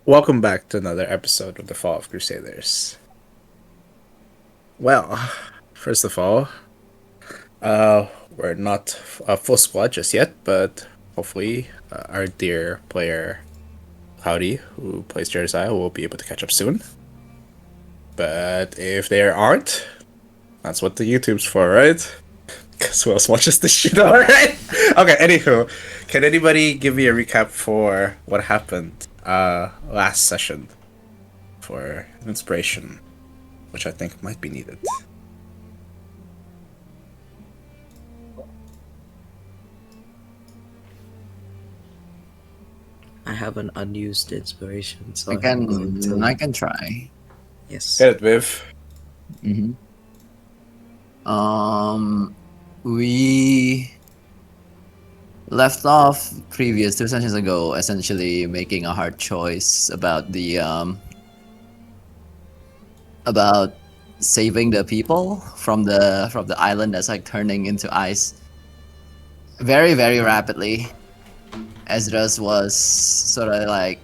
Welcome back to another episode of the Fall of Crusaders. Well, first of all, we're not a full squad just yet, but hopefully, our dear player Cloudy, who plays Jeremiah, will be able to catch up soon. But if there aren't, that's what the YouTube's for, right? Because who else watches this shit, alright? Okay, anywho, can anybody give me a recap for what happened last session for inspiration, which I think might be needed? I have an unused inspiration, so I I'm going to. I can try. Yes. Get it, Viv. Mm-hmm. We left off previous 2 sessions ago, essentially making a hard choice about about saving the people from the island that's like turning into ice very rapidly. Esdras was sort of like,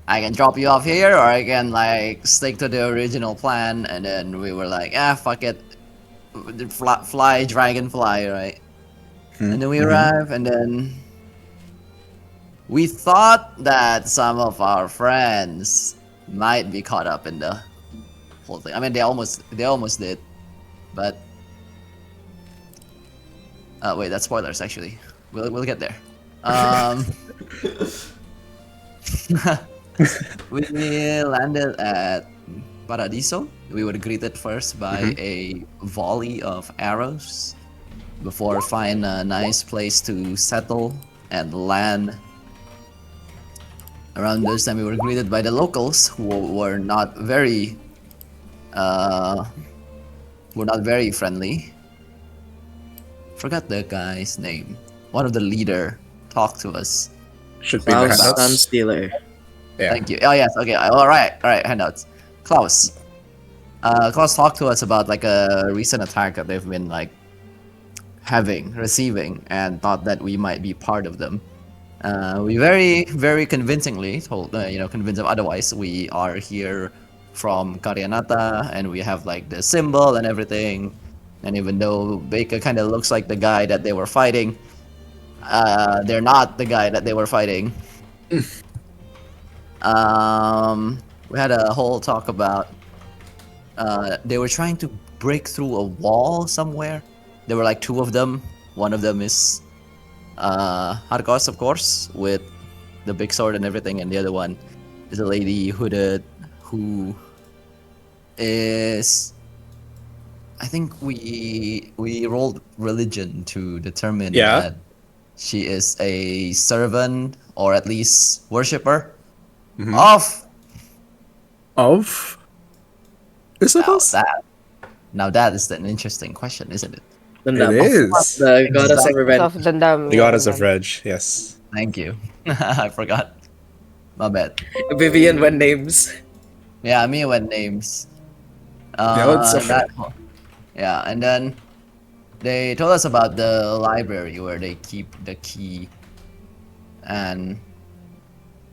I can drop you off here, or I can like stick to the original plan. And then we were like, fuck it, fly dragonfly, right? And then we arrive, and then we thought that some of our friends might be caught up in the whole thing. I mean, they almost did, but wait, that's spoilers actually. We'll get there. We landed at Paradiso. We were greeted first by a volley of arrows before find a nice place to settle and land. Around this time, we were greeted by the locals who were not very friendly. Forgot the guy's name. One of the leader talked to us. Should be in the Klaus handouts. Sunstealer. Yeah. Thank you. Oh yes, okay. All right, handouts. Klaus. Klaus talked to us about like a recent attack that they've been like receiving, and thought that we might be part of them. We very convincingly told, convinced them otherwise. We are here from Karyanata, and we have like the symbol and everything. And even though Baker kind of looks like the guy that they were fighting, they're not the guy that they were fighting. We had a whole talk about they were trying to break through a wall somewhere. There were like two of them. One of them is Harkos, of course, with the big sword and everything, and the other one is a lady hooded who is, I think we rolled religion to determine that she is a servant, or at least worshipper Of Isabel's? Now that is an interesting question, isn't it? It is. The goddess of revenge. Of Dendam. The goddess of Reg, yes. Thank you. I forgot. My bad. Vivian when names. Yeah, me when names. Yeah, and then they told us about the library where they keep the key and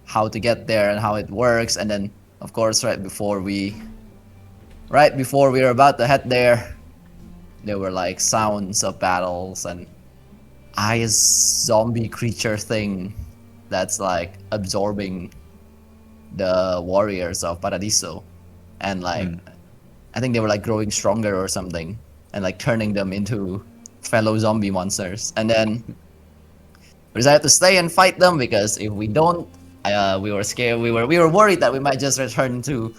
how to get there and how it works. And then, of course, right before we were about to head there were like sounds of battles and zombie creature thing that's like absorbing the warriors of Paradiso, and like I think they were like growing stronger or something, and like turning them into fellow zombie monsters. And then we decided to stay and fight them, because if we don't, we were scared. We were worried that we might just return to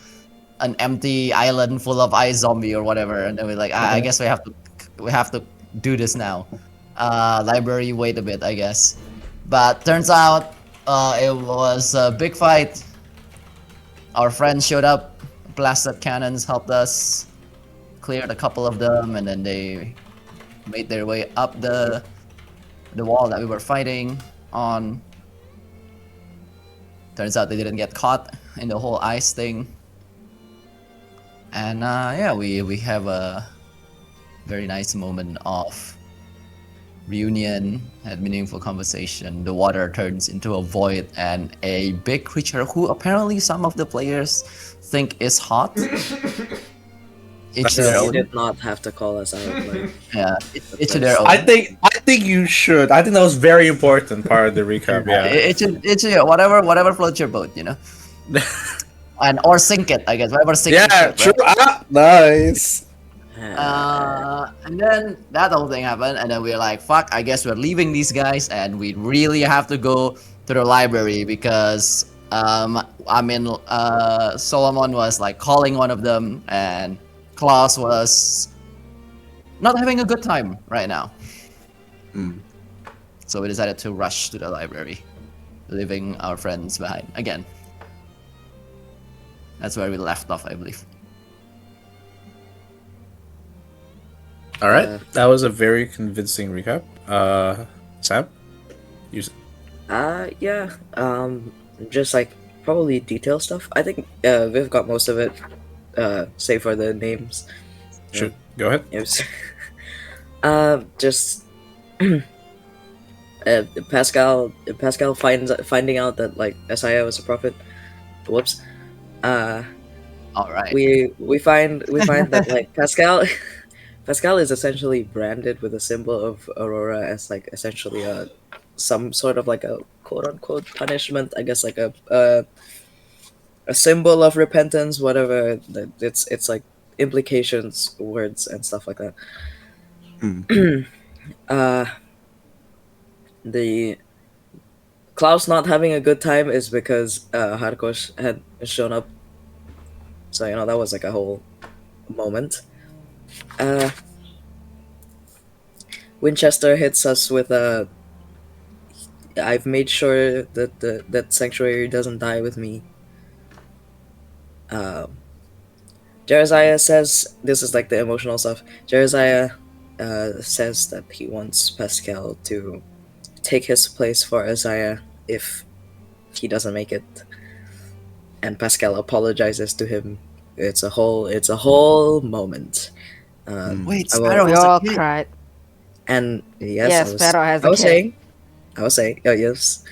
an empty island full of ice zombie or whatever. And then we're like, I guess we have to do this now. Library, wait a bit, I guess. But turns out it was a big fight. Our friends showed up, blasted cannons, helped us, cleared a couple of them, and then they made their way up the wall that we were fighting on. Turns out they didn't get caught in the whole ice thing. And we have a very nice moment of reunion, had meaningful conversation. The water turns into a void, and a big creature who apparently some of the players think is hot. Each to their You own. did not have to call us out. Like, Yeah, each to their own. I think you should. I think that was very important part of the recap. Yeah. Whatever floats your boat, you know. And or sink it, I guess. Whatever sinks the Yeah. ship, True. right? Nice. And then that whole thing happened, and then we're like, "Fuck! I guess we're leaving these guys, and we really have to go to the library because Solomon was like calling one of them, and Klaus was not having a good time right now. So we decided to rush to the library, leaving our friends behind again. That's where we left off, I believe. All right. That was a very convincing recap. Sam, you. yeah. Just like probably detail stuff. I think Viv got most of it. Save for the names. Should go ahead. It was, just Pascal finding out that like Isaiah was a prophet. Whoops. All right. We find that like Pascal is essentially branded with a symbol of Aurora as like essentially a some sort of like a quote unquote punishment, I guess, like a symbol of repentance, whatever. It's like implications, words, and stuff like that. The Klaus not having a good time is because Harkosh had shown up, so you know that was like a whole moment. Winchester hits us with a. I've made sure that that Sanctuary doesn't die with me. Jeremiah says this is like the emotional stuff. Jeremiah says that he wants Pascal to take his place for Isaiah if he doesn't make it, and Pascal apologizes to him. It's a whole moment. Wait, I will- Sparrow We has all a kid. cried. and yes, Yes, Sparrow has I a was kid. saying, yes.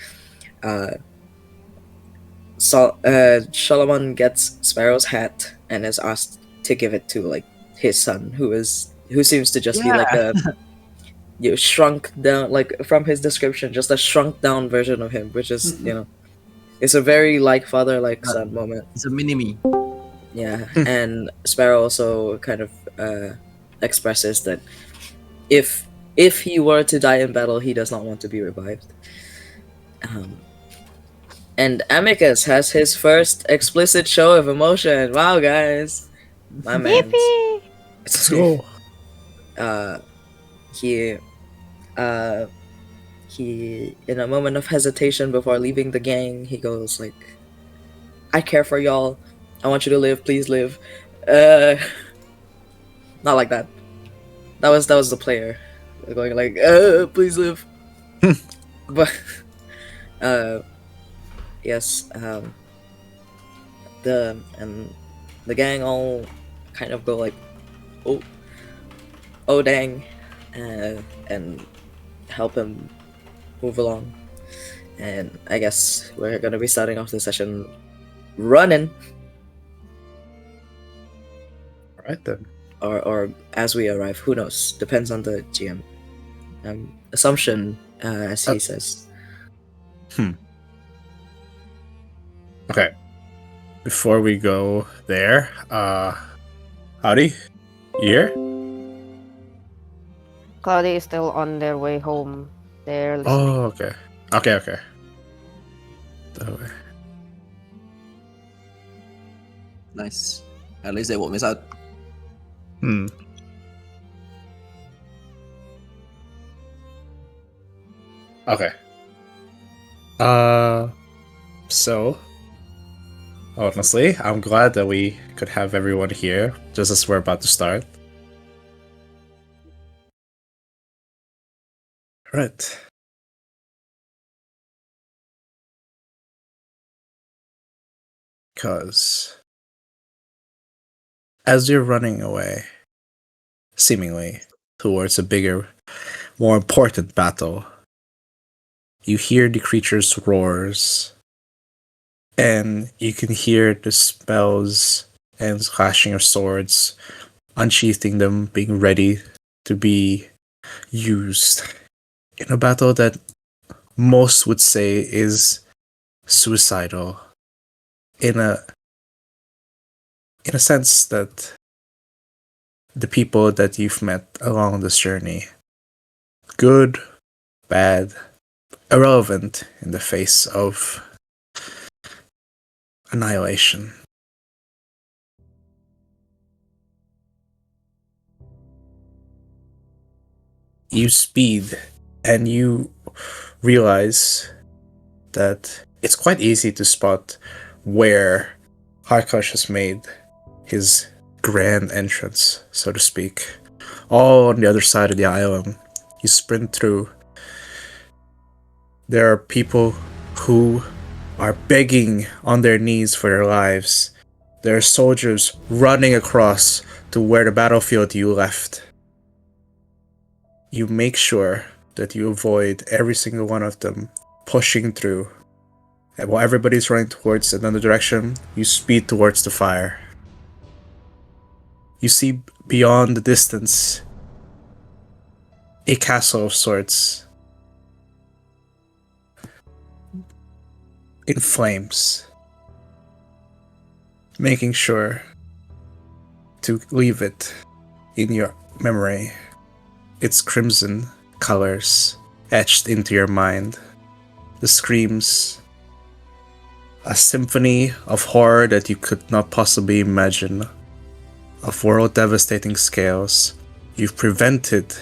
So Solomon gets Sparrow's hat and is asked to give it to like his son, who seems to just be like a shrunk down, like from his description, just a shrunk down version of him, which is it's a very like father like son moment. It's a mini me. Yeah, and Sparrow also kind of expresses that if he were to die in battle, he does not want to be revived. And Amicus has his first explicit show of emotion. Wow, guys, my man. Yippee! Let's go. He in a moment of hesitation before leaving the gang, he goes like, "I care for y'all. I want you to live. Please live." Not like that. That was the player going like, "Please live." But yes, the gang all kind of go like, oh dang, and help him move along. And I guess we're gonna be starting off the session running, All right then. or as we arrive. Who knows? Depends on the GM. Assumption, as he says. Okay. Before we go there, howdy, you here? Cloudy is still on their way home. They're listening. Oh, okay. Okay. That way. Nice. At least they won't miss out. Okay. So honestly, I'm glad that we could have everyone here just as we're about to start. Right. Because as you're running away, seemingly towards a bigger more important battle. You hear the creature's roars, and you can hear the spells and clashing of swords, unsheathing them, being ready to be used in a battle that most would say is suicidal. In a sense that the people that you've met along this journey, good, bad, irrelevant in the face of annihilation. You speed and you realize that it's quite easy to spot where Harkosh has made his grand entrance, so to speak. All on the other side of the island. You sprint through. There are people who are begging on their knees for their lives. There are soldiers running across to where the battlefield you left. You make sure that you avoid every single one of them pushing through. And while everybody's running towards another direction, you speed towards the fire. You see beyond the distance a castle of sorts in flames, making sure to leave it in your memory. Its crimson colors etched into your mind. The screams, a symphony of horror that you could not possibly imagine, of world devastating scales. You've prevented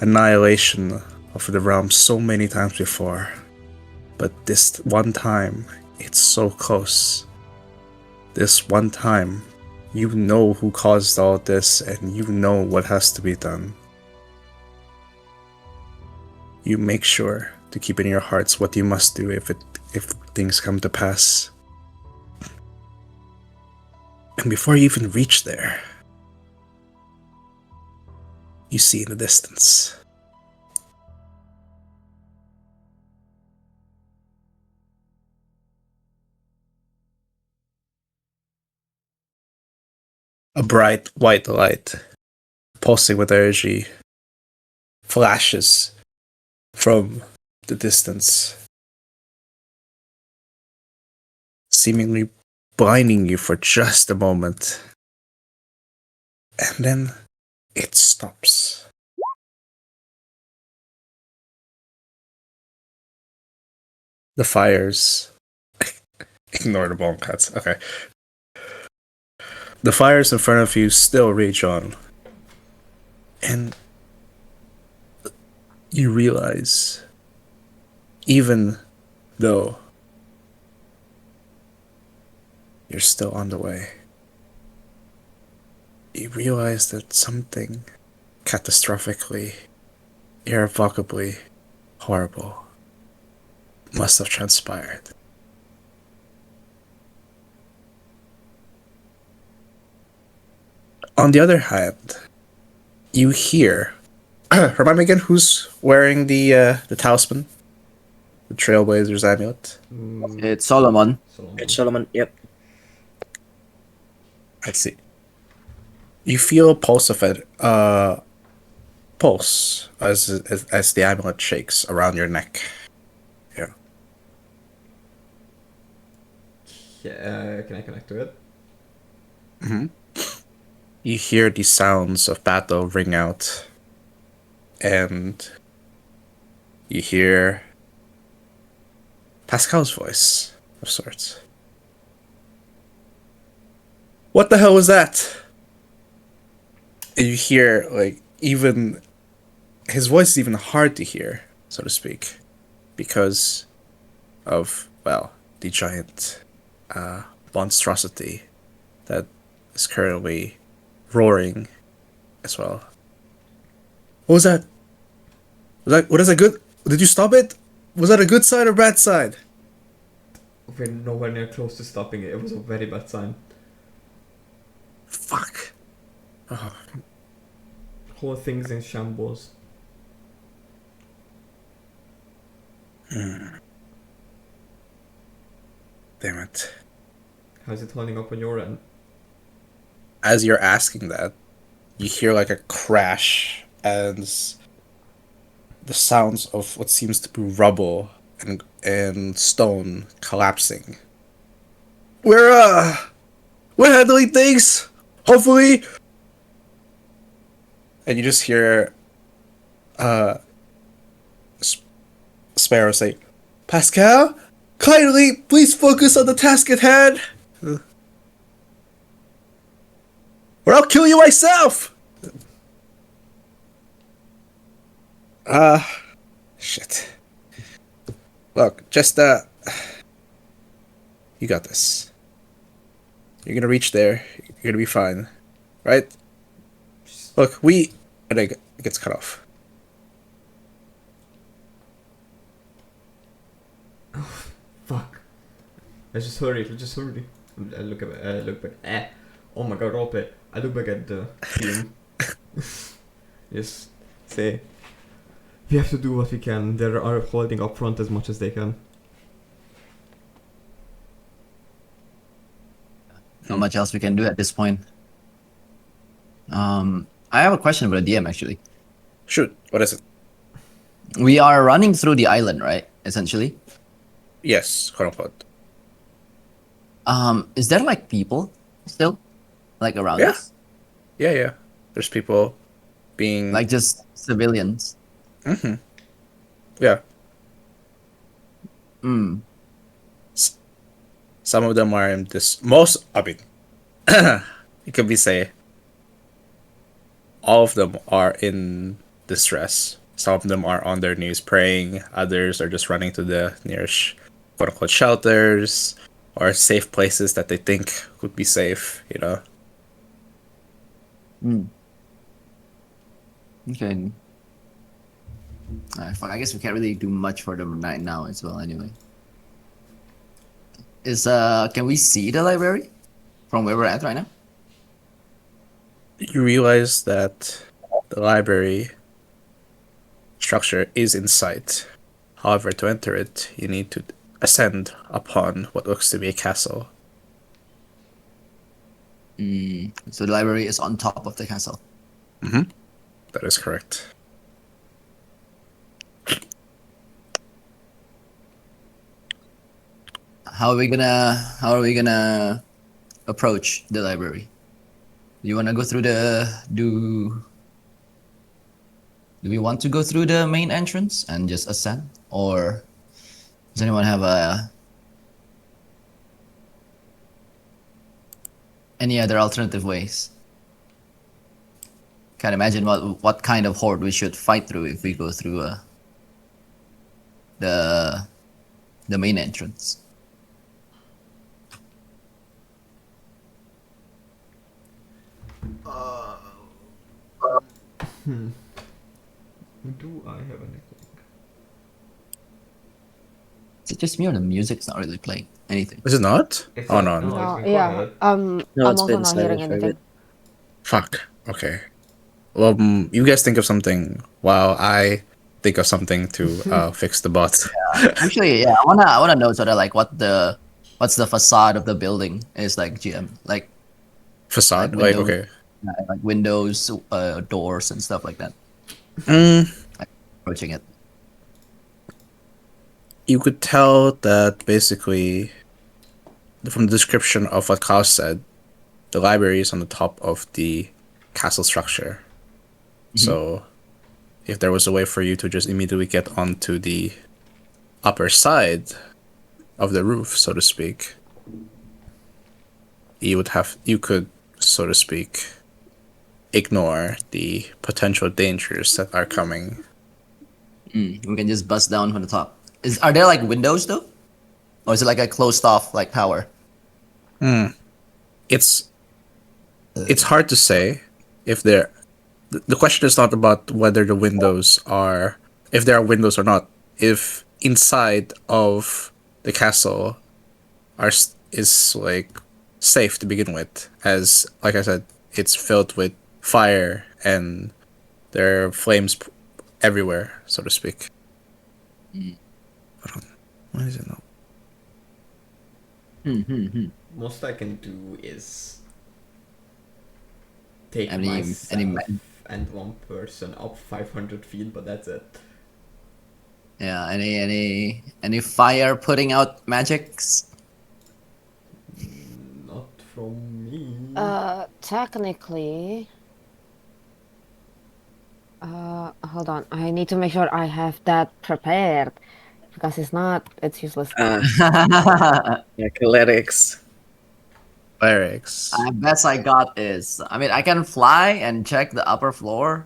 annihilation of the realm so many times before, but this one time, it's so close. This one time, you know who caused all this and you know what has to be done. You make sure to keep in your hearts what you must do if things come to pass. And before you even reach there, you see in the distance a bright white light, pulsing with energy, flashes from the distance, seemingly blinding you for just a moment. And then it stops. The fires. Ignore the bomb cuts. Okay. The fires in front of you still rage on. And you realize, even though you're still on the way, you realize that something catastrophically, irrevocably horrible must have transpired. On the other hand, you hear. Remind me again, who's wearing the talisman, the Trailblazer's amulet? It's Solomon. It's Solomon. Yep. Let's see. You feel a pulse of it. Pulse as the amulet shakes around your neck. Yeah. Can I connect to it? Mm-hmm. You hear the sounds of battle ring out, and you hear Pascal's voice of sorts. What the hell was that? And you hear, like, even his voice is even hard to hear, so to speak, because of, well, the giant monstrosity that is currently roaring as well. What was that? What is that good? Did you stop it? Was that a good sign or bad sign? We're nowhere near close to stopping it. It was a very bad sign. Fuck. Oh. Whole thing's in shambles. Damn it. How's it holding up on your end? As you're asking that, you hear like a crash as the sounds of what seems to be rubble and stone collapsing. We're handling things. Hopefully. And you just hear Sparrow say, "Pascal, kindly please focus on the task at hand. Or I'll kill you myself." Shit. Look, just you got this. You're gonna reach there. You're gonna be fine, right? Look, and it gets cut off. Fuck. Let's just hurry. I look back. Oh my god, Rope. I look back at the team. Just say, we have to do what we can. They are holding up front as much as they can. Not much else we can do at this point. I have a question about the DM actually. Shoot, what is it? We are running through the island, right? Essentially. Yes, quote unquote. Is there like people still, like around Yeah. us? Yeah. There's people being Like just civilians. Mm-hmm. Yeah. Hmm. Some of them are in this. I mean, it could be say. All of them are in distress. Some of them are on their knees praying. Others are just running to the nearest quote unquote shelters or safe places that they think would be safe. You know. Hmm. Okay. I guess we can't really do much for them right now as well. Anyway. Can we see the library from where we're at right now? You realize that the library structure is in sight. However, to enter it, you need to ascend upon what looks to be a castle. So the library is on top of the castle. That is correct. How are we gonna approach the library? Do you wanna go through do we want to go through the main entrance and just ascend? Or does anyone have any other alternative ways? Can't imagine what kind of horde we should fight through if we go through the main entrance. Do I have anything? Is it just me or the music's not really playing anything? Is it not? It's Oh, like- no. no. No, it's been yeah. quiet. No, I'm it's also been not hearing silent for a anything. bit. Fuck. Okay. Well, you guys think of something while I think of something to fix the bot. Actually, yeah, I wanna know sort of like what's the facade of the building is like, GM, like Facade? Like Like, okay. like windows, doors, and stuff like that. Approaching it. You could tell that basically, from the description of what Klaus said, the library is on the top of the castle structure. So, if there was a way for you to just immediately get onto the upper side of the roof, so to speak, you could, so to speak, ignore the potential dangers that are coming. We can just bust down from the top. Are there like windows though, or is it like a closed off like tower? It's hard to say if there. The question is not about whether the windows are, if there are windows or not. If inside of the castle is like safe to begin with, as like I said, it's filled with fire and there are flames everywhere, so to speak. Why is it not? Most I can do is take Any myself and one person up 500 feet, but that's it. yeah, any fire putting out magics? Not from me. Technically. Hold on. I need to make sure I have that prepared because it's useless. Athletics. Clerics. Best I got is, I mean, I can fly and check the upper floor,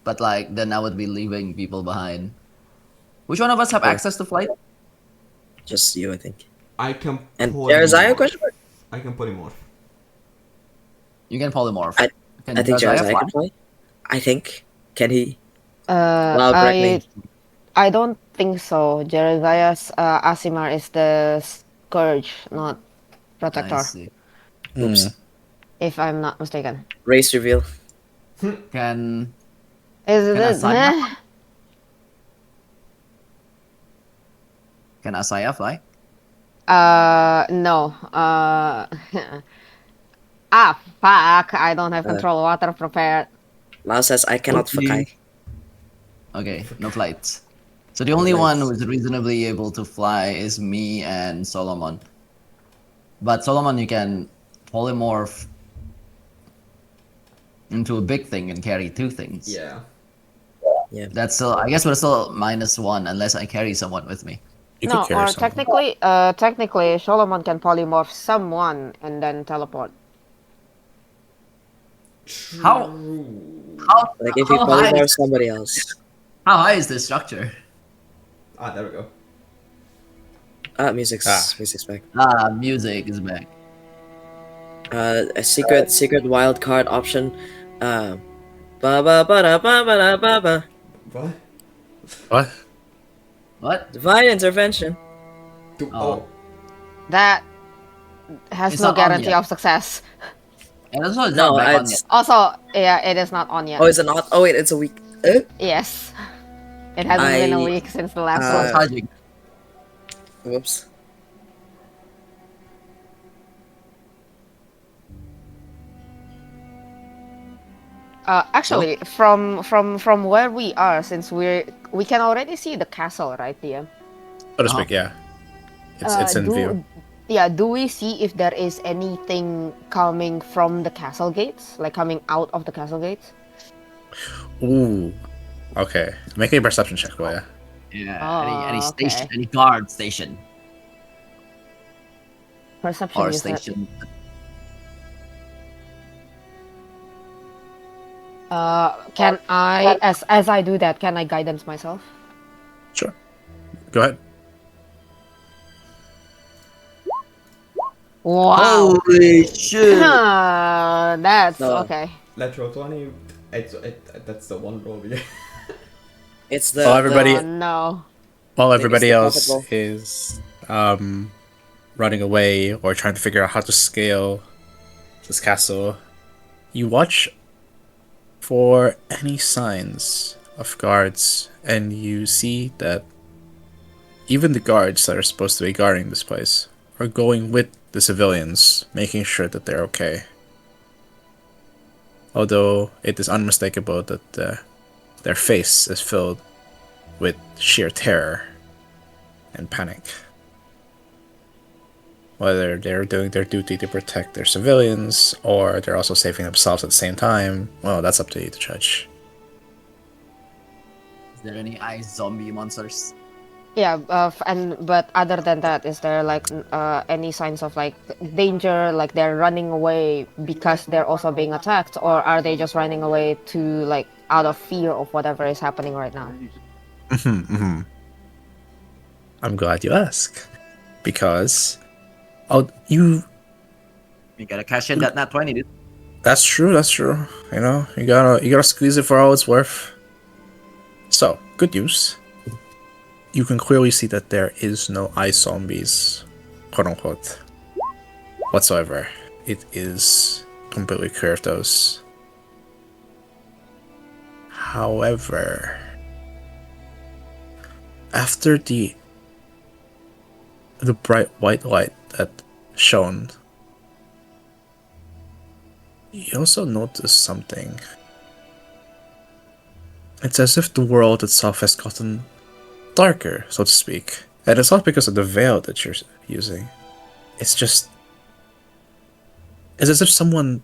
but like then I would be leaving people behind. Which one of us have Oh. access to flight? Just you, I think. I can And polymorph. Jeriziah, question mark? I can polymorph. You can polymorph. I- Can I think Josiah Jeriziah fly? can fly. I think. Can he? Uh, Wow, correct I me. I don't think so. Jeremiah's Asimar is the Scourge, not I Protector, see. Oops. if I'm not mistaken. Race reveal. Can Is Can it? Asaya? Can Asaya fly? No. Fuck! I don't have Uh, control water prepared. Lao says I cannot Okay. Fakai. Okay, no flights. So the only flights. one who's reasonably able to fly is me and Solomon. But Solomon, you can polymorph into a big thing and carry two things. Yeah. Yeah. That's still, I guess we're still -1 unless I carry someone with me. You No, could carry or someone. technically, Solomon can polymorph someone and then teleport. How True. how Like if you how high polymorph is, somebody else. how high is this structure? Ah, there we go. Music's back. Music is back. A secret wild card option. Ba ba ba da ba ba da ba ba. What? What? What? Divine intervention. Oh. That has It's no not on guarantee yet. of success. And also it's No, not back on it's yet. Also, yeah, it is not on yet. oh, is it not? Oh wait, it's a week. Yes. It hasn't been a I- week since the last It's one. not charging. Whoops. Actually, from where we are, since we can already see the castle, right, DM? So to speak, yeah. It's in view. Do we see if there is anything coming from the castle gates, like coming out of the castle gates? Ooh. Okay. Make a perception check, Boya. Yeah. Oh, Any station, okay. any guard station Perception, or you said. station. Can I, as I do that, can I guidance myself? Sure. Go ahead. Wow. Holy shit! That's No. okay. Let's roll 20. That's the one roll we get. It's the Oh, everybody- Oh no. While think it's everybody the else profit is running away or trying to figure out how to scale this castle, you watch for any signs of guards, and you see that even the guards that are supposed to be guarding this place are going with the civilians, making sure that they're okay. Although it is unmistakable that their face is filled with sheer terror and panic. Whether they're doing their duty to protect their civilians or they're also saving themselves at the same time, well, that's up to you to judge. Is there any ice zombie monsters? Yeah, but other than that, is there like any signs of like danger, like they're running away because they're also being attacked, or are they just running away to like out of fear of whatever is happening right now? I'm glad you ask, because you. You gotta cash in that nat 20, dude. That's true. That's true. You know, you gotta squeeze it for all it's worth. So, good news. You can clearly see that there is no ice zombies, quote unquote, whatsoever. It is completely clear of those. However, after the the bright white light that shone, you also notice something. It's as if the world itself has gotten darker, so to speak. And it's not because of the veil that you're using. It's just. It's as if someone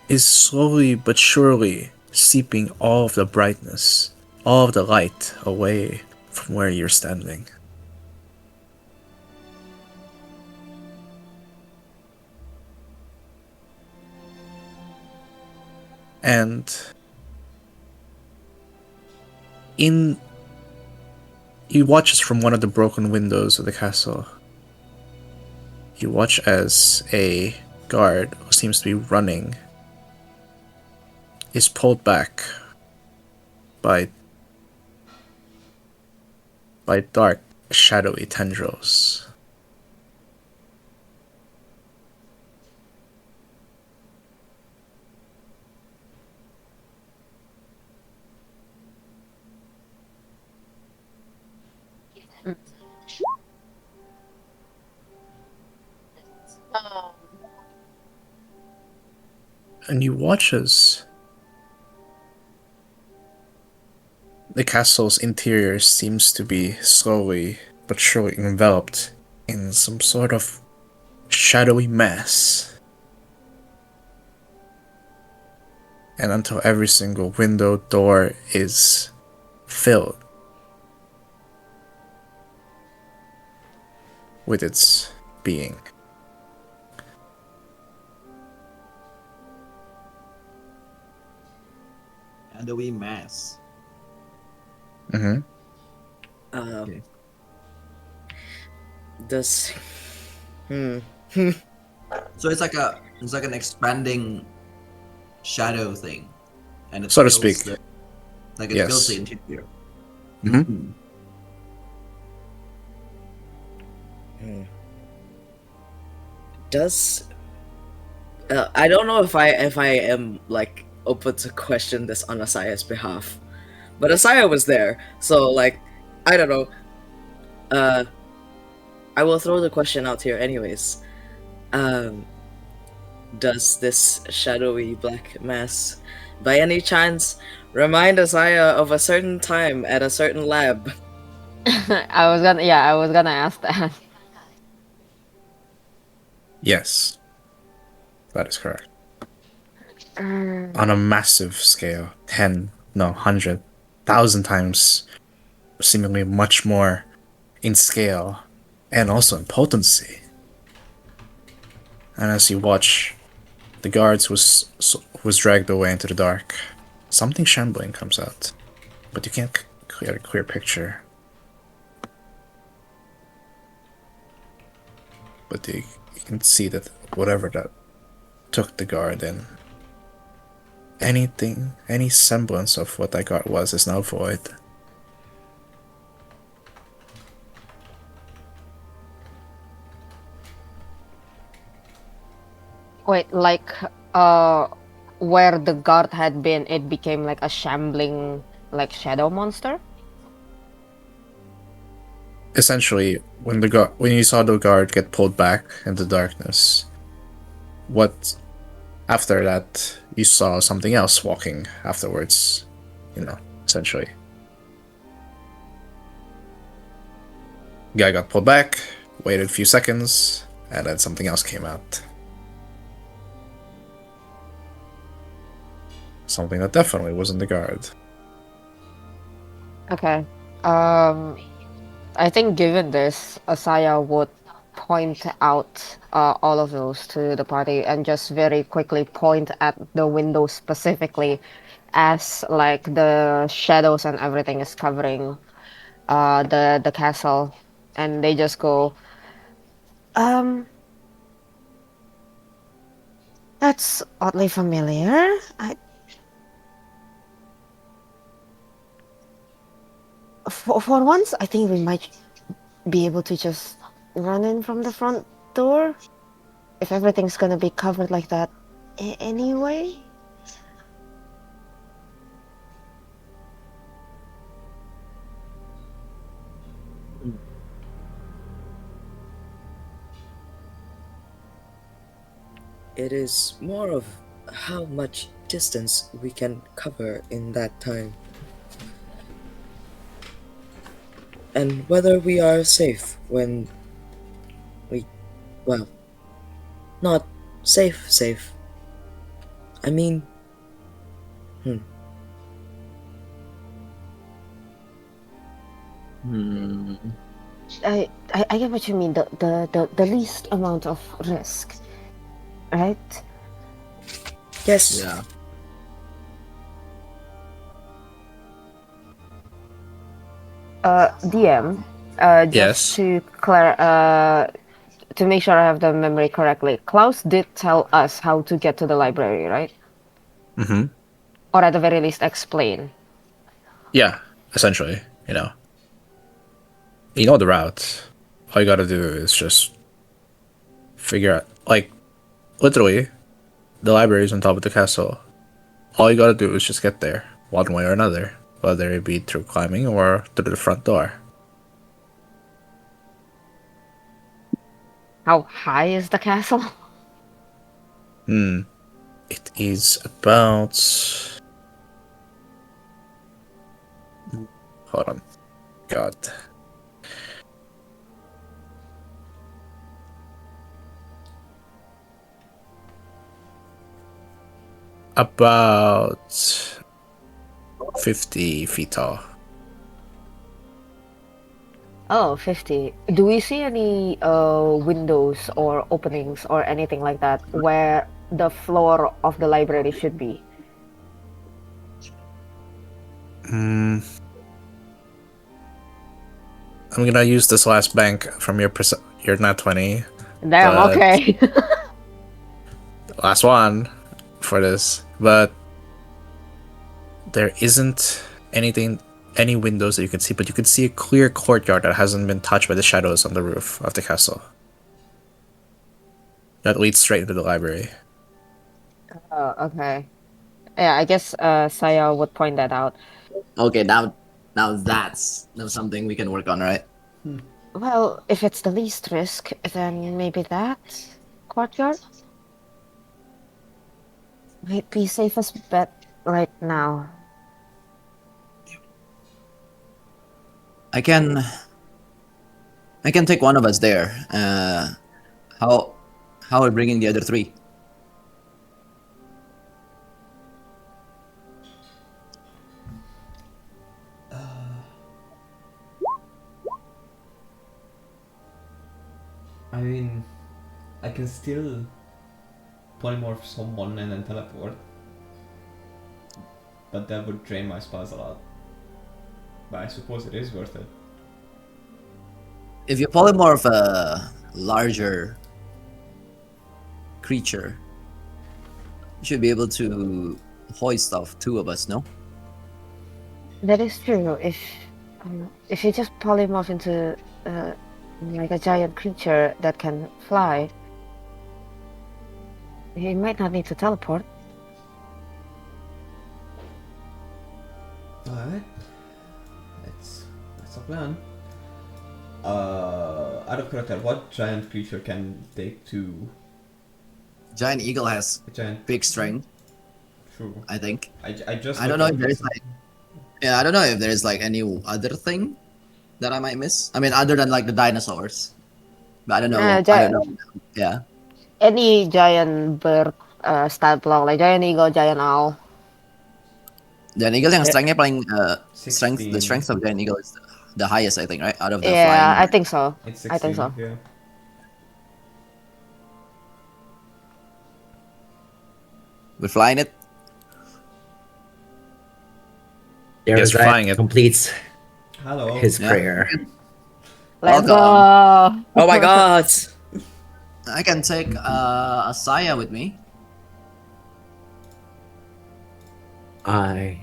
is slowly but surely seeping all of the brightness, all of the light away from where you're standing. And in he watches from one of the broken windows of the castle. You watch as a guard who seems to be running is pulled back by dark, shadowy tendrils. And you watch as the castle's interior seems to be slowly but surely enveloped in some sort of shadowy mass. And until every single window, door is filled with its being. Shadowy mass. Mm-hmm. Okay. Does hmm So it's like an expanding shadow thing, and it So to fills speak. it Yes. fills the interior. Mm-hmm. does I don't know if I am like open to question this on Asaya's behalf, but Asaya was there, so like I don't know. I will throw the question out here anyways. Um, does this shadowy black mass, by any chance, remind Asaya of a certain time at a certain lab? I was gonna ask that. Yes, that is correct. Mm. On a massive scale, 10, no, 100, 1,000 times, seemingly much more in scale and also in potency. And as you watch the guards was dragged away into the dark, something shambling comes out, but you can't get a clear picture. But you can see that whatever that took the guard in, any semblance of what that guard was is now void. Wait, like uh where the guard had been, it became like a shambling like shadow monster? Essentially, when you saw the guard get pulled back into darkness, what after that you saw something else walking afterwards, essentially. Guy got pulled back, waited a few seconds, and then something else came out. Something that definitely wasn't the guard. Okay. Um I think given this, Asaya would point out all of those to the party and just very quickly point at the window specifically as like the shadows and everything is covering the castle, and they just go, um that's oddly familiar. For once I think we might be able to just run in from the front door if everything's gonna be covered like that anyway. It is more of how much distance we can cover in that time, and whether we are safe when we, well, not safe. I mean, hmm. Hmm. I get what you mean. The least amount of risk, right? Yes. Yeah. DM. Just Yes. to make sure I have the memory correctly. Klaus did tell us how to get to the library, right? Mm-hmm. Or at the very least, explain. Yeah, essentially, you know the route. All you gotta do is just figure out, like, literally, the library is on top of the castle. All you gotta do is just get there, one way or another, whether it be through climbing or through the front door. How high is the castle? It is about. Hold on. God. About 50 feet tall. Oh, 50. Do we see any windows or openings or anything like that where the floor of the library should be? I'm gonna use this last bank from your nat 20. Damn, But okay. last one for this. But there isn't any windows that you can see, but you can see a clear courtyard that hasn't been touched by the shadows on the roof of the castle. That leads straight into the library. Oh, okay. Yeah, I guess Saya would point that out. Okay, now that's something we can work on, right? Well, if it's the least risk, then maybe that courtyard might be safest bet right now. I can take one of us there. How are we bringing the other three? I mean, I can still polymorph someone and then teleport. But that would drain my spells a lot. But I suppose it is worth it. If you polymorph a larger creature, you should be able to hoist off two of us, no? That is true. If you just polymorph into like a giant creature that can fly, you might not need to teleport. Alright. That's a plan. Out of character, what giant creature can take two? Giant eagle has A giant. big strength, True. I think. I just. I don't know if there's like, yeah, I don't know if there's like any other thing that I might miss. I mean, other than like the dinosaurs, but I don't know. I don't know. Yeah, Any giant bird stat block, like giant eagle, giant owl. giant eagle yang strengthnya paling strength. 16. The strength of giant eagle is the highest, I think, right? Out of the Yeah, flying. I think so. It's 16, I think so. Yeah. We're flying it. Yes, Jared flying it. completes Hello. his Yeah. prayer. Let's Welcome. go. Oh my god! I can take a Saya with me. I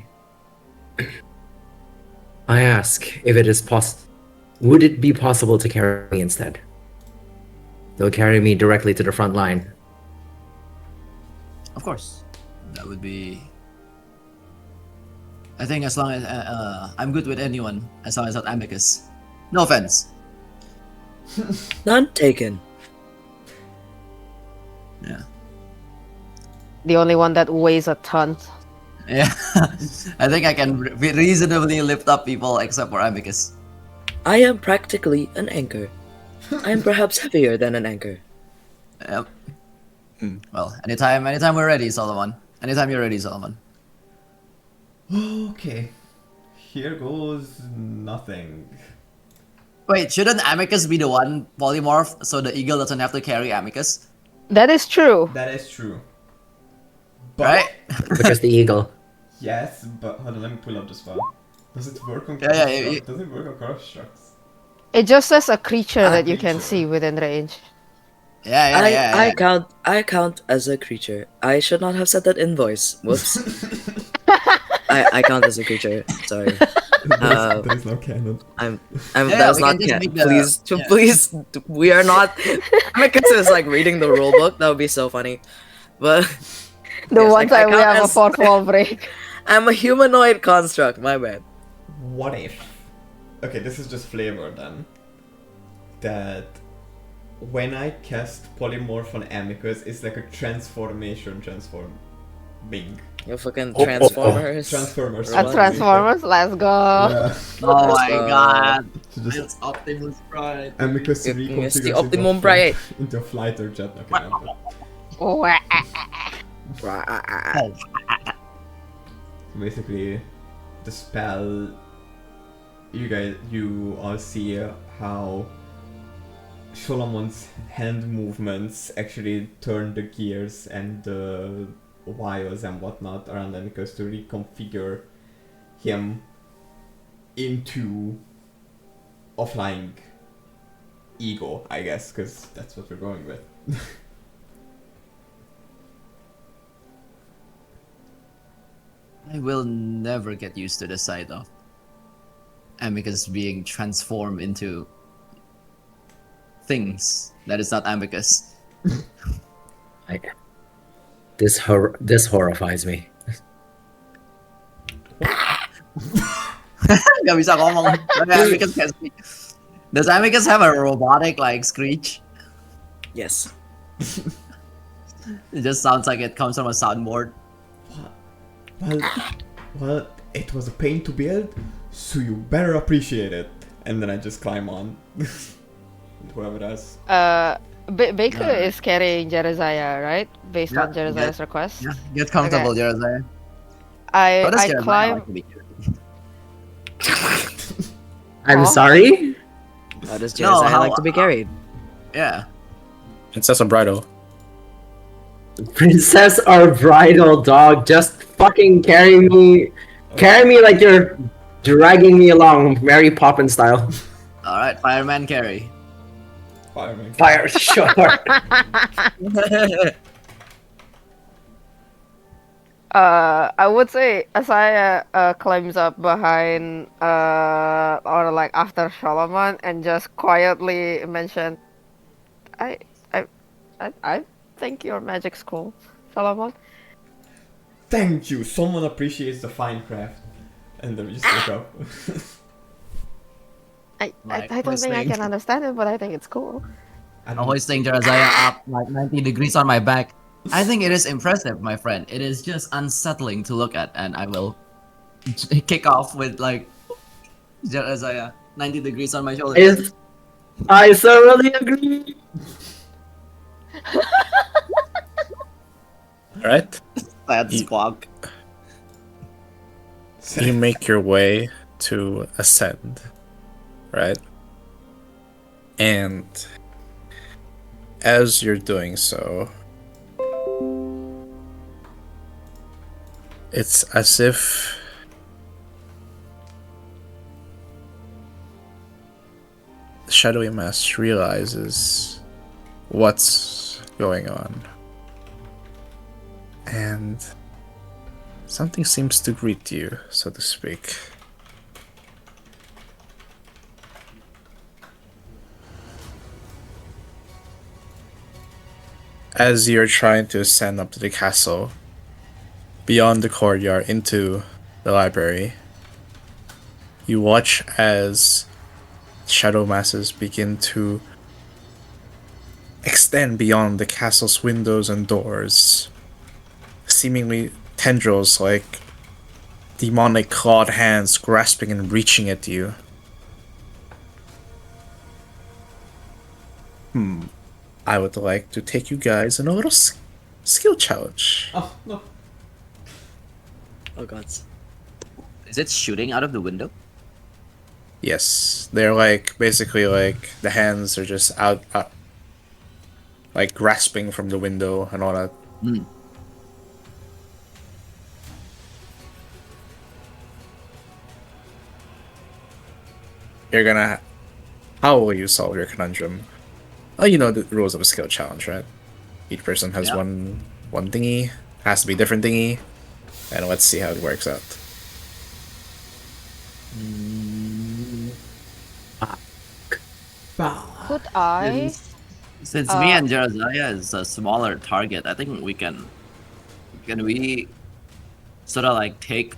ask if it is would it be possible to carry me instead? They'll carry me directly to the front line. Of course, that would be. I think as long as I'm good with anyone, as long as not Amicus. No offense. None taken. Yeah. the only one that weighs a ton. Yeah, I think I can reasonably lift up people except for Amicus. I am practically an anchor. I am perhaps heavier than an anchor. Yep. Well, anytime we're ready, Solomon. Anytime you're ready, Solomon. Okay. Here goes nothing. Wait, shouldn't Amicus be the one polymorph so the eagle doesn't have to carry Amicus? That is true. That is true. But Right? Because the eagle. yes, but hold on, let me pull up the spell. Does it work on Yeah, construct? Does it work on constructs? It just says a creature A that you can creature. see within range. Yeah. I count as a creature. I should not have said that in voice. Whoops. I count as a creature. Sorry. There is no canon. That's we not can just make the- please, yeah. please. We are not. Amicus is like reading the rule book. That would be so funny. But The yes, one time we count have a as- fourth wall break. I'm a humanoid construct. My bad. What if? Okay, this is just flavor then. That when I cast polymorph on Amicus, it's like a transforming. You fucking oh. Transformers. Transformers. Or A what? Transformers, let's go. Yeah. Oh Let's my go. god. So just It's Optimus Prime. Amicus It's reconfigures the Optimum into a Prime. into a fighter jet. Okay, no, but basically, the spell. You all see how Solomon's hand movements actually turn the gears and the wires and whatnot around Amicus to reconfigure him into a flying eagle, I guess, because that's what we're going with. I will never get used to the sight of Amicus being transformed into things that is not Amicus. This horrifies me. Gak bisa ngomong. Amicus can't speak. Does Amicus have a robotic like screech? Yes. It just sounds like it comes from a soundboard. Well, it was a pain to build, so you better appreciate it. And then I just climb on. Whoever does. Baker is carrying Jeremiah, right? Based on Yeah, Jeremiah's yeah. request. Yeah, get comfortable, Jeremiah. I How does I Jeremiah climb. like to be carried? I'm Huh? sorry? How does No, Jeremiah how- like to be carried? Yeah. Princess and Bridal. Princess or bridal, dog, just fucking carry me. Carry me like you're dragging me along, Mary Poppins style. Alright, fireman carry. Fireman. Fire, sure. I would say Asaya climbs up behind or like after Solomon and just quietly mention, I I think your magic's cool, Solomon. Thank you. Someone appreciates the fine craft. And then we just look up. I don't think I can understand it, but I think it's cool. I I'm don't- hoisting Jeremiah up like 90 degrees on my back. I think it is impressive, my friend. It is just unsettling to look at, and I will kick off with like Jeremiah 90 degrees on my shoulders. I thoroughly agree. Alright? Sad squawk. You make your way to ascend, right? And as you're doing so, it's as if the shadowy mass realizes what's going on. And something seems to greet you, so to speak. As you're trying to ascend up to the castle, beyond the courtyard into the library, you watch as shadow masses begin to extend beyond the castle's windows and doors, seemingly tendrils, like demonic clawed hands grasping and reaching at you. I would like to take you guys in a little skill challenge. Oh no. Oh gods. Is it shooting out of the window? Yes, they're like basically like the hands are just out, like grasping from the window and all that. Hmm. You're gonna. How will you solve your conundrum? Oh, you know the rules of a skill challenge, right? Each person has Yeah. one thingy. Has to be different thingy, and let's see how it works out. Could I? Since me and Jeremiah is a smaller target, I think we can. Can we sort of like take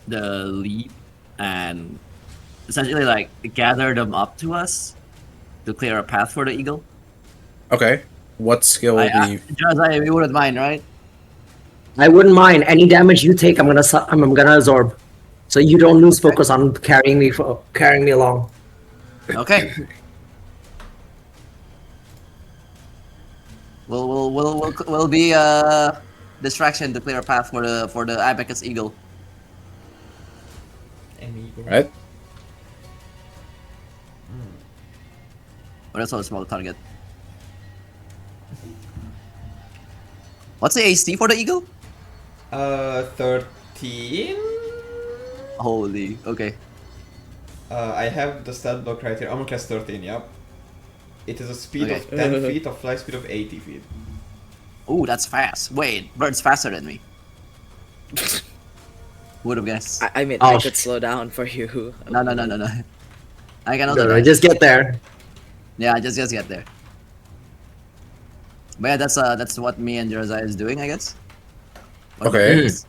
the lead and essentially like gather them up to us to clear a path for the eagle? Okay, what skill will be? Jeremiah, you wouldn't mind, right? I wouldn't mind any damage you take. I'm gonna absorb, so you don't lose focus on carrying me along. Okay. We'll be distraction to clear a path for the Abacus Eagle. Amigo. Right? But that's also a small target. What's the AC for the Eagle? 13. Holy, okay. I have the stat block right here. Armor class 13. Yep. It is a speed Okay. of 10 feet, a fly speed of 80 feet. Ooh, that's fast. Wait, bird's faster than me. Would have guessed. I mean, Oh, I could slow down for you. No. I can also No, dash. just get there. Yeah, just get there. But yeah, that's what me and Jeremiah is doing, I guess. What Okay. about this?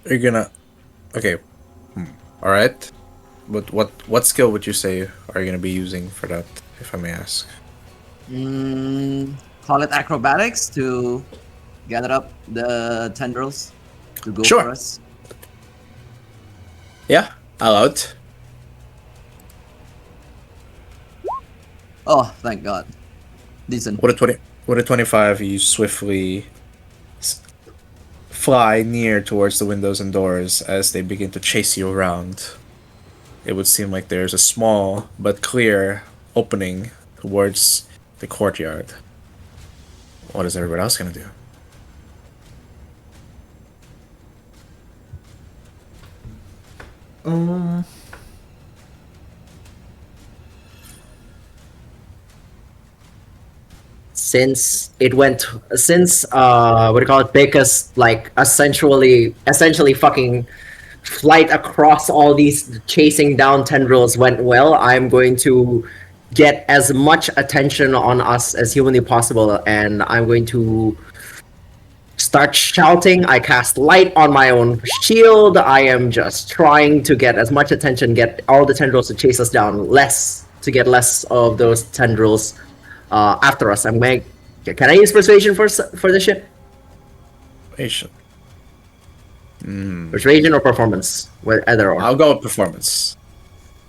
You're gonna. Okay. All right. But what skill would you say are you gonna be using for that, if I may ask? Call it acrobatics to gather up the tendrils to go Sure. for us. Yeah, allowed. Oh, thank God. Decent. With a 25, you swiftly fly near towards the windows and doors as they begin to chase you around. It would seem like there's a small but clear opening towards the courtyard. What is everybody else gonna do? Since what do you call it, Baker's like essentially fucking flight across all these chasing down tendrils went well, I'm going to get as much attention on us as humanly possible, and I'm going to start shouting. I cast light on my own shield. I am just trying to get as much attention, get all the tendrils to chase us down, to get less of those tendrils after us. Can I use persuasion for the ship? Patient. Persuasion or performance? Either or. I'll go with performance.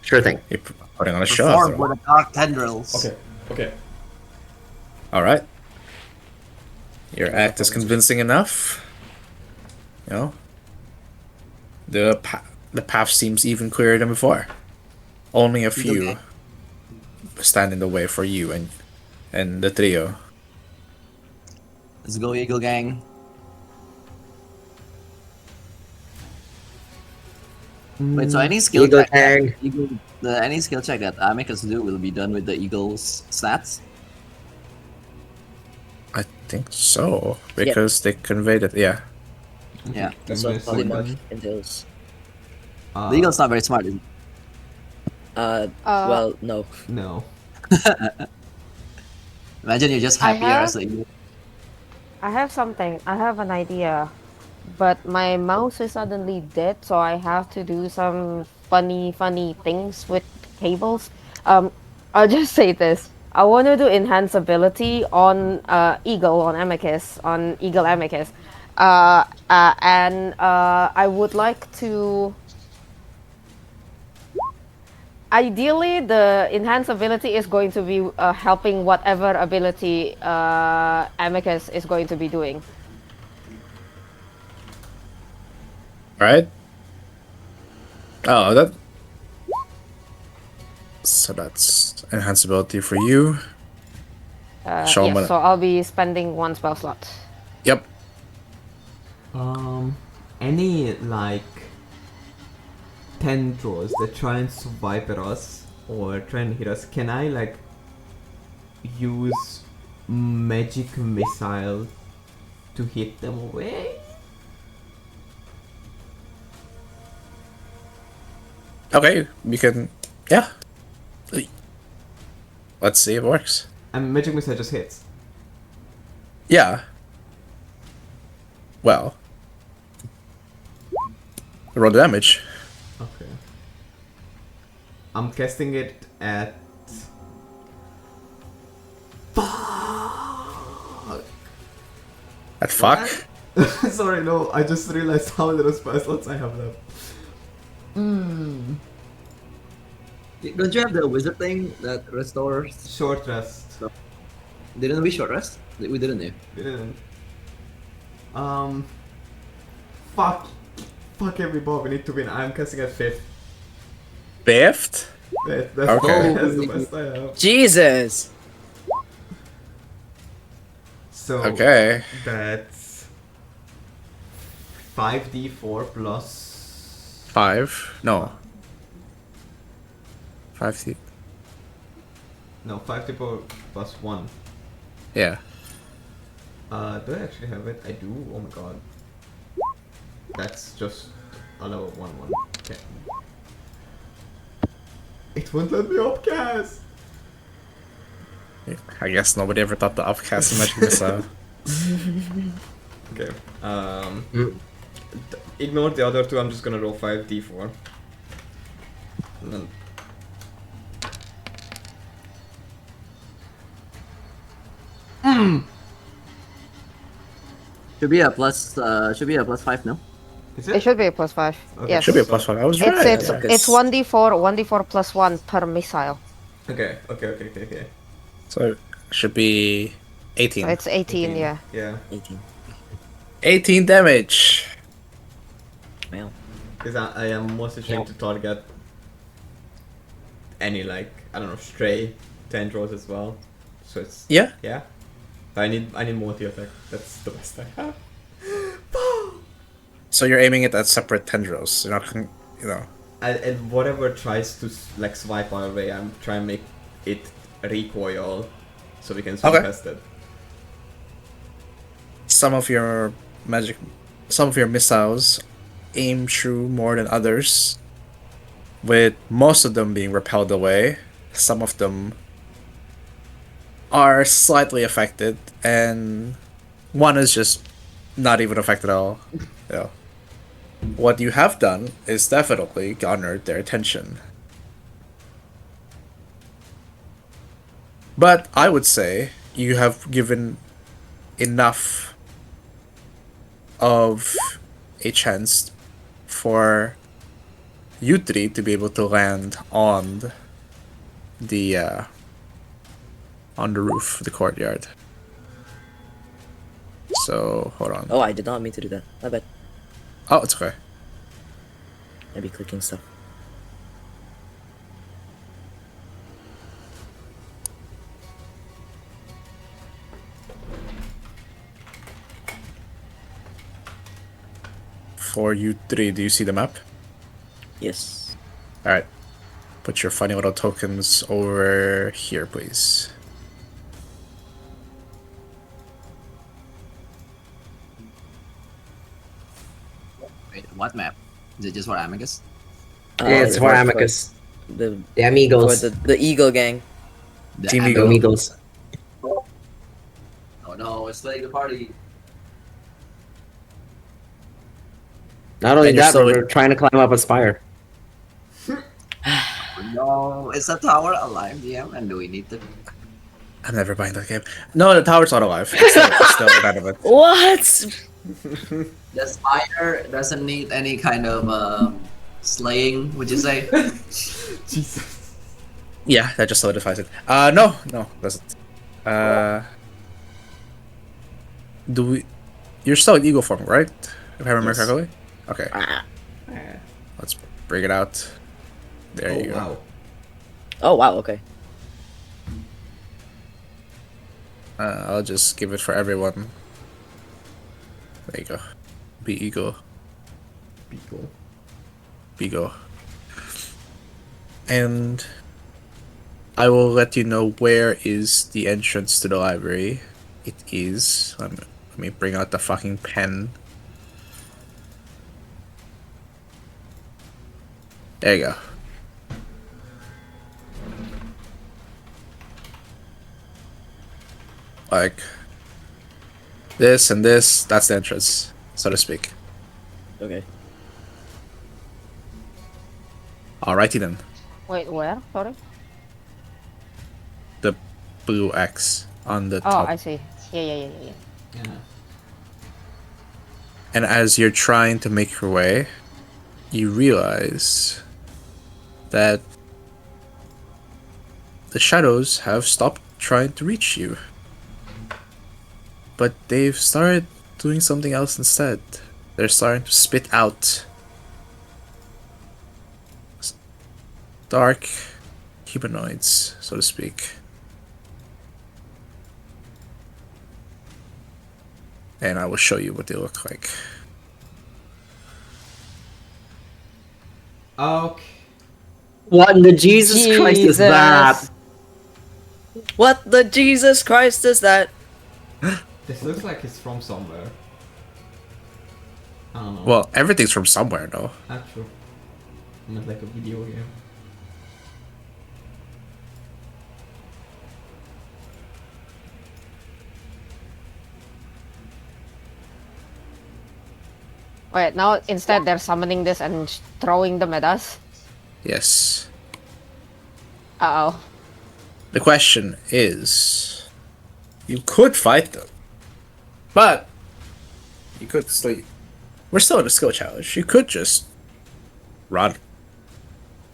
Sure thing. You're putting on a show. Perform after all. with the dark tendrils. Okay. All right. Your act is convincing enough. You know, the path seems even clearer than before. Only a few stand in the way for you and the trio. Let's go, Eagle Gang. Wait, so any skill Eagle check Gang. any skill check that Amicus do will be done with the Eagle's stats? I think so because they conveyed it. Yeah. Yeah. That's what polymorph entails. The Eagle's not very smart, is it? Well, no. No. Imagine you're just I happier have- as an Eagle. I have something. I have an idea. But my mouse is suddenly dead, so I have to do some funny things with cables. I'll just say this. I want to do enhance ability on Eagle on Amicus on Eagle Amicus, and I would like to. Ideally, the enhance ability is going to be helping whatever ability Amicus is going to be doing. Right? Oh, that. So that's enhanceability for you. Show 'em Yes, what- so I'll be spending 1 spell slot. Yep. Any like tendrils that try and swipe at us or try and hit us, can I like use magic missile to hit them away? Okay, we can. Yeah. Let's see if it works. And magic missile just hits. Yeah. Well. Roll the damage. Okay. I'm casting it at. Fuck. At fuck. Sorry, no. I just realized how little spell slots I have left. Don't you have the wizard thing that restores? Short rest. Didn't we short rest? We didn't. Didn't. Fuck. Fuck every ball. We need to win. I'm casting at 5th. Fifth? That's Okay. that's the best I have. Jesus. So Okay. that's 5d4 plus 5. No. 5 feet. no 5d4 plus 1. Yeah. Do I actually have it? I do. Oh my god. That's just a level 1/1. Okay. It won't let me upcast. I guess nobody ever thought the upcast magic missile. Okay. Ignore the other two. I'm just gonna roll 5d4. And then Should be a plus. Should be a +5 now. is It should be a +5. Okay. Yes. Should be a +1. I was It's right. it's Yeah. it's 1d4 plus 1 per missile. Okay. So it should be 18. So it's 18, yeah. Yeah. 18. 18 damage. Well, Because I am mostly trying to target any like I don't know stray tendrils as well. So it's Yeah. yeah. But I need multi attack. That's the best I have. So you're aiming it at separate tendrils. You're not, you know. And whatever tries to like swipe our way, I'm trying to make it recoil, so we can swing Okay. past it. Some of your missiles aim true more than others, with most of them being repelled away. Some of them are slightly affected, and one is just not even affected at all. You know. What you have done is definitely garnered their attention. But I would say you have given enough of a chance for you three to be able to land on the roof of the courtyard. So hold on. oh, I did not mean to do that. I bet. Oh, it's okay. I'd be clicking stuff. For you three, do you see the map? Yes. Alright. Put your funny little tokens over here, please. Wait, what map? Is it just for Amicus? Yeah, it's for Amicus. The The for Amigos. the Eagle gang. The Team Amigo- Amigos. Oh no, it's late the party. Not only And you're that, slowly- we're trying to climb up a spire. No, is the tower alive, DM? And do we need to? I'm never buying that game. No, the tower's not alive. It's still irrelevant. What? The spider doesn't need any kind of slaying, would you say? Jesus. Yeah, that just solidifies it. No, doesn't. Do we? You're still in eagle form, right? If I remember Yes. correctly. Okay, Ah. let's bring it out. There Oh you go. wow. Oh wow. Okay. I'll just give it for everyone. There you go. Be eagle, Beagle. beagle, and I will let you know where is the entrance to the library. It is. Let me bring out the fucking pen. There you go. Like this and this, that's the entrance, so to speak. Okay. Alrighty then. Wait, where? Sorry. The blue X on the Oh, top. I see. Yeah. Yeah. And as you're trying to make your way, you realize that the shadows have stopped trying to reach you. But they've started doing something else instead. They're starting to spit out dark humanoids, so to speak. And I will show you what they look like. Okay. What in the Jesus Christ is that? What the Jesus Christ is that? This looks like it's from somewhere. I don't know. Well, everything's from somewhere, though. Actually, I meant like a video game. Wait, now instead they're summoning this and throwing them at us. Yes. Uh oh. The question is, you could fight them, but you could still. We're still in a skill challenge. You could just run.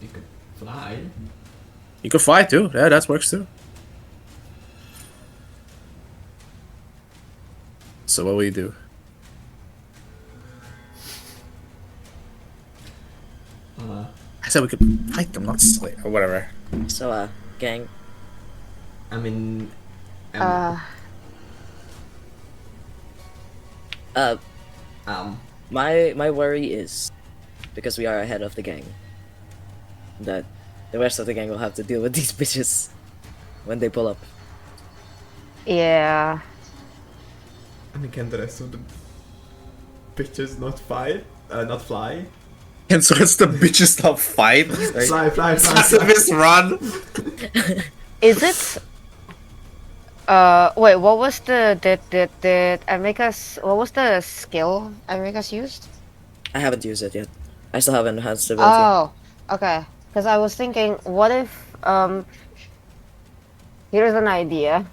You could fly. You could fly too. Yeah, that works too. So what will you do? I said we could fight them, not slay or whatever. So gang. I mean, Uh, um, my worry is because we are ahead of the gang that the rest of the gang will have to deal with these bitches when they pull up. Yeah. I mean, can the rest of the bitches not fight? Not fly? And so it's the bitches that fight. Fly, fly, fly, fly. Pacifist run. Is it? Wait. What was the did Amicus? What was the skill Amicus used? I haven't used it yet. I still have enhanced ability. Oh, okay. Because I was thinking, what if here's an idea.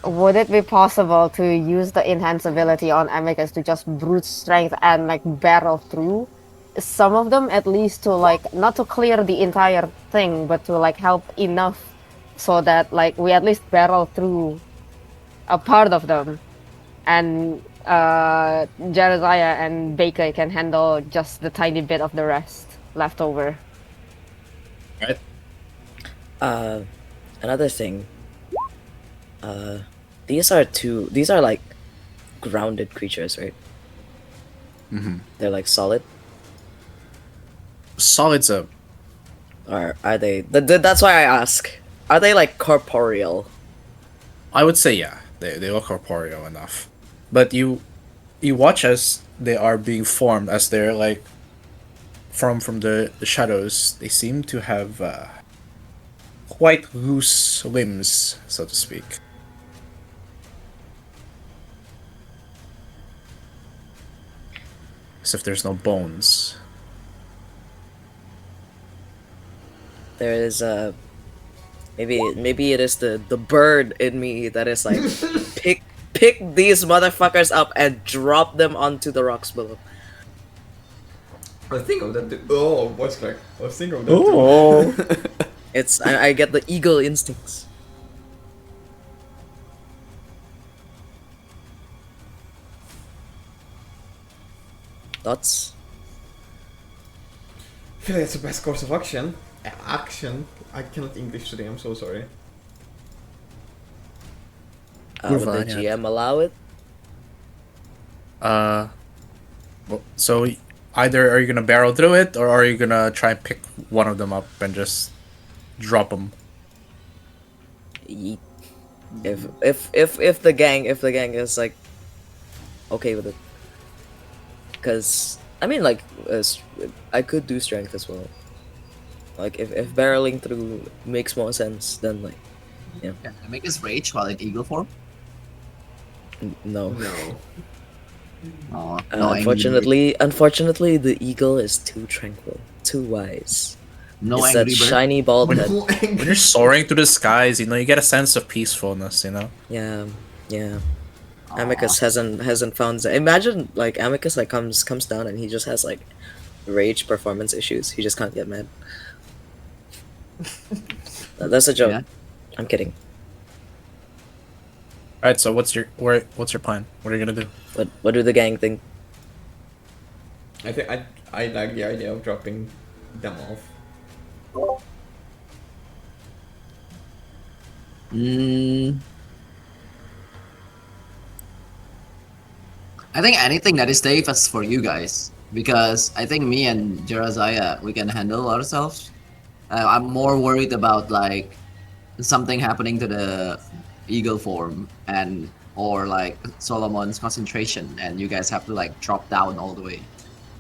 Would it be possible to use the enhanced ability on Amicus to just brute strength and like barrel through some of them, at least to like not to clear the entire thing, but to like help enough so that like we at least barrel through a part of them, and Jeremiah and Baker can handle just the tiny bit of the rest left over. Right. Another thing. These are like grounded creatures, right? Mm-hmm. They're like solid, Solid's a. or are they? That's why I ask. Are they like corporeal? I would say yeah. They look corporeal enough, but you watch as they are being formed as they're like from the shadows. They seem to have quite loose limbs, so to speak. As if there's no bones. There is Maybe it is the bird in me that is like pick these motherfuckers up and drop them onto the rocks below. I think of that too. Oh, voice crack. I was thinking of that Oh. too. It's I get the eagle instincts. Thoughts? I feel like it's the best course of action. Action. I cannot English today. I'm so sorry. Would Move the on, yeah. GM allow it? Well, so either are you gonna barrel through it, or are you gonna try and pick one of them up and just drop them? Yeet. If the gang is like okay with it, because I mean like I could do strength as well. Like if barreling through makes more sense, then like Can I make us rage while in eagle form? no. No. Oh, no, Unfortunately, the eagle is too tranquil, too wise. no It's angry that bird. shiny bald head. No When you're soaring through the skies, you get a sense of peacefulness. Yeah, yeah. Aw. Amicus hasn't found. Imagine like Amicus like comes down and he just has like rage performance issues. He just can't get mad. That's a joke. Yeah. I'm kidding. All right. So what's your plan? What are you gonna do? What do the gang think? I think I like the idea of dropping them off. I think anything that is safest for you guys, because I think me and Jeraziah, we can handle ourselves. I'm more worried about like something happening to the eagle form and or like Solomon's concentration, and you guys have to like drop down all the way.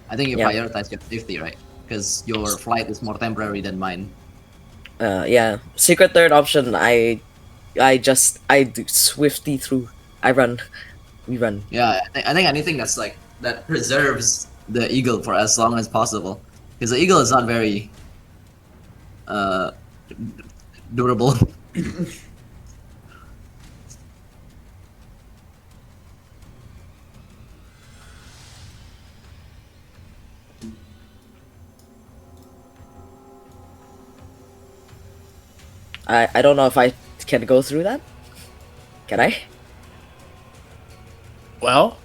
I think you Yeah. prioritize your safety, right? Because your flight is more temporary than mine. Yeah. Secret third option. I do swifty through. I run. We run. Yeah, I think anything that's like that preserves the eagle for as long as possible, because the eagle is not very durable. I don't know if I can go through that. Can I? Well,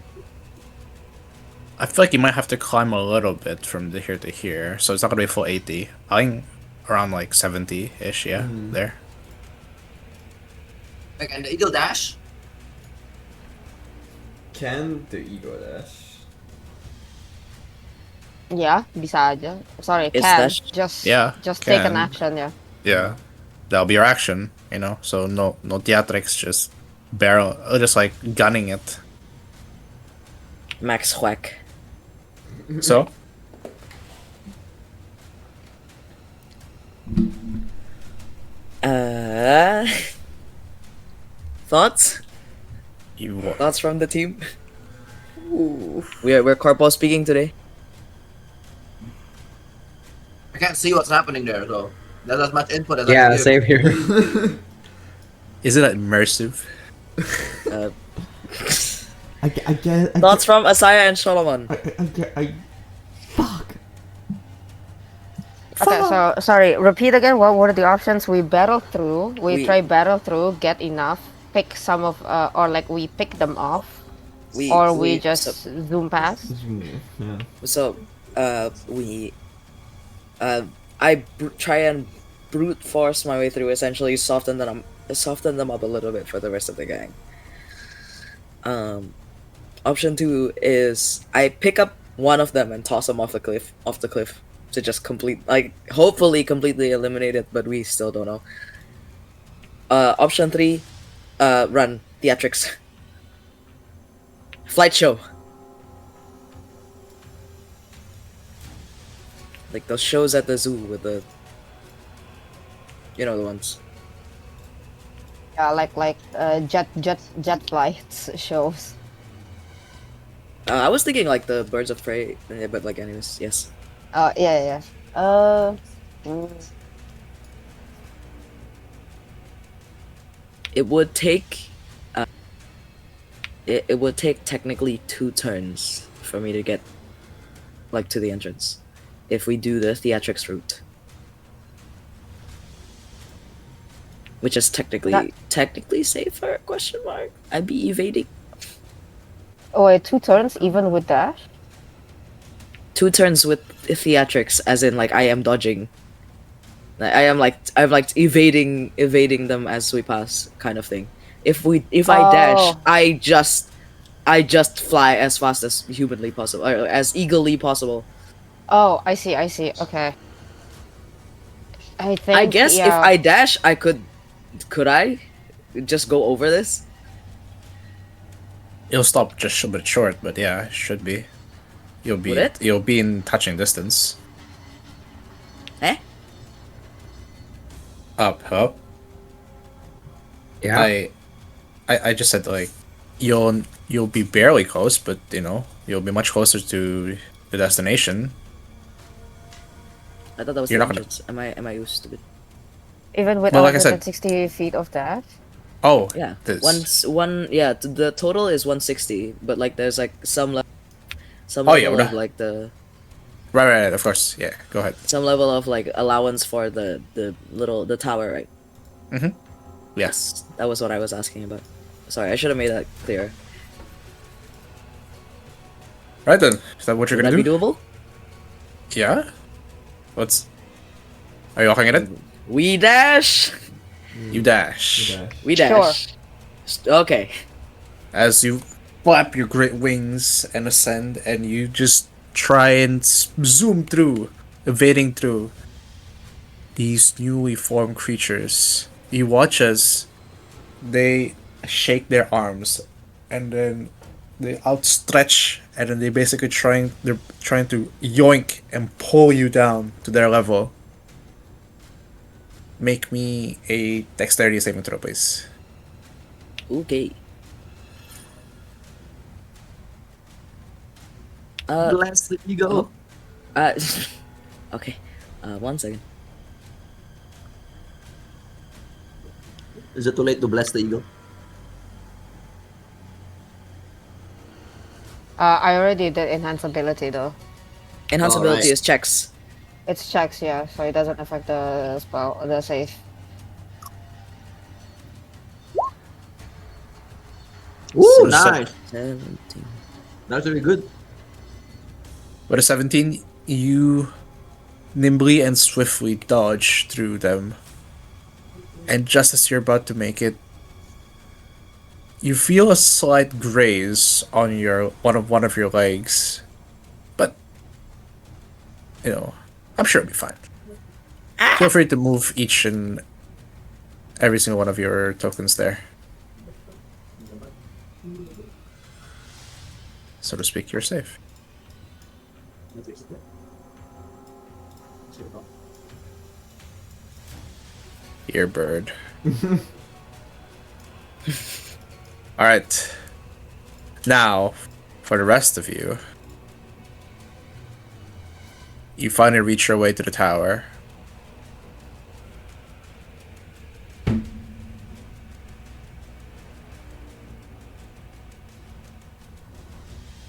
I feel like you might have to climb a little bit from here to here, so it's not gonna be full 80. I think around like 70-ish. Yeah, there. Like, and the eagle dash. Can the ego dash? Yeah, bisa aja. Sorry, Is can. that- Just take an can. action, yeah. Yeah, that'll be your action. So no theatrics, just barrel, just like gunning it. Max whack. So Uh, thoughts? you Thoughts from the team? We're corpo speaking today. I can't see what's happening there, so that's as much input as I Yeah, can give. same here. is it immersive? Uh, I get. thoughts from Asaya and Solomon. Fuck. Okay, so sorry, repeat again. What were the options? We battle through. We We- try battle through, get enough, pick some of, or like we pick them off, We or we we- just zoom past. Yeah. So, we, I try and brute force my way through, essentially soften them up a little bit for the rest of the gang. Option 2 is I pick up one of them and toss them off the cliff, to just hopefully completely eliminate it, but we still don't know. Option 3, run theatrics, flight show. Like those shows at the zoo with the, the ones. Yeah, like jet flights shows. I was thinking like the Birds of Prey, but like anyways, yes. Yeah. Mm, it would take it would take technically 2 turns for me to get like to the entrance if we do the theatrics route, which is technically safer, question mark. I'd be evading. Oh wait, 2 turns even with dash? 2 turns with theatrics, as in like I am dodging. I'm like evading them as we pass, kind of thing. If I dash, Oh. I just fly as fast as humanly possible, or as eagerly possible. Oh, I see, okay. I think, I guess if yeah. I dash, I could I just go over this? It'll stop just a bit short, but yeah, it should be. Would it? You'll be in touching distance. Eh? Up. Yeah. I just said like you'll be barely close, but you know you'll be much closer to the destination. I thought that was You're the not gonna- entrance. Am I used to it? Even with Well, like I said- 160 feet of dash? Oh, Yeah. this. The total is 160, but like there's like some Oh, yeah, level well, of like Right, of course. Yeah, go ahead. some level of like allowance for the tower, right? Yes. That was what I was asking about. Sorry, I should have made that clearer. Right then. Is that what you're Would gonna that be do? doable? Yeah. Are you looking at it? We dash. You dash. Dash. We dash. Okay. As you flap your great wings and ascend, and you just try and zoom through, evading through these newly formed creatures. You watch as they shake their arms, and then they outstretch, and then they're trying to yoink and pull you down to their level. Make me a dexterity saving throw, please. Okay. Bless the ego. Uh, okay. 1 second. Is it too late to bless the ego? I already did enhance ability though. Enhance Oh, ability right. is checks. It's checks, yeah, so it doesn't affect the spell, the save. Ooh, So- nice. 17. That's very good. With a 17, you nimbly and swiftly dodge through them. And just as you're about to make it, you feel a slight graze on your one of your legs. But you know, I'm sure it'll be fine. Feel free to move each and every single one of your tokens there. So to speak, you're safe. Here, bird. Alright. Now, for the rest of you, you finally reach your way to the tower.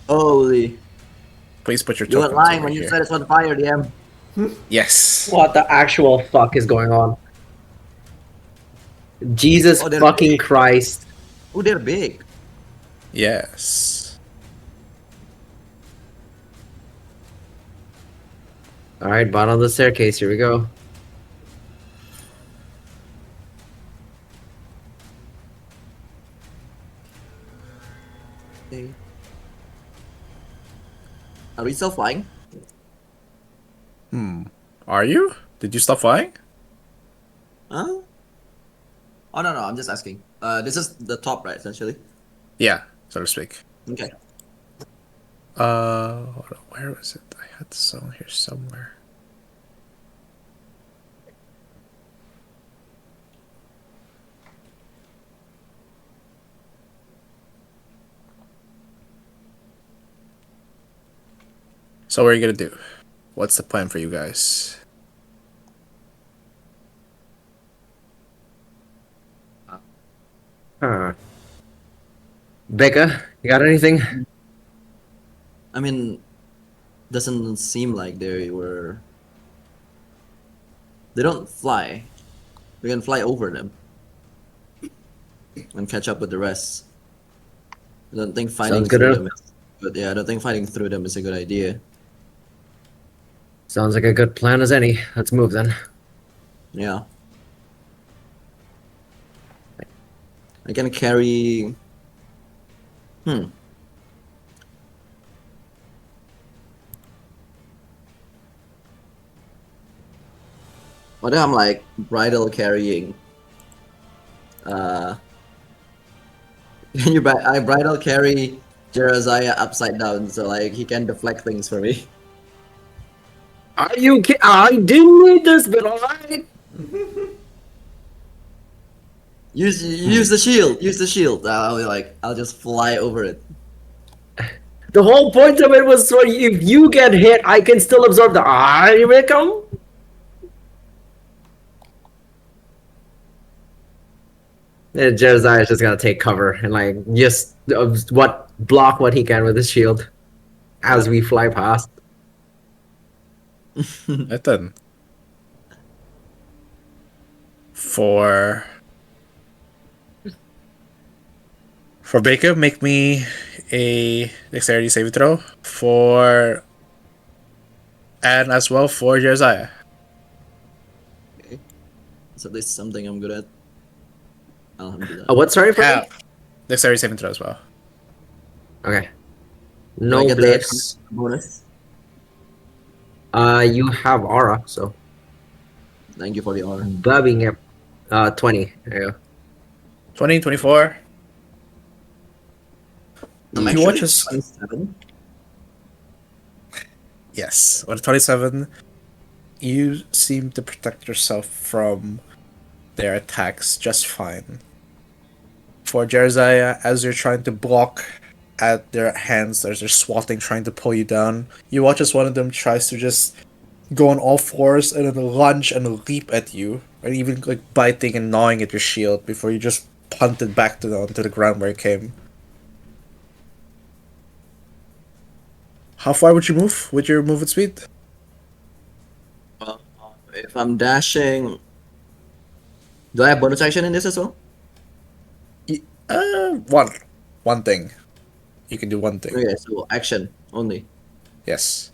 Holy. Please put your You weren't tokens lying over when you here. said it's on fire, DM. Yes. What the actual fuck is going on? Jesus Oh, they're fucking big. Christ. Oh, they're big. Yes. Alright, bottom of the staircase, here we go. Okay. Are we still flying? Are you? Did you stop flying? Huh? Oh, no, I'm just asking. This is the top, right, essentially? Yeah, so to speak. Okay. Hold on, where was it? I had the song here somewhere. So what are you gonna do? What's the plan for you guys? Becca, you got anything? I mean, doesn't seem like they were. They don't fly. We can fly over them and catch up with the rest. I don't think fighting Sounds good through enough. them is. But yeah, I don't think fighting through them is a good idea. Sounds like a good plan as any. Let's move then. Yeah. I can carry. Hmm. What if I'm like bridal carrying? Uh, can you I bridal carry Jeraziah upside down so like he can deflect things for me? Are you kidding? I didn't need this, but alright. Use the shield. Use the shield. I'll just fly over it. The whole point of it was so if you get hit, I can still absorb the come. Josiah's just gonna take cover and like just block what he can with his shield as we fly past. Right then. For Baker, make me a dexterity saving throw and as well for Josiah. Okay. So this is something I'm good at. Alhamdulillah. Oh, what? Sorry for me? Dexterity saving throw as well. Okay. Do I No get the bliss. bonus. You have aura, so Thank you for the honor. bubbing it. 20. There you go. 20, 24. I'm You actually watch us. 27. Yes, with a 27, you seem to protect yourself from their attacks just fine. For Jeriziah, as you're trying to block at their hands as they're swatting, trying to pull you down, you watch as one of them tries to just go on all fours and then lunge and leap at you, or even like biting and gnawing at your shield before you just punt it back onto the ground where it came. How far would you move with your movement speed? If I'm dashing, do I have bonus action in this as well? One thing. You can do one thing. Okay, so action only. Yes.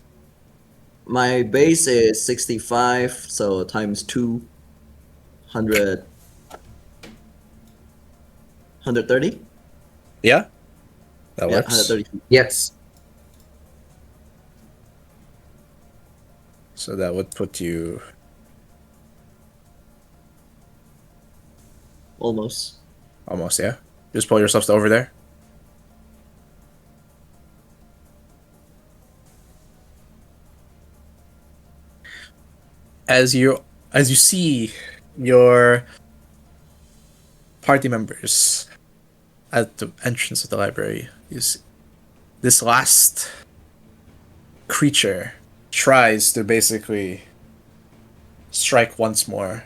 My base is 65, so times 2, 100, 130? Yeah? That Yeah, works. 130. Yes. So that would put you Almost. almost, yeah? Just pull yourself over there. As you see your party members at the entrance of the library, you see this last creature tries to basically strike once more.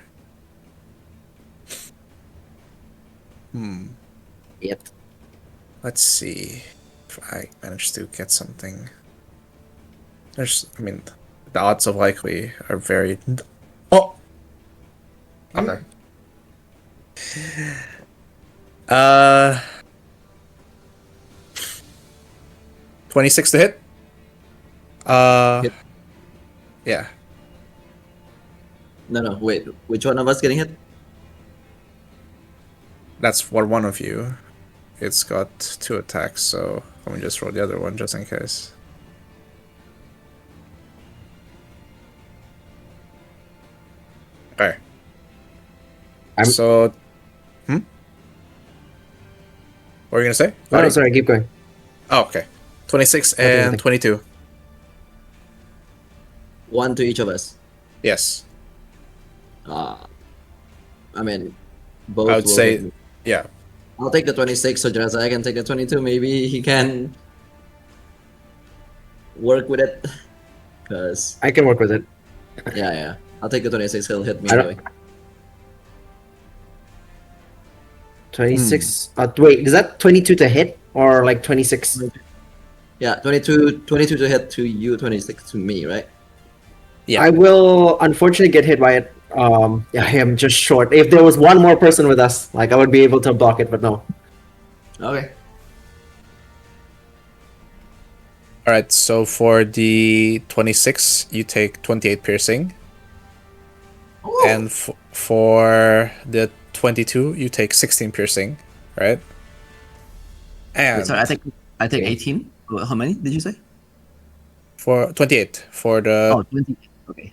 Yep. Let's see if I manage to get something. The odds of likely are very. Oh! Okay. 26 to hit. Hit. Yeah. No, wait. Which one of us getting hit? That's for one of you. It's got 2 attacks, so let me just roll the other one just in case. Okay. So, what were you gonna say? Oh, Buddy? sorry. Keep going. Oh, okay. 26 Nothing, and nothing. 22. One to each of us. Yes. I mean, both I would will say, hit me. yeah. I'll take the 26 so just I can take the 22. Maybe he can work with it. Because, I can work with it. yeah. I'll take the 26. He'll hit me I don't- anyway. 26. Wait, is that 22 to hit or like 26? Yeah, 22 to hit to you, 26 to me, right? Yeah. I will unfortunately get hit by it. Yeah, I am just short. If there was one more person with us, like I would be able to block it, but no. Okay. All right. So for the 26, you take 28 piercing, Ooh. and for the 22, you take 16 piercing, right? And Wait, sorry, I take 18. How many did you say? for 28 for the Oh, 20. Okay.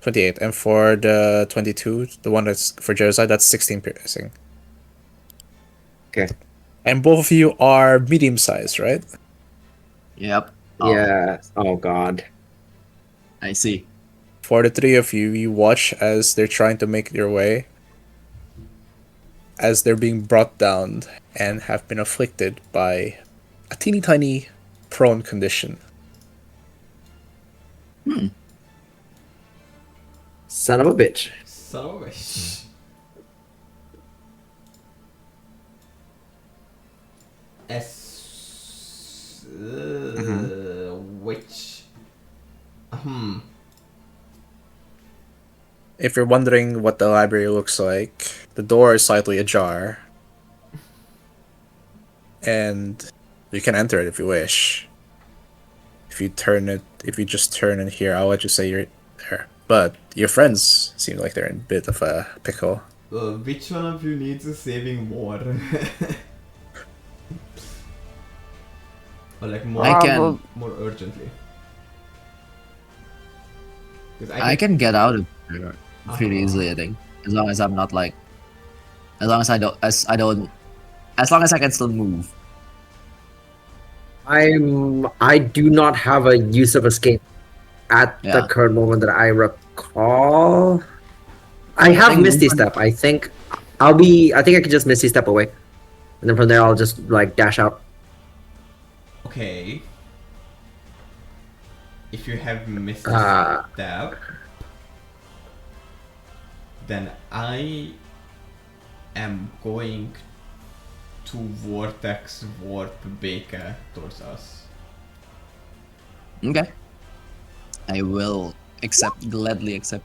28, and for the 22, the one that's for Jersey, that's 16 piercing. Okay. And both of you are medium sized, right? Yep. Oh, Yeah. Oh god. I see. For the three of you, you watch as they're trying to make their way, as they're being brought down and have been afflicted by a teeny tiny prone condition. Son of a bitch. Son of a bitch. Which? If you're wondering what the library looks like, the door is slightly ajar. And you can enter it if you wish. If you just turn in here, I'll let you say you're there. But your friends seem like they're in a bit of a pickle. Which one of you needs a saving more? Or like more, I can more urgently. 'Cause I can get out of here pretty easily, I think. As long as I'm not like, as long as I can still move. I do not have a use of escape at the Yeah. current moment that I recall. I have think Misty movement- Step. I think I can just Misty Step away. And then from there I'll just like dash out. Okay. If you have missed Ah. step, then I am going to vortex warp Baker towards us. Okay. I will gladly accept.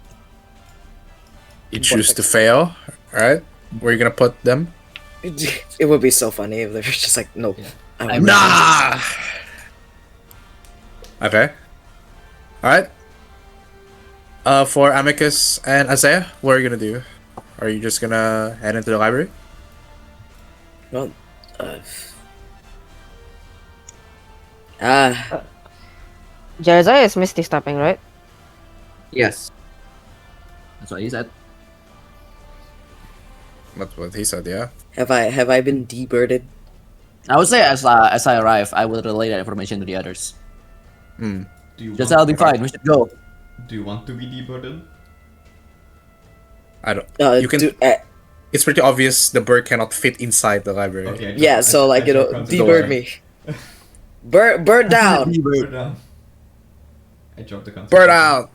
You choose to fail, alright? Where are you gonna put them? It would be so funny if they were just like, nope. I I'm won't. Nah! Okay. Alright. For Amicus and Isaiah, what are you gonna do? Are you just gonna head into the library? Well, Jersey is Misty Stepping, right? Yes. That's what he said. That's what he said, yeah. have I been debirded? I would say as I arrive, I will relay that information to the others. Hmm. Do you Just want, I'll be fine. We should go. do you want to be deburdened? I don't. You can. Do, It's pretty obvious the bird cannot fit inside the library. Okay. yeah, so like, you know, debird me. Bird down! Bird down. I dropped the concentration. Bird out!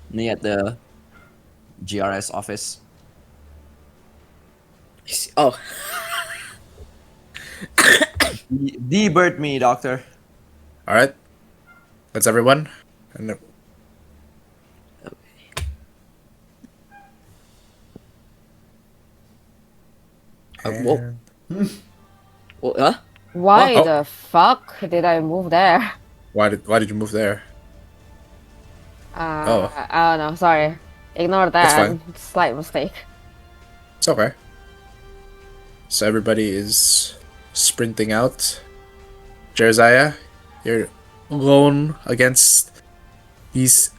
Me at the GRS office. Oh, Debird me, doctor. Alright. That's everyone. And whoa. Well, huh? Why Oh. the fuck did I move there? why did you move there? Oh. I don't know. Sorry. Ignore That's that. fine. Slight mistake. It's okay. So everybody is sprinting out. Jeremiah, you're alone against these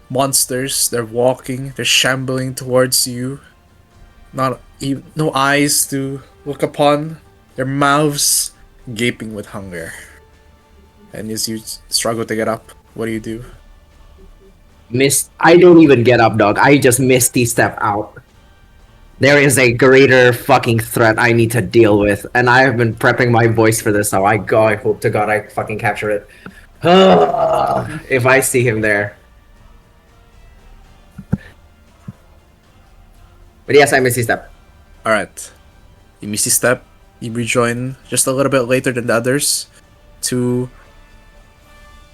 monsters. They're walking, they're shambling towards you. No eyes to look upon. Their mouths gaping with hunger. And as you struggle to get up, what do you do? I don't even get up, dog. I just Misty Step out. There is a greater fucking threat I need to deal with, and I have been prepping my voice for this now. I hope to God I fucking capture it. If I see him there. But yes, I Misty Step. Alright. You misty step. You rejoin just a little bit later than the others to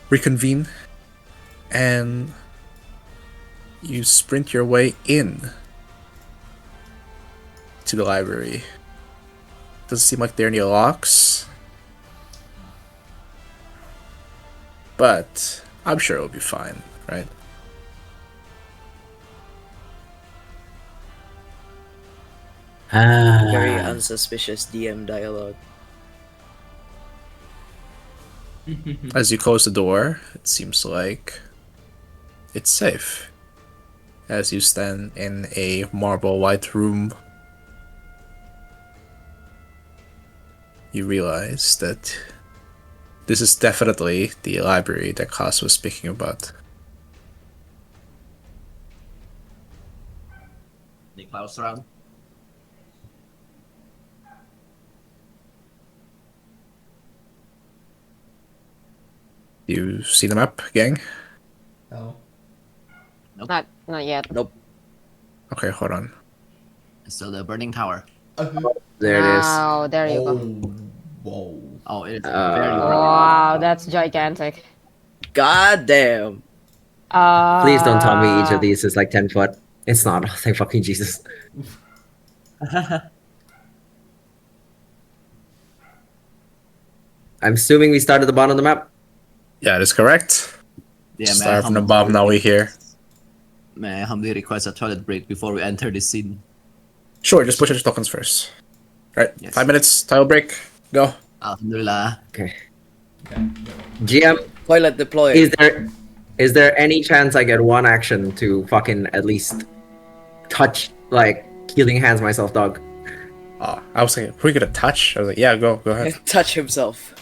reconvene, and you sprint your way in to the library. Doesn't seem like there are any locks, but I'm sure it'll be fine, right? Very Ah. unsuspicious DM dialogue. As you close the door, it seems like it's safe. As you stand in a marble white room, you realize that this is definitely the library that Klaus was speaking about. Niklaus around. You see the map, gang? No. Not yet. Nope. Okay, hold on. So the burning tower. There it is. Wow, there you go. Whoa. Oh, it is Uh, very Wow, that's gigantic. God damn. Please don't tell me each of these is like 10 foot. It's not. Thank fucking Jesus. I'm assuming we start at the bottom of the map. Yeah, that is correct. Yeah, Start from the bottom, now we here. May I humbly request a toilet break before we enter this scene? Sure, just push your tokens first. Right, Yes. 5 minutes, tile break, go. Alhamdulillah. Okay. GM, Toilet deployed. is there any chance I get one action to fucking at least touch, like, healing hands myself, dog? I was thinking, who are you gonna touch? I was like, yeah, go ahead. Touch himself.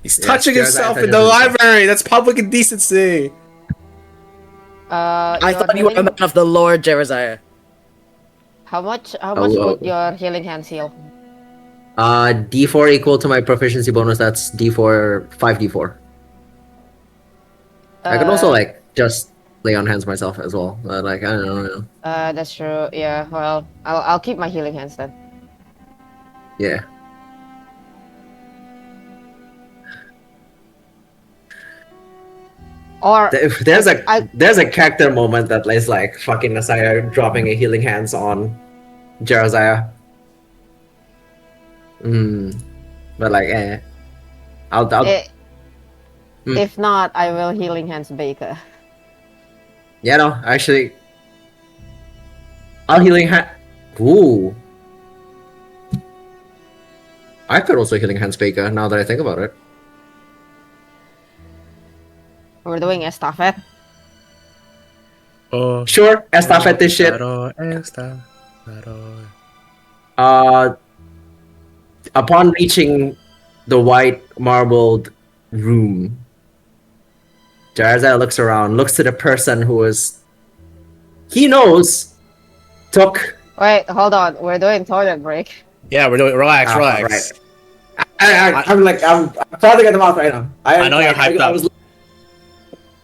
He's Yes, touching Jared, himself I in touched the himself. library! That's public indecency! I Your thought you were a healing- man of the Lord, Jeremiah. How much Oh, would oh. your healing hands heal? D4 equal to my proficiency bonus, that's D4, 5d4. I could also, like, just lay on hands myself as well. But, like, I don't know. That's true. Yeah. Well, I'll keep my healing hands then. Yeah. Or There's a I- there's a character moment that is like fucking Nasaya dropping a healing hands on Jeremiah. But like, I'll eh, Hmm. if not, I will healing hands Baker. yeah, no, actually, I'll healing hand. Ooh, I could also healing hands Baker now that I think about it. We're doing estafette. Oh, Sure, estafette this shit. Upon reaching the white marbled room, Jarzai looks around, looks to the person who is, he knows, took. Wait, hold on. We're doing toilet break. Yeah, we're doing. Relax, Ah, relax. right. I'm frothing at the mouth right now. I know you're hyped up.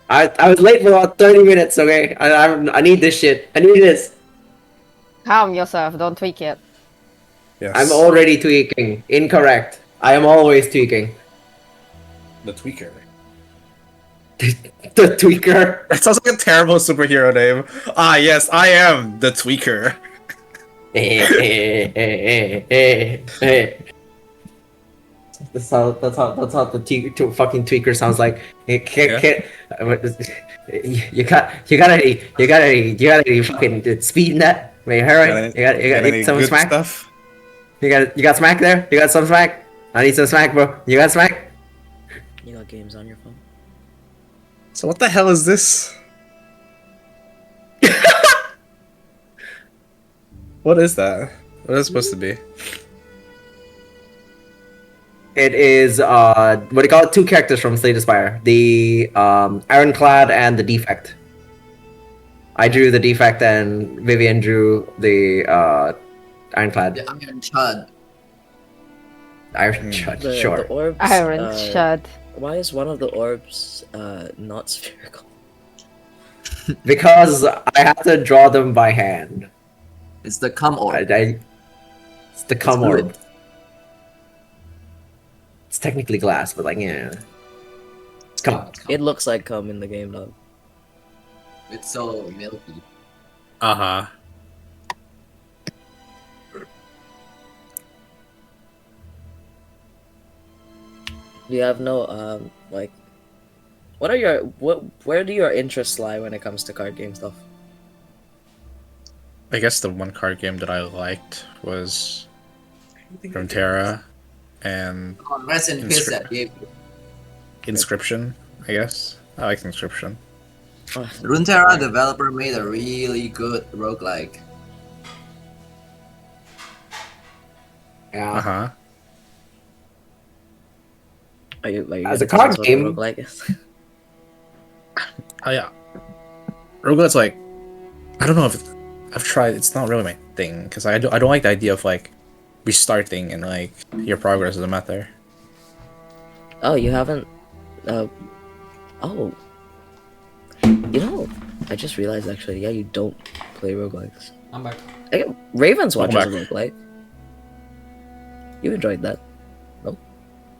I was late for about 30 minutes. Okay, I need this shit. I need this. Calm yourself. Don't tweak it. Yes. I'm already tweaking. Incorrect. I am always tweaking. the tweaker. The tweaker. That sounds like a terrible superhero name. Ah, yes, I am the tweaker. That's how the fucking tweaker sounds like. You gotta fucking speed in that. Wait, hurry! You got any some good smack. stuff? You got smack there. You got some smack. I need some smack, bro. You got smack. You got games on your phone? So what the hell is this? What is that? What is it supposed to be? It is what do you call it? Two characters from Slay the Spire. The Ironclad and the Defect. I drew the Defect and Vivian drew the Ironclad. The Iron Chud. Iron Chud, The sure. orbs. Iron shut. Why is one of the orbs not spherical? Because I have to draw them by hand. It's the come orb. It's the cum orb. It's technically glass, but like yeah. It's cum. It looks like cum in the game, though. It's so milky. Uh-huh. Do you have no like? Where do your interests lie when it comes to card game stuff? I guess the one card game that I liked was Runeterra and Rest in peace, Inscri- that game. Inscription, I guess. I like Inscription. Runeterra developer made a really good roguelike. Yeah. Uh-huh. Are you like As a card game- Oh yeah. Roguelite's like, I don't know if I've tried. It's not really my thing because I don't like the idea of like restarting and like your progress doesn't matter. Oh, you haven't. Oh. You know, I just realized actually. Yeah, you don't play roguelikes. I'm back. Raven's Watch is a Welcome roguelike. You enjoyed that.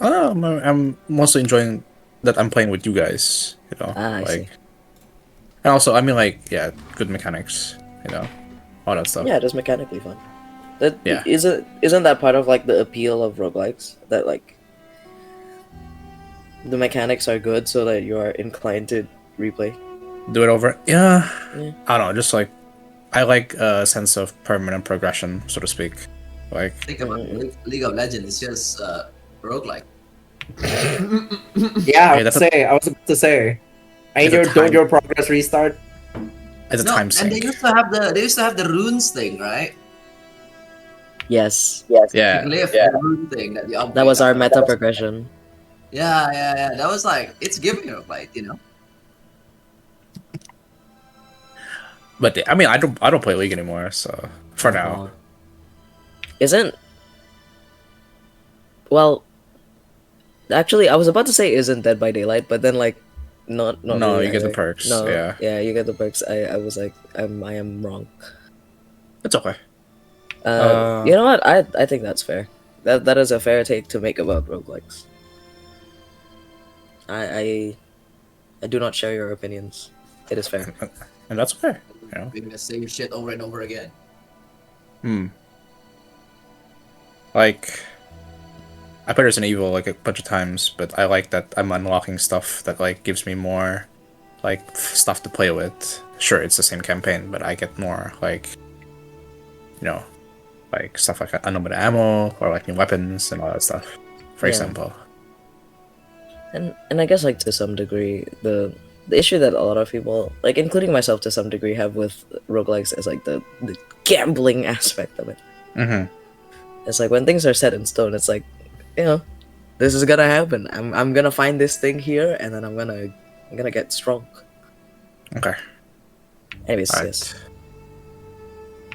I'm mostly enjoying that I'm playing with you guys. You know, I see. and also I mean like yeah, good mechanics. You know, all that stuff. Yeah, it is mechanically fun. That Yeah. isn't that part of like the appeal of roguelikes? That like the mechanics are good so that you are inclined to replay. Do it over. Yeah. Yeah. I don't know. Just like I like a sense of permanent progression, so to speak. Like Think about League of Legends. It's just roguelike. Yeah, Hey, that's a- I was about to say. It's a Ain't don't time- your progress restart? it's a No, time and they sink. used to have the runes thing, right? Yes, Yeah. Glyph, the rune thing that you upgrade. that was our meta progression. Yeah. That was like it's giving a fight, you know. But I mean, I don't play League anymore, so for now. God. Isn't well. Actually, I was about to say isn't Dead by Daylight, but then like, not No, really you get the either. perks, No, yeah. you get the perks. I was like, I am wrong. It's okay. Uh, You know what? I think that's fair. That is a fair take to make about roguelikes. I do not share your opinions. It is fair. And that's okay. You know. Doing the same shit over and over again. Like, I played Resident Evil like a bunch of times, but I like that I'm unlocking stuff that like gives me more like stuff to play with. Sure, it's the same campaign, but I get more like, you know, like stuff like unlimited ammo or like new weapons and all that stuff. For Yeah. example. And I guess like to some degree the issue that a lot of people, like including myself to some degree, have with roguelikes is like the gambling aspect of it. Mm-hmm. It's like when things are set in stone, it's like, you know, this is gonna happen. I'm gonna find this thing here, and then I'm gonna get strong. Okay. Anyways, Alright. yes.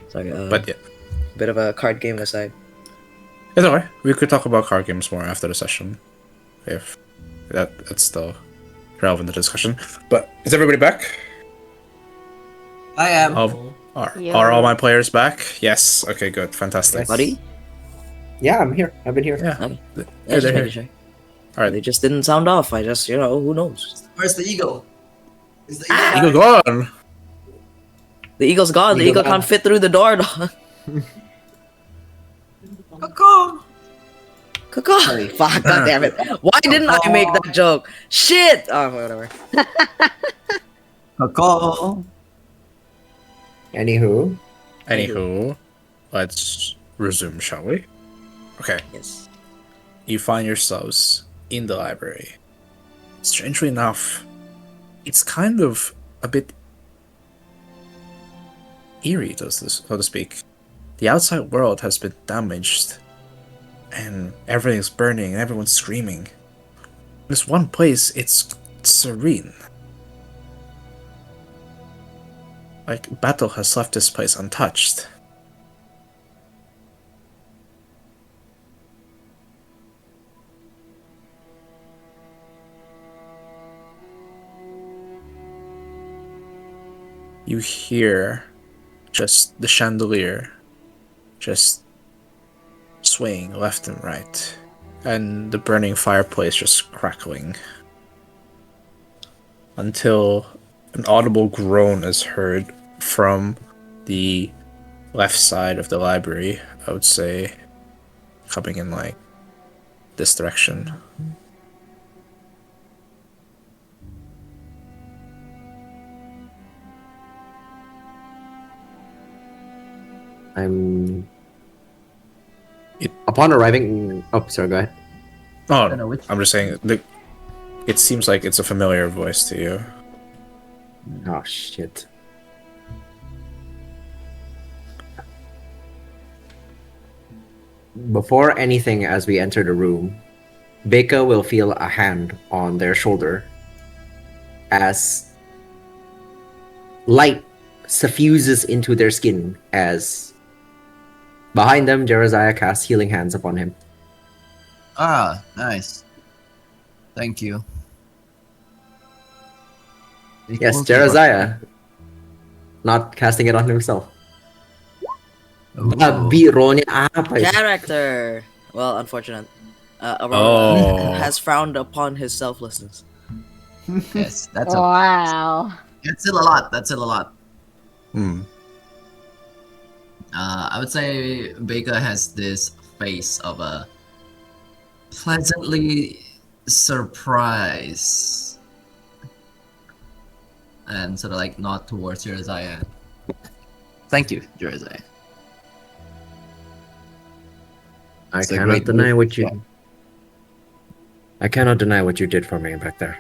Sorry, But yeah, bit of a card game aside. it's alright. We could talk about card games more after the session, if that's still relevant to the discussion. But is everybody back? I am. Are all my players back? Yes. Okay, good. Fantastic. Yes. Buddy? Yeah, I'm here. I've been here. Yeah. Okay. Yeah, Yeah, just they're making here. sure. Alright. They just didn't sound off. I just, you know, who knows? Where's the eagle? Is the Eagle gone. The eagle's gone. The Eagle eagle can't gone. fit through the door, dog. Caw-caw. Caw. Fuck, god damn it. Why didn't I make that joke? Shit! Oh, whatever. Caw-caw. Anywho, Anywho, let's resume, shall we? Okay. Yes. You find yourselves in the library. Strangely enough, it's kind of a bit eerie, so to speak. The outside world has been damaged, and everything's burning, and everyone's screaming. This one place, it's serene. Like, battle has left this place untouched. You hear just the chandelier just swaying left and right, and the burning fireplace just crackling until an audible groan is heard from the left side of the library. I would say coming in like this direction. I'm. It- Upon arriving. Oh, sorry. Go ahead. Oh, don't know which- I'm just saying. It seems like it's a familiar voice to you. Oh shit. Before anything, as we enter the room, Baker will feel a hand on their shoulder as light suffuses into their skin as behind them, Jeremiah casts healing hands upon him. Ah, nice. Thank you. Yes, Jeremiah, not casting it on himself. Bironya apa itu? Character. Well, unfortunate. Aurora Oh. has frowned upon his selflessness. Yes, that's Wow. that's still a lot. That's still a lot. Hmm. I would say Baker has this face of a pleasantly surprised and sort of like nod towards Jeremiah. Thank you, Jeremiah. I It's a cannot great deny move. what you. I cannot deny what you did for me back there.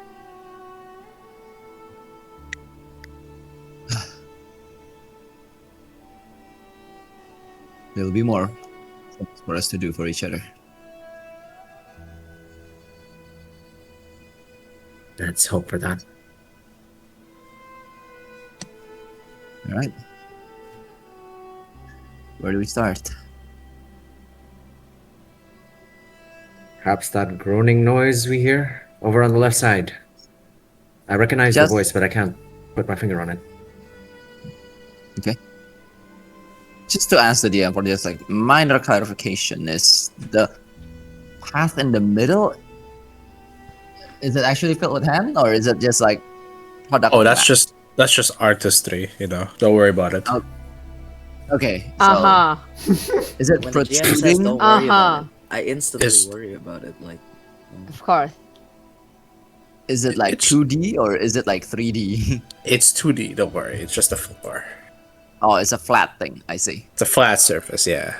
There'll be more for us to do for each other. Let's hope for that. All right. Where do we start? Perhaps that groaning noise we hear over on the left side. I recognize Just- the voice, but I can't put my finger on it. Just to ask the DM for this like minor clarification, is the path in the middle, is it actually filled with hand, or is it just like product? Oh, of that's that? just artistry. Don't worry about it. Oh. Okay. So Uh huh. is it When the GM says protruding? don't worry about Uh-huh. it, I instantly Is- worry about it. Like, Of course. Is it like It's- 2D or is it like 3D? It's 2D. Don't worry. It's just a floor. Oh, it's a flat thing. I see. It's a flat surface. Yeah.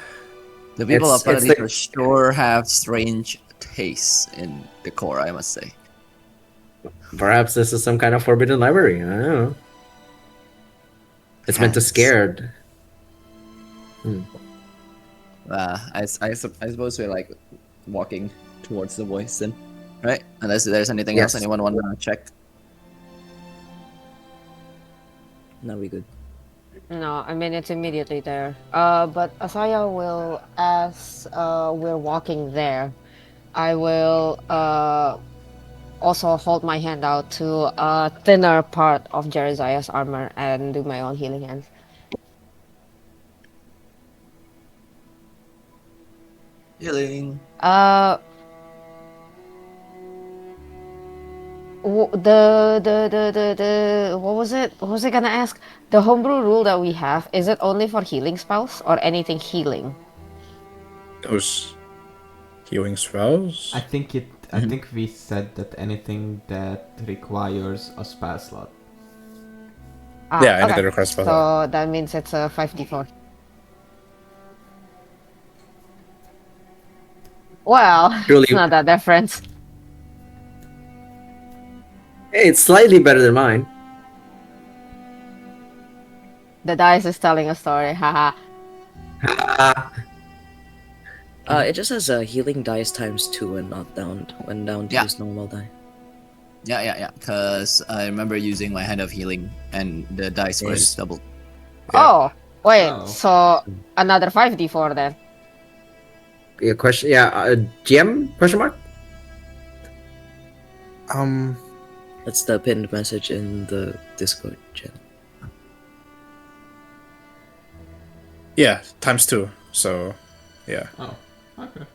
The people It's- of it's Paradiso the- sure have strange tastes in decor, I must say. Perhaps this is some kind of forbidden library. I don't know. It's meant to Hands. scare. I suppose we're like walking towards the voice then, right? Unless there's anything else Yes. anyone want to check. now we good. No, I mean it's immediately there. But Asaya will, as we're walking there, I will also hold my hand out to a thinner part of Jeremiah's armor and do my own healing hands. Healing. The what was it? What was I gonna ask? The homebrew rule that we have, is it only for healing spells or anything healing? Those healing spells. I think we said that anything that requires a spell slot. Ah, Yeah, anything okay. requires spell So that means it's a 5d4. Well, Surely- it's not that different. Hey, it's slightly better than mine. The dice is telling a story, haha. It just has a healing dice times 2 and not down when down to Yeah. just normal die. Yeah. Because I remember using my hand of healing and the dice was Yes. doubled. Oh, wait, Oh. so another 5d4 then. Yeah, question. Yeah, GM? Question mark? That's the pinned message in the Discord channel. Yeah, times 2. So, yeah. Oh. Okay.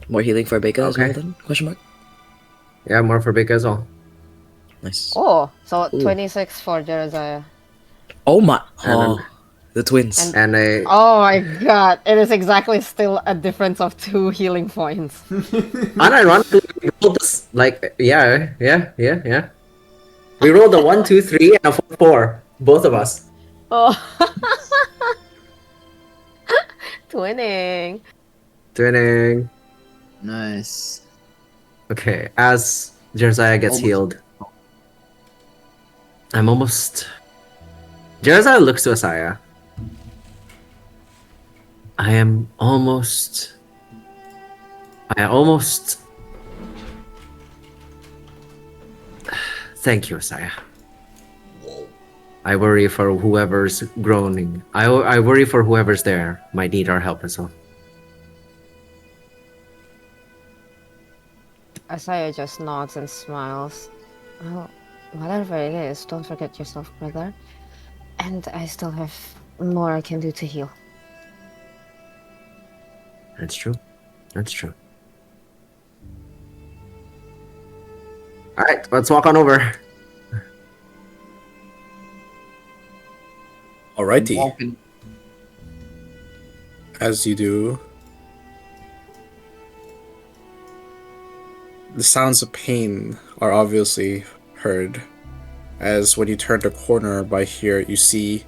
More healing for Beka as well Okay. then? Question mark. Yeah, more for Big as well. Nice. Oh, so Ooh. 26 for Jeremiah. Oh my! And then- Oh, the twins. And And I oh my god, it is exactly still a difference of 2 healing points. unironically we rolled this like yeah. We rolled a 1, 2, 3, and a 4, 4. Both of us. Oh. Twinning. Twinning. Nice. Okay, as Jeremiah gets Almost. healed, I'm almost. Jeremiah looks to Asaya. I almost. Thank you, Asaya. I worry for whoever's groaning. I worry for whoever's there might need our help as well. Asaya just nods and smiles. Well, whatever it is, don't forget yourself, brother. And I still have more I can do to heal. That's true. That's true. Alright, let's walk on over. Alrighty. Walking. As you do, the sounds of pain are obviously heard, as when you turn the corner by here, you see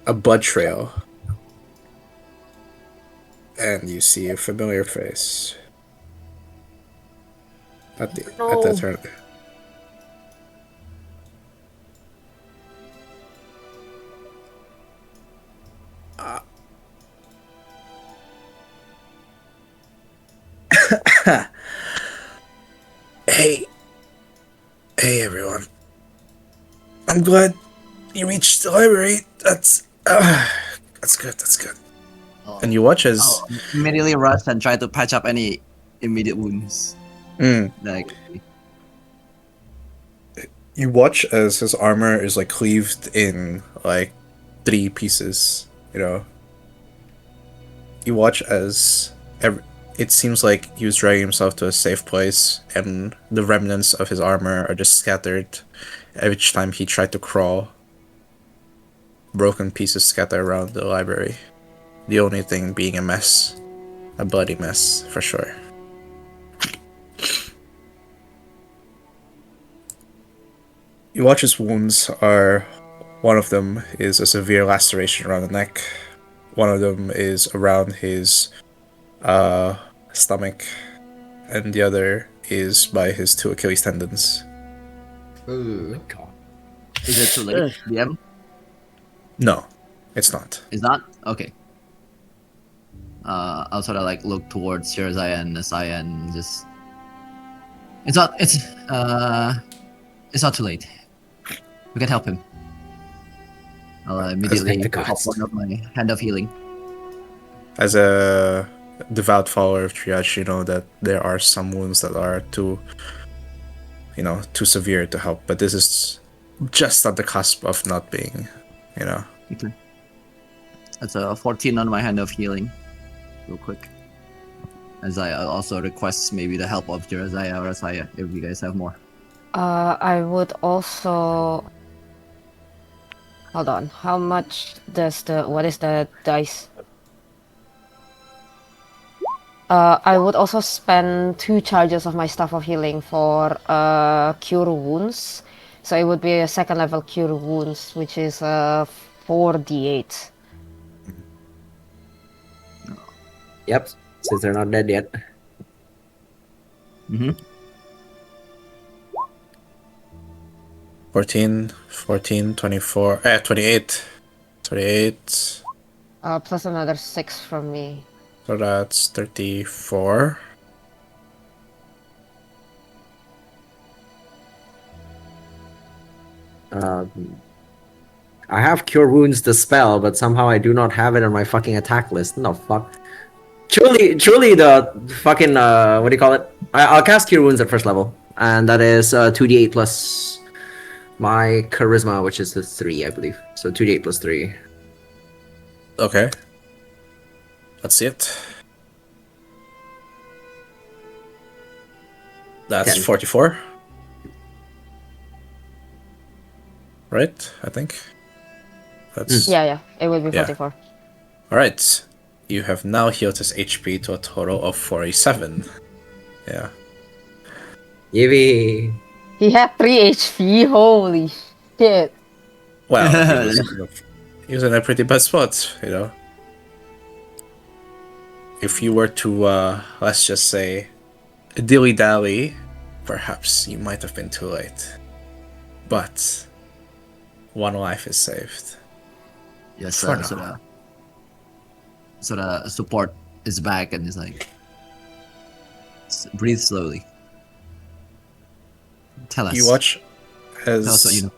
a blood trail. And you see a familiar face. At that turn. Hey everyone. I'm glad you reached the library. That's good. Oh. And you watch as I'll immediately rush and try to patch up any immediate wounds. Like, you watch as his armor is like cleaved in like 3 pieces, you know. You watch as it seems like he was dragging himself to a safe place, and the remnants of his armor are just scattered each time he tried to crawl. Broken pieces scatter around the library. The only thing being a mess. A bloody mess, for sure. You watch his wounds are... One of them is a severe laceration around the neck. One of them is around his stomach. And the other is by his 2 Achilles tendons. Ooh. is it too late? DM? No, it's not. Is not? Okay. I'll sort of like look towards Shirazaya and Nasaya and just. It's not too late. We can help him. I'll immediately the pop gods. one of my hand of healing. As a devout follower of triage, you know that there are some wounds that are too severe to help, but this is just at the cusp of not being, Okay. That's a 14 on my hand of healing. Real quick. As I also request maybe the help of Jeremiah or Asaya if you guys have more. I would also... Hold on, how much does what is the dice? I would also spend 2 charges of my Staff of Healing for Cure Wounds. So it would be a 2nd level Cure Wounds, which is 4d8. Yep, since they're not dead yet. Mm-hmm. 14, 24, 28. 28. Plus another 6 from me. So that's 34. I have Cure Wounds the spell, but somehow I do not have it on my fucking attack list. No fuck. Truly the fucking what do you call it? I'll cast Cure Wounds at 1st level, and that is 2d8 plus my charisma, which is the 3, I believe. So 2d8 plus 3. Okay. Let's see it. That's 10. 44. Right? I think. That's Yeah, it would be Yeah. 44. Alright. You have now healed his HP to a total of 47. Yeah. Yippee. He had 3 HP. Holy shit. Well, he was in a pretty bad spot, you know. If you were to, let's just say, dilly-dally, perhaps you might have been too late. But one life is saved. Yes, For so now. the support is back and is like, breathe slowly. Tell us. You watch Tell us what as you know.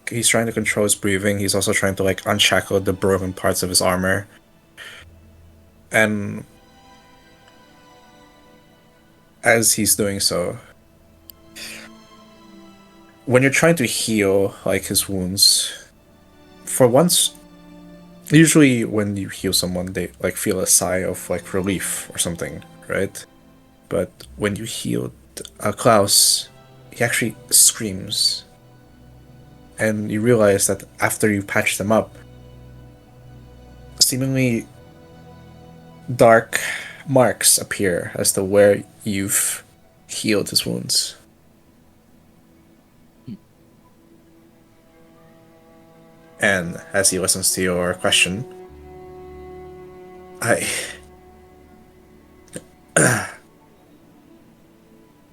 he's trying to control his breathing. He's also trying to like unshackle the broken parts of his armor. And as he's doing so, when you're trying to heal like his wounds, for once, usually when you heal someone, they like feel a sigh of like relief or something, right? But when you healed Klaus, he actually screams. And you realize that after you patch them up, seemingly dark marks appear as to where you've healed his wounds. And as he listens to your question,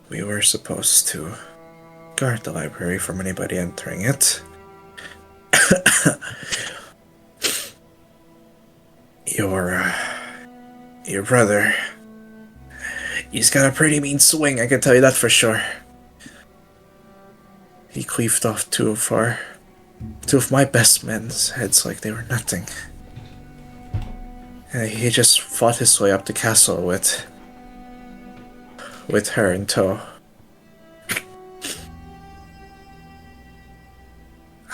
we were supposed to guard the library from anybody entering it. Your brother, he's got a pretty mean swing, I can tell you that for sure. He cleaved off two of my best men's heads like they were nothing. And he just fought his way up the castle with her in tow.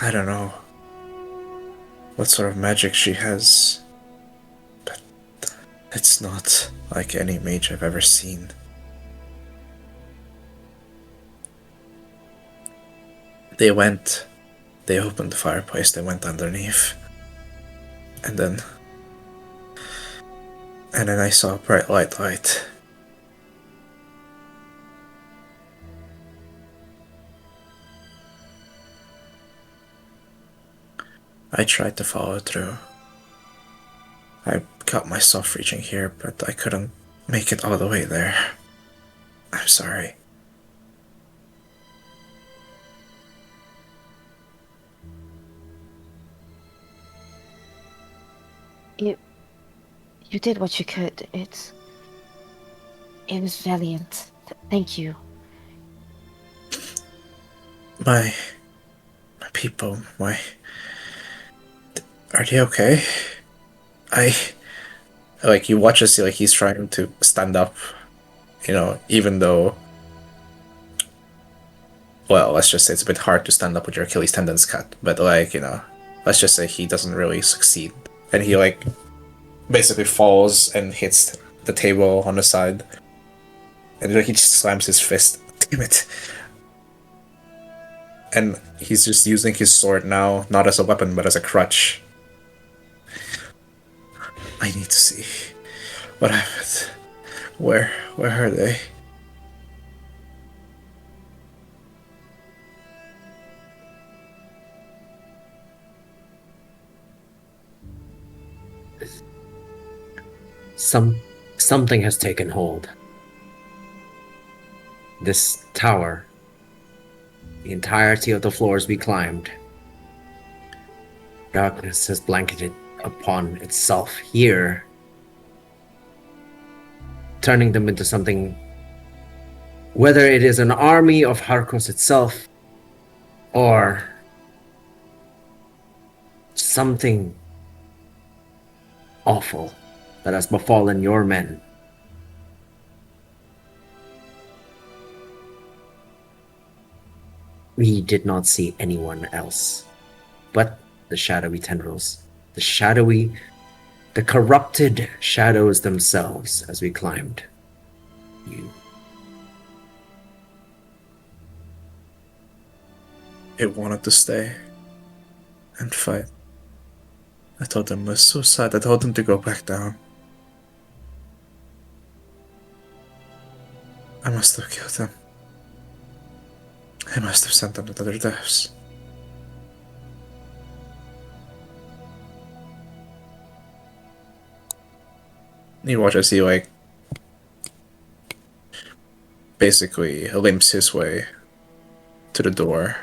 I don't know what sort of magic she has, but it's not like any mage I've ever seen. They opened the fireplace, they went underneath, and then I saw a bright light. I tried to follow through. I got myself reaching here, but I couldn't make it all the way there. I'm sorry. You did what you could. It was valiant. Thank you. My people, are they okay? You watch as he's trying to stand up, even though, well, let's just say it's a bit hard to stand up with your Achilles tendons cut, but let's just say he doesn't really succeed. And he basically falls and hits the table on the side. And he just slams his fist. Damn it. And he's just using his sword now, not as a weapon, but as a crutch. I need to see what happened. Where are they? Something has taken hold. This tower, the entirety of the floors we climbed, darkness has blanketed upon itself here, turning them into something, whether it is an army of Harkos itself, or something awful that has befallen your men. We did not see anyone else but the shadowy tendrils, the shadowy the corrupted shadows themselves as we climbed. You. It wanted to stay and fight. I told them it was so sad. I told them to go back down. I must have killed them. I must have sent them to their deaths. You watch as he, like, basically limps his way to the door.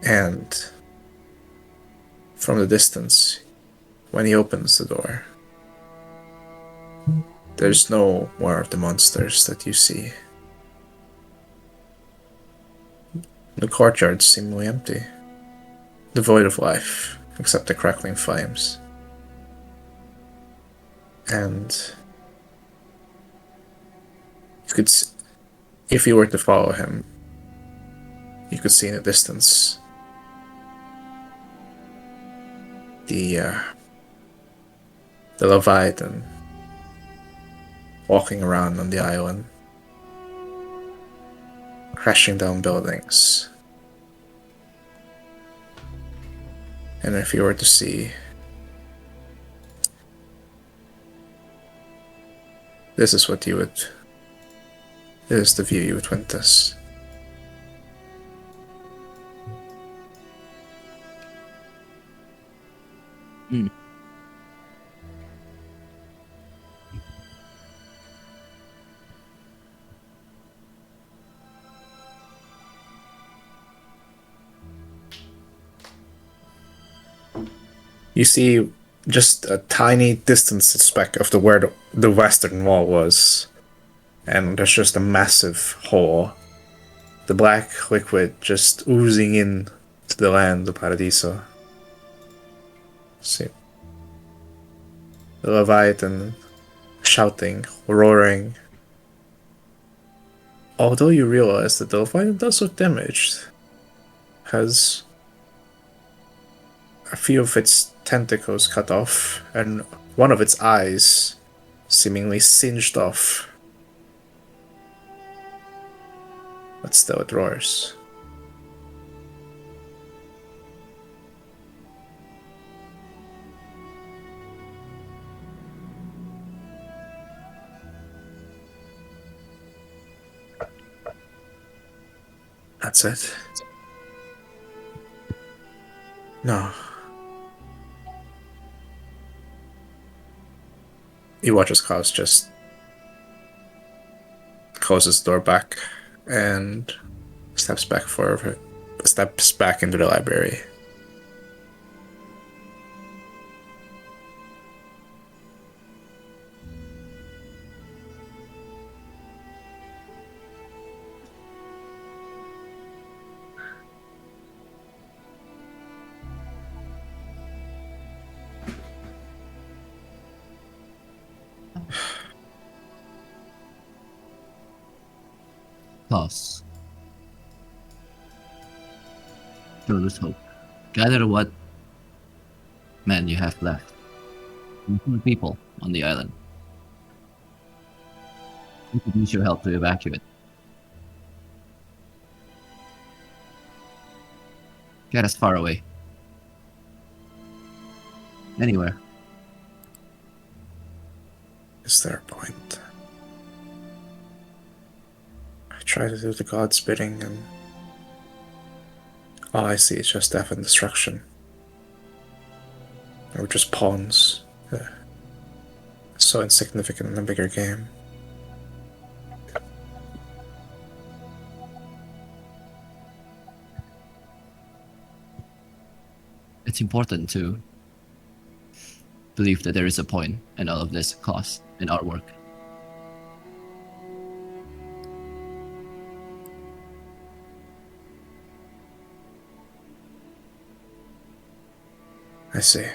And from the distance, when he opens the door, there's no more of the monsters that you see. The courtyard's seemingly empty, devoid of life, except the crackling flames. And you could, if you were to follow him, you could see in the distance the Leviathan walking around on the island, crashing down buildings. And if you were to see, this is what you would, this is the view you would witness. You see just a tiny distance speck of where the western wall was, and there's just a massive hole. The black liquid just oozing in to the land of Paradiso. See, the Leviathan shouting, roaring. Although you realize that the Leviathan does look damaged, has a few of its tentacles cut off, and one of its eyes seemingly singed off. But still it roars. That's it. No. You watch as Klaus just closes the door back and steps back into the library. Pause. To lose hope. Gather what men you have left. 100 people on the island. We could use your help to evacuate. Get as far away. Anywhere. Is there a point? I try to do the God's bidding, and all I see is just death and destruction. We're just pawns. So insignificant in the bigger game. It's important to believe that there is a point in all of this cost in our work. I see.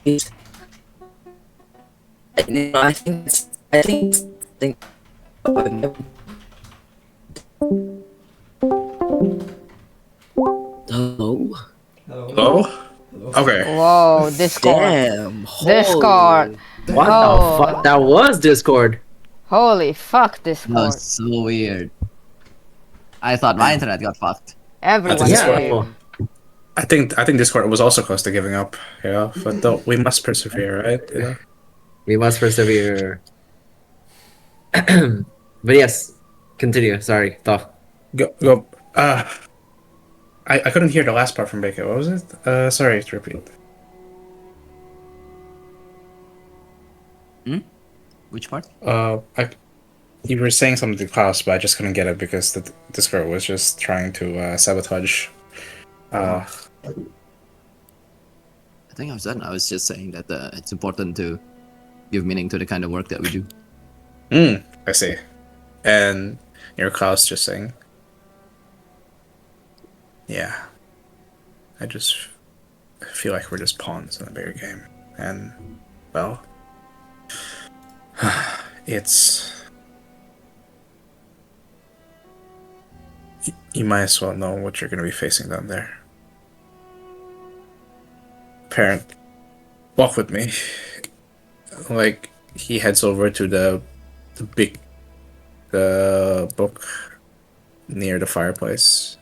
it's, I think hello. Hello? Hello. Okay. Whoa, Discord. Damn. Discord. Holy. What the Oh, fuck? That was Discord. holy fuck, That Discord. was so weird. I thought my internet got fucked. Everyone Discord. came. Yeah. I think Discord was also close to giving up, but though we must persevere, right? We must persevere. But yes, continue. Sorry, Tough. Go. I couldn't hear the last part from Baker. What was it? Sorry to repeat. Which part? You were saying something to Klaus, but I just couldn't get it because the Discord was just trying to sabotage. I think I was done. I was just saying that it's important to give meaning to the kind of work that we do. I see. And your Klaus just saying, yeah. I just feel like we're just pawns in a bigger game, and well, it's. You might as well know what you're going to be facing down there. Parent, walk with me. Like, he heads over to the book near the fireplace.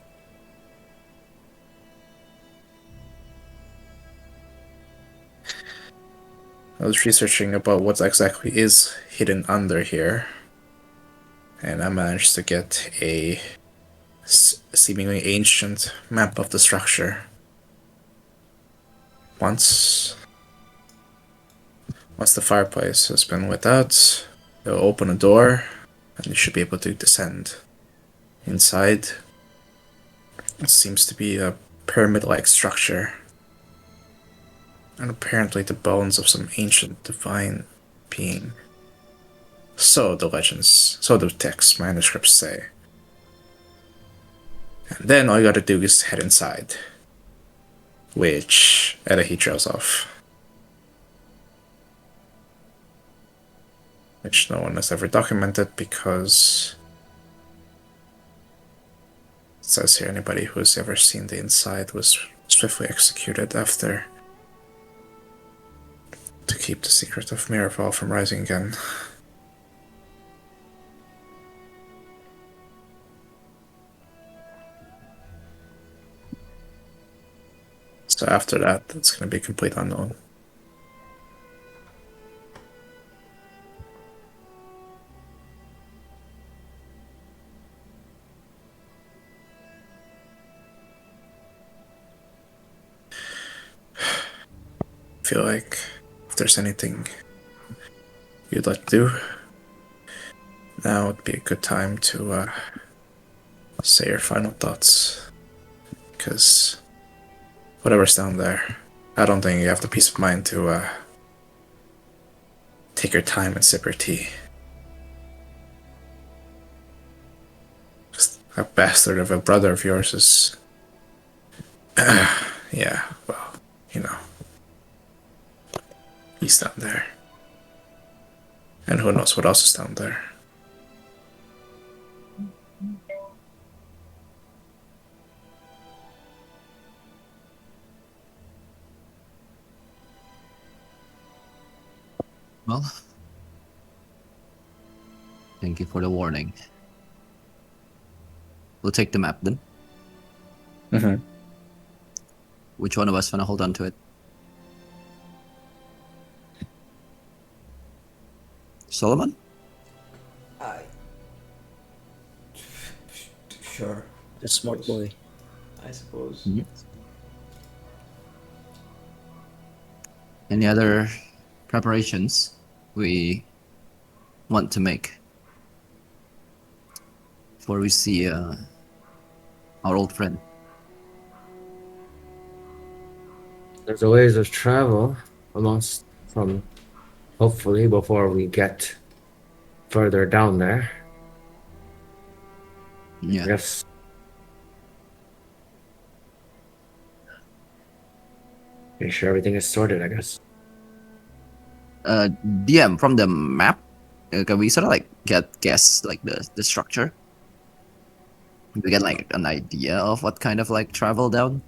I was researching about what exactly is hidden under here, and I managed to get a seemingly ancient map of the structure. Once the fireplace has been lit out, they'll open a door, and you should be able to descend. Inside, it seems to be a pyramid-like structure, and apparently the bones of some ancient divine being. So the texts, manuscripts say. And then all you gotta do is head inside. Which he trails off. Which no one has ever documented because it says here anybody who's ever seen the inside was swiftly executed after to keep the secret of Miraval from rising again. So after that, it's going to be complete unknown. I feel like if there's anything you'd like to do, now would be a good time to say your final thoughts. Because whatever's down there, I don't think you have the peace of mind to take your time and sip your tea. Just a bastard of a brother of yours is... yeah, well, you know. He's down there. And who knows what else is down there. Well, thank you for the warning. We'll take the map then. Mm-hmm. Which one of us wanna hold on to it? Solomon? Sure. The smart boy. I suppose. Any other preparations we want to make before we see our old friend? There's a ways of travel almost from hopefully before we get further down there. Yeah. Yes. Make sure everything is sorted, I guess. DM from the map. Can we sort of like guess like the structure? We get like an idea of what kind of like travel down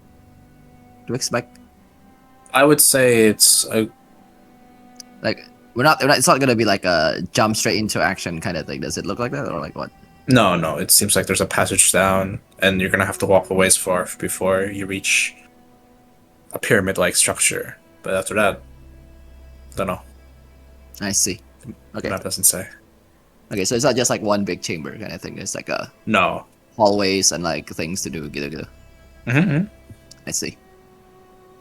to expect. I would say it's a Like we're not. It's not gonna be like a jump straight into action kind of thing. Does it look like that or like what? no. It seems like there's a passage down, and you're gonna have to walk a ways far before you reach a pyramid-like structure. But after that, don't know. I see. Okay. That doesn't say. Okay, so it's not just like one big chamber kind of thing. It's like a No. hallways and like things to do. Gitu. Mm-hmm. I see.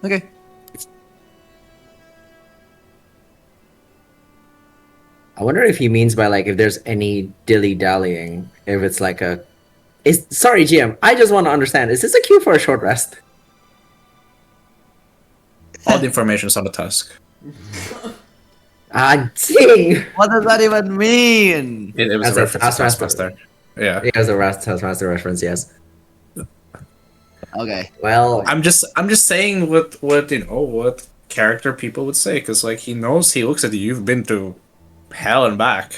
Okay. I wonder if he means by like if there's any dilly dallying. If it's like a, is sorry GM. I just want to understand. Is this a cue for a short rest? All the information is on the tusk. Ah, dang! What does that even mean? It was That's a a reference to Taskmaster. Taskmaster. Yeah. It has a Taskmaster reference, yes. Okay. Well, I'm just saying what character people would say, because like he knows, he looks at you. You've been to hell and back.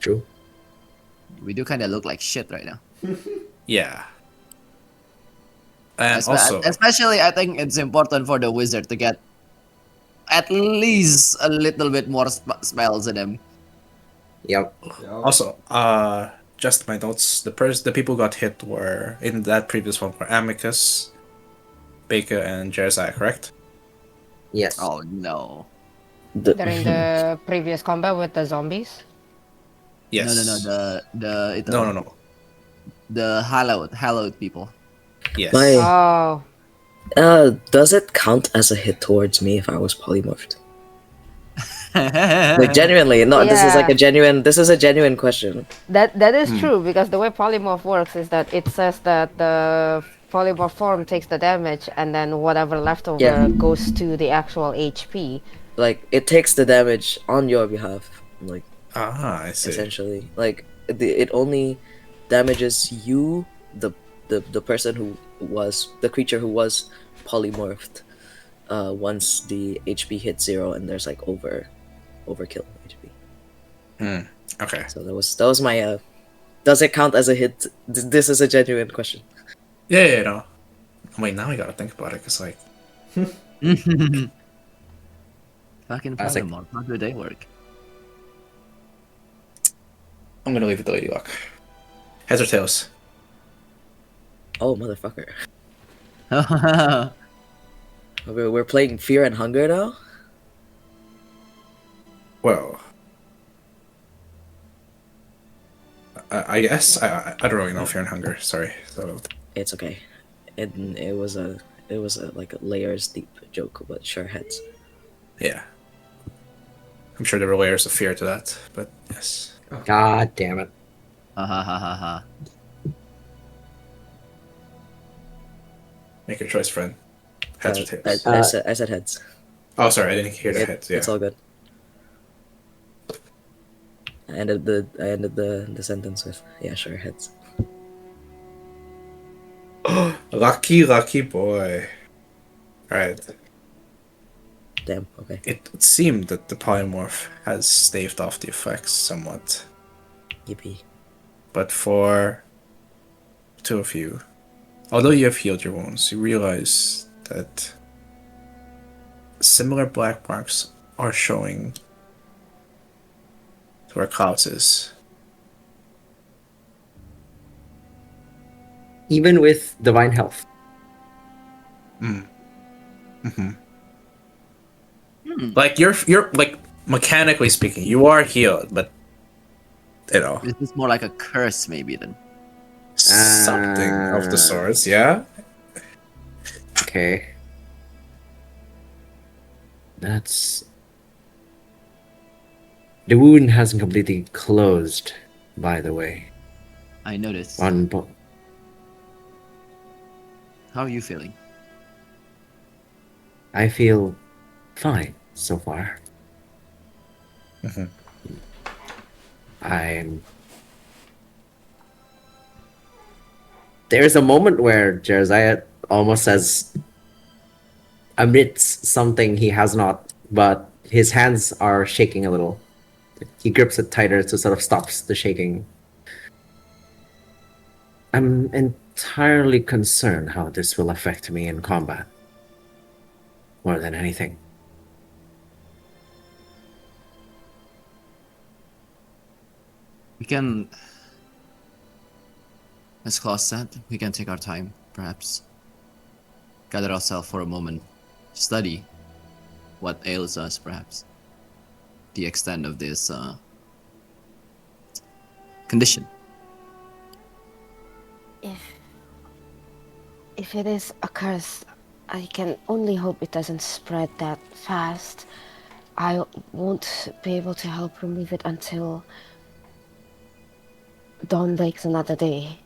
true. We do kind of look like shit right now. Yeah. And also, Especially, I think it's important for the wizard to get at least a little bit more spells in him. Yep. also, just my notes. The people who got hit were in that previous one were Amicus, Baker, and Jerzai, correct? Yes. Oh no. During the previous combat with the zombies. Yes. No. The hallowed people. Yes. Oh, Does it count as a hit towards me if I was polymorphed? Like genuinely, no. This is like a genuine. This is a genuine question. that is true, because the way polymorph works is that it says that the polymorph form takes the damage, and then whatever leftover Yeah. goes to the actual HP. Like it takes the damage on your behalf. Like I see. essentially, like it only damages you, the person who was the creature who was polymorphed. Once the HP hits 0 and there's like overkill HP. Okay. So that was my. Does it count as a hit? This is a genuine question. Yeah, no. Wait, now I gotta think about it, because like, Fucking Classic. polymorph. How do they work? I'm gonna leave it to Lady Luck. Heads or tails? Oh motherfucker! We're playing Fear and Hunger now. Well, I guess I don't really know Fear and Hunger. Sorry. So It's okay. It was a like a layers deep joke, but sure heads. yeah, I'm sure there were layers of fear to that, but yes. God damn it. Ha ha ha ha ha. Make your choice, friend. Heads or tails? I said heads. Oh, sorry, I didn't hear the heads. Yeah. It's all good. I ended the sentence with sure heads. Lucky boy. Alright. Damn. Okay. It seemed that the polymorph has staved off the effects somewhat, Yippee. but for two of you, although you have healed your wounds, you realize that similar black marks are showing to where Klaus is. Even with divine health. Like you're like, mechanically speaking, you are healed, but you know, This is more like a curse, maybe then. something of the sorts, yeah. Okay. That's... The wound hasn't completely closed, by the way. I noticed. On How are you feeling? I feel fine so far. There's a moment where Jeremiah almost says, amidst something he has not, but his hands are shaking a little. He grips it tighter to sort of stops the shaking. I'm entirely concerned how this will affect me in combat. More than anything. We can, as Klaus said, we can take our time, perhaps. Gather ourselves for a moment. Study what ails us, perhaps. The extent of this condition. If it is a curse, I can only hope it doesn't spread that fast. I won't be able to help remove it until dawn breaks another day.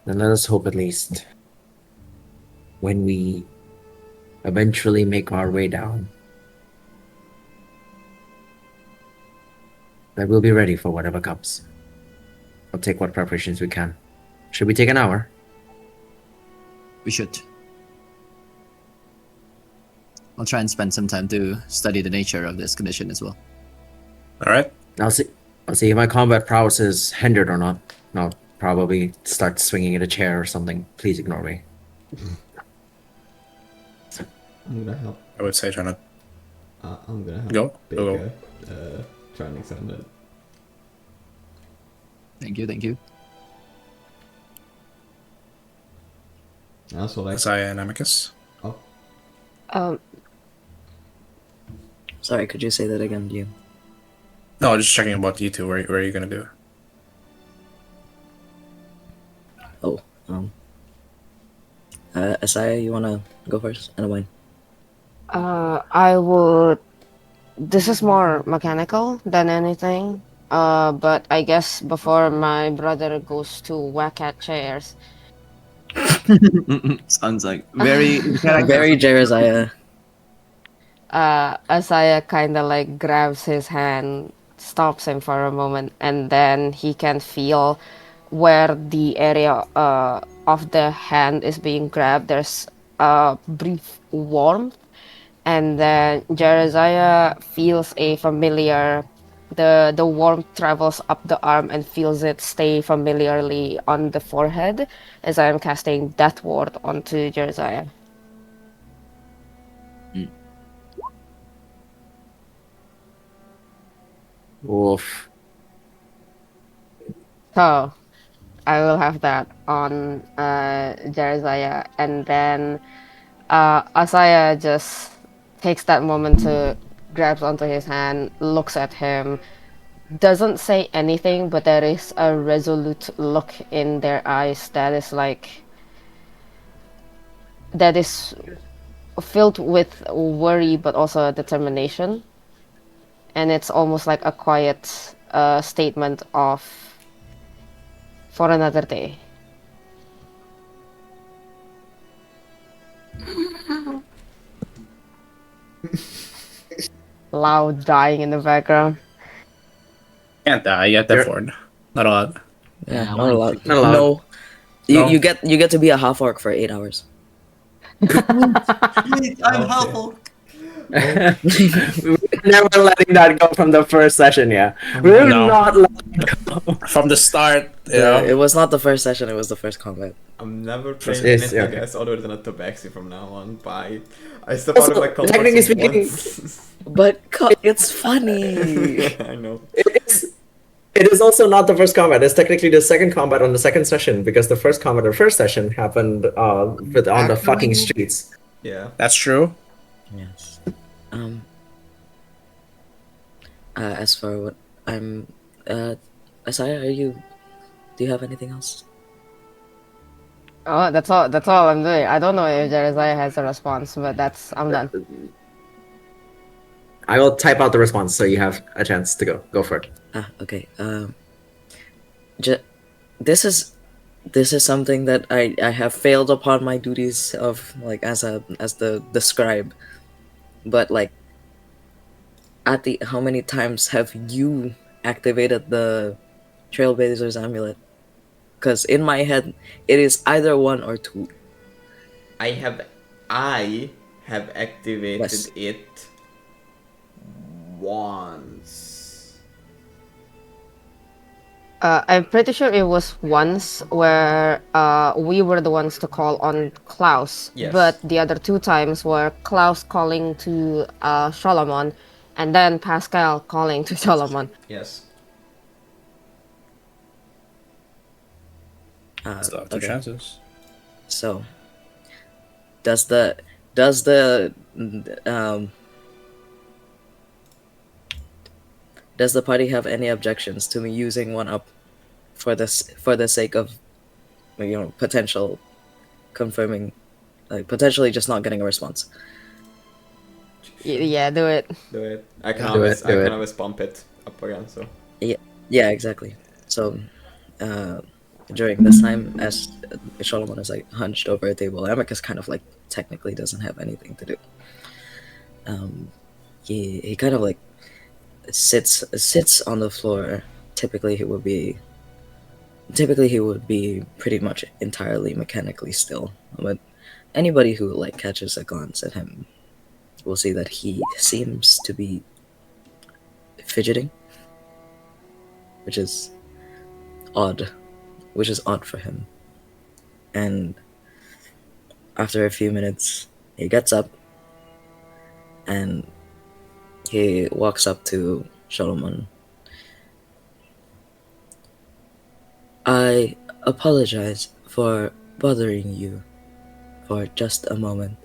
Then let us hope at least when we eventually make our way down that we'll be ready for whatever comes. We'll take what preparations we can. Should we take an hour? We should. I'll try and spend some time to study the nature of this condition as well. All right. I'll see if my combat prowess is hindered or not. I'll probably start swinging in a chair or something. Please ignore me. I'm gonna help. I would say try not. I'm gonna help. Go. Baker, try and extend it. Thank you, thank you. Also, like, Isaiah and Amicus. Sorry, could you say that again, Ian? No, just checking about you two. Where are you gonna do? Oh, Asaya, you wanna go first? And Wayne. I would. This is more mechanical than anything. But I guess before my brother goes to whack at chairs, Sounds like very Very Jeremiah. Asaya kind of like grabs his hand, stops him for a moment, and then he can feel where the area of the hand is being grabbed. There's a brief warmth, and then Jeremiah feels a familiar. The warmth travels up the arm and feels it stay familiarly on the forehead as I am casting Death Ward onto Jeremiah. Oof. So, I will have that on Jeremiah, and then Asaya just takes that moment to grabs onto his hand, looks at him, doesn't say anything, but there is a resolute look in their eyes that is filled with worry but also determination, and it's almost like a quiet statement of for another day. Loud dying in the background. Can't die. You get that Ford. Not a lot. Yeah, not a lot. Not allowed. No. No. You get to be a half orc for 8 hours. I'm helpful. We're never letting that go from the first session, yeah. We're No. not letting it go. From the start, you Yeah, know. it was not the first session, it was the first combat. I'm never playing Yes, anything yeah. else other than a tabaxi from now on. Bye. I step out of Also, my comfort technically zone speaking- once. But it's funny. I know. It is also not the first combat. It's technically the second combat on the second session because the first combat or first session happened on the fucking streets. Yeah. That's true. Yes. As for what I'm, Asaya, do you have anything else? Oh, that's all. That's all I'm doing. I don't know if Jeremiah has a response, but I'm done. I will type out the response so you have a chance to go. Go for it. Okay. This is something that I have failed upon my duties of like as the scribe, but like how many times have you activated the Trailblazer's amulet. Because in my head, it is either one or two. I have activated Yes. it once. I'm pretty sure it was once where we were the ones to call on Klaus, Yes. but the other two times were Klaus calling to Solomon, and then Pascal calling to Solomon. Yes. Still have two Okay. chances. So, does the um does the party have any objections to me using one up for the sake of potential confirming, like potentially just not getting a response? Yeah, do it. Do it. I can Yeah. always Do it. bump it up again. So Yeah, exactly. So, during this time, as Solomon is like hunched over a table, Amicus kind of like technically doesn't have anything to do. He kind of like sits on the floor. Typically, he would be pretty much entirely mechanically still, but anybody who like catches a glance at him will see that he seems to be fidgeting, which is odd, for him. And after a few minutes, he gets up and he walks up to Solomon. I apologize for bothering you for just a moment.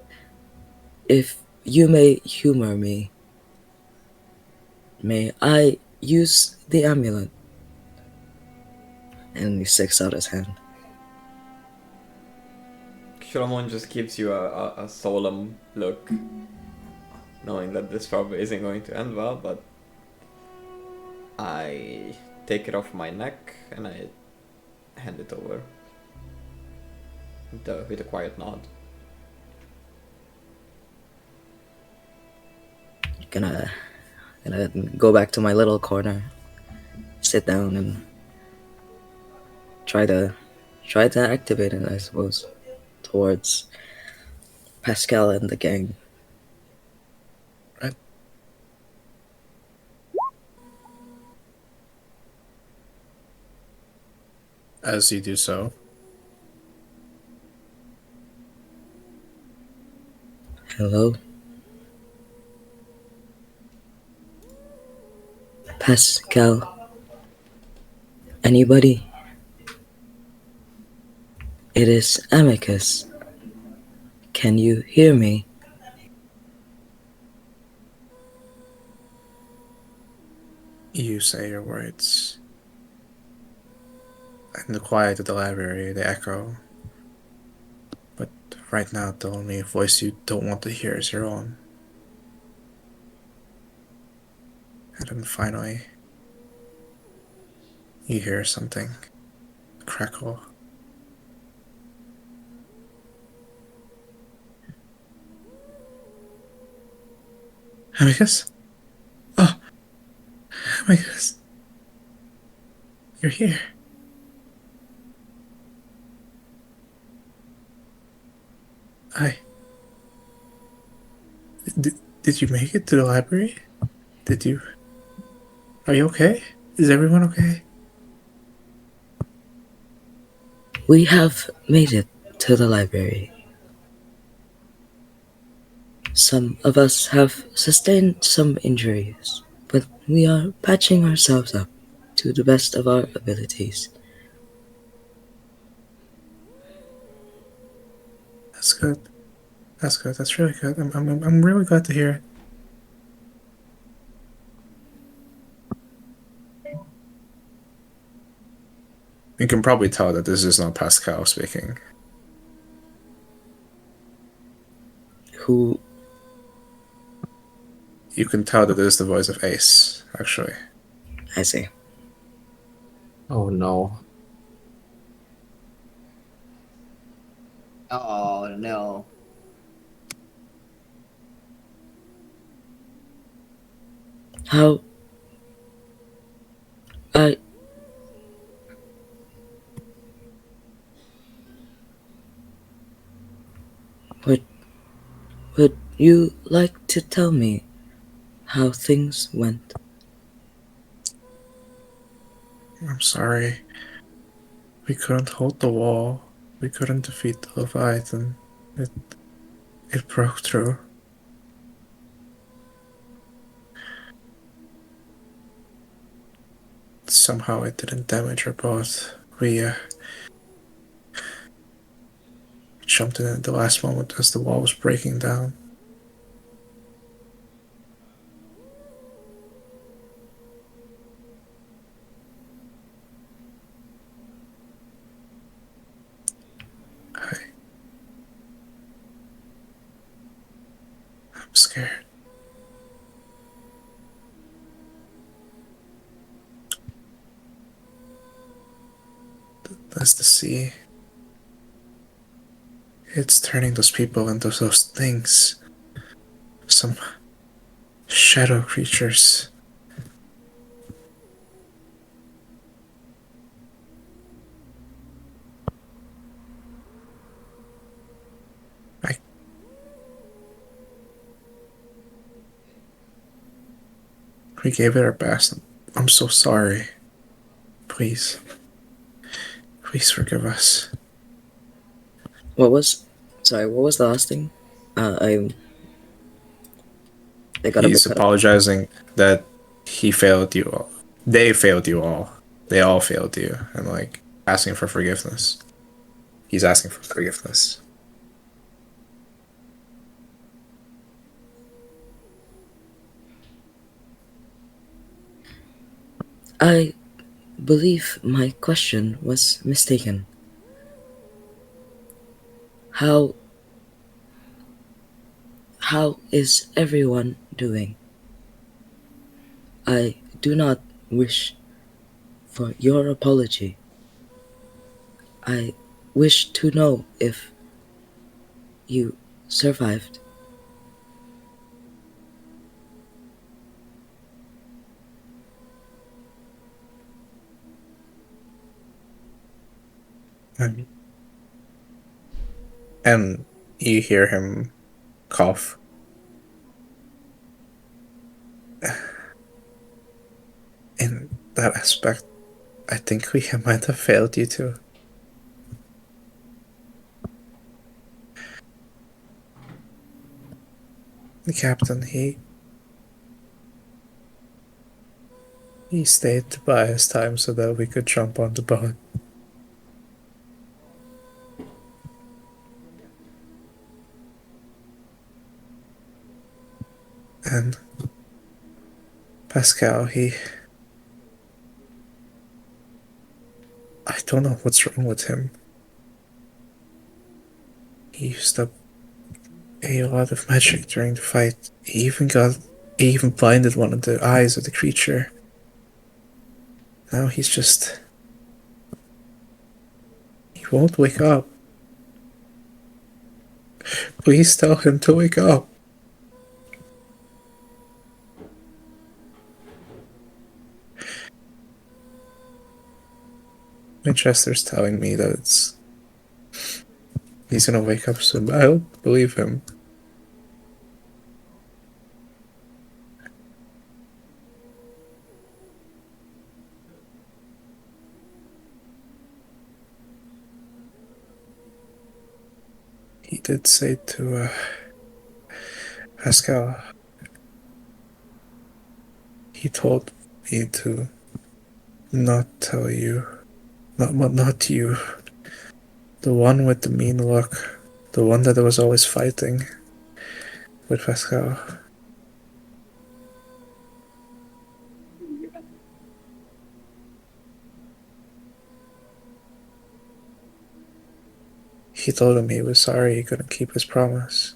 If you may humor me, may I use the amulet? And he sticks out his hand. Solomon just gives you a solemn look, knowing that this probably isn't going to end well, but I take it off my neck and I hand it over with a quiet nod. Gonna go back to my little corner, sit down, and try to activate it, I suppose, towards Pascal and the gang. Right. As you do so, Hello? Pascal? Anybody? It is Amicus. Can you hear me? you say your words. In the quiet of the library, they echo. But right now, the only voice you don't want to hear is your own. And then finally, you hear something crackle. Amicus? Oh, Amicus. You're here. Did you make it to the library? Did you? Are you okay? Is everyone okay? We have made it to the library. Some of us have sustained some injuries, but we are patching ourselves up to the best of our abilities. That's good. That's good. That's really good. I'm really glad to hear it. You can probably tell that this is not Pascal speaking. Who? You can tell that this is the voice of Ace, actually. I see. Oh no. Oh no. How you like to tell me how things went? I'm sorry. We couldn't hold the wall. We couldn't defeat the Leviathan. It broke through. Somehow it didn't damage our boat. We jumped in at the last moment as the wall was breaking down. I'm scared. That's the sea. It's turning those people into those things. Some shadow creatures. I We gave it our best. I'm so sorry. Please. Please forgive us. What was? Sorry, what was the last thing? I got a bit He's cut off. apologizing that he failed you all. They failed you all. They all failed you. And like asking for forgiveness. He's asking for forgiveness. I believe my question was mistaken. How is everyone doing? I do not wish for your apology. I wish to know if you survived. And you hear him cough. In that aspect, I think we might have failed you too. The captain, he stayed to buy his time so that we could jump on the boat. And Pascal, I don't know what's wrong with him. He used up a lot of magic during the fight. He even blinded one of the eyes of the creature. Now he won't wake up. Please tell him to wake up. Winchester's telling me that he's gonna wake up soon, but I don't believe him. He did say to Pascal, he told me to not tell you, not you, the one with the mean look, the one that was always fighting with Pascal. He told him he was sorry he couldn't keep his promise.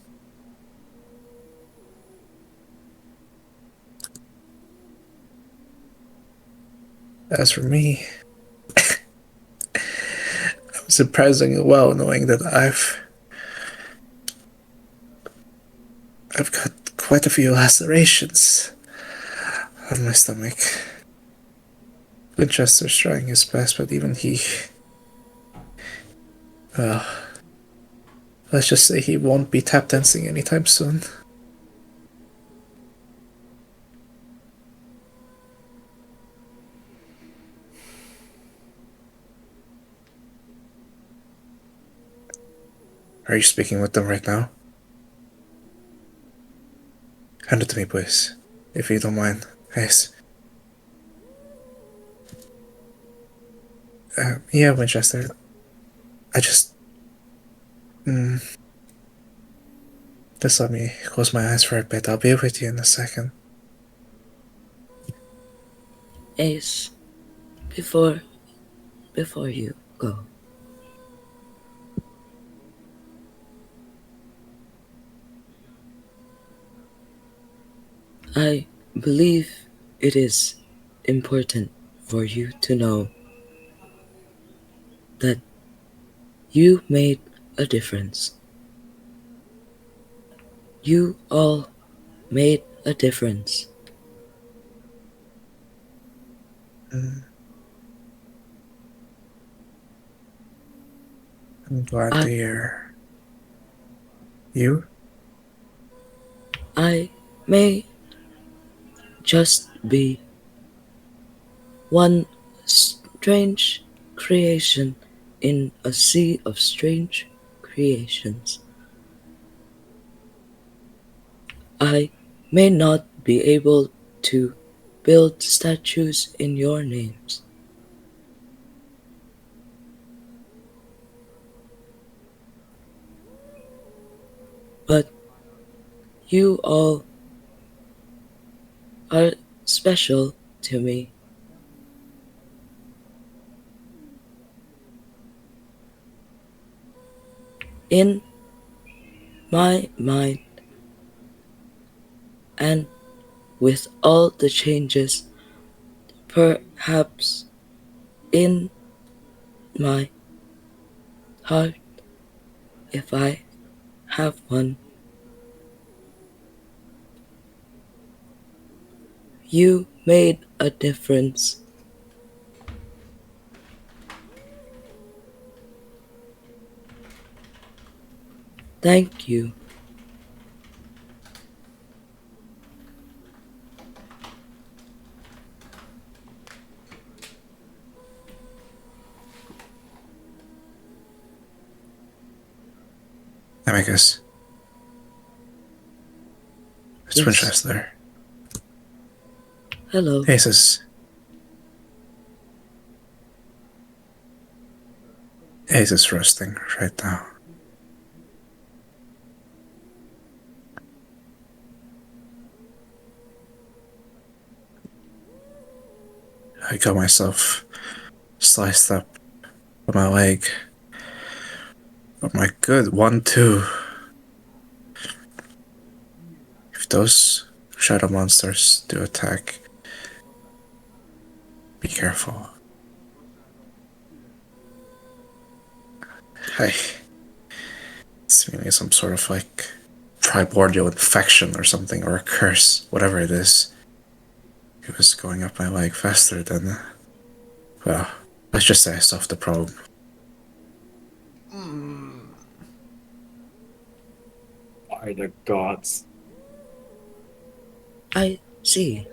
As for me, I'm surprisingly well, knowing that I've got quite a few lacerations on my stomach. Winchester's trying his best, but even he, well, let's just say he won't be tap dancing anytime soon. Are you speaking with them right now? Hand it to me, please. If you don't mind. Yes. Yeah, Winchester. I just. Just let me close my eyes for a bit. I'll be with you in a second. Ace, before you go, I believe it is important for you to know that you made a difference. You all made a difference. I'm glad to hear. You? I may just be one strange creation in a sea of strange creations. I may not be able to build statues in your names, but you all are special to me. In my mind, and with all the changes, perhaps in my heart, if I have one, you made a difference. Thank you. Amicus. It's Yes. Winchester. Hello. Aces. Ace is resting right now. I got myself sliced up on my leg. Oh my good 1-2. If those shadow monsters do attack, be careful. Hey, it's maybe some sort of like primordial infection or something, or a curse, whatever it is. It was going up my leg faster than. Well, let's just say I solved the problem. By the gods. I see.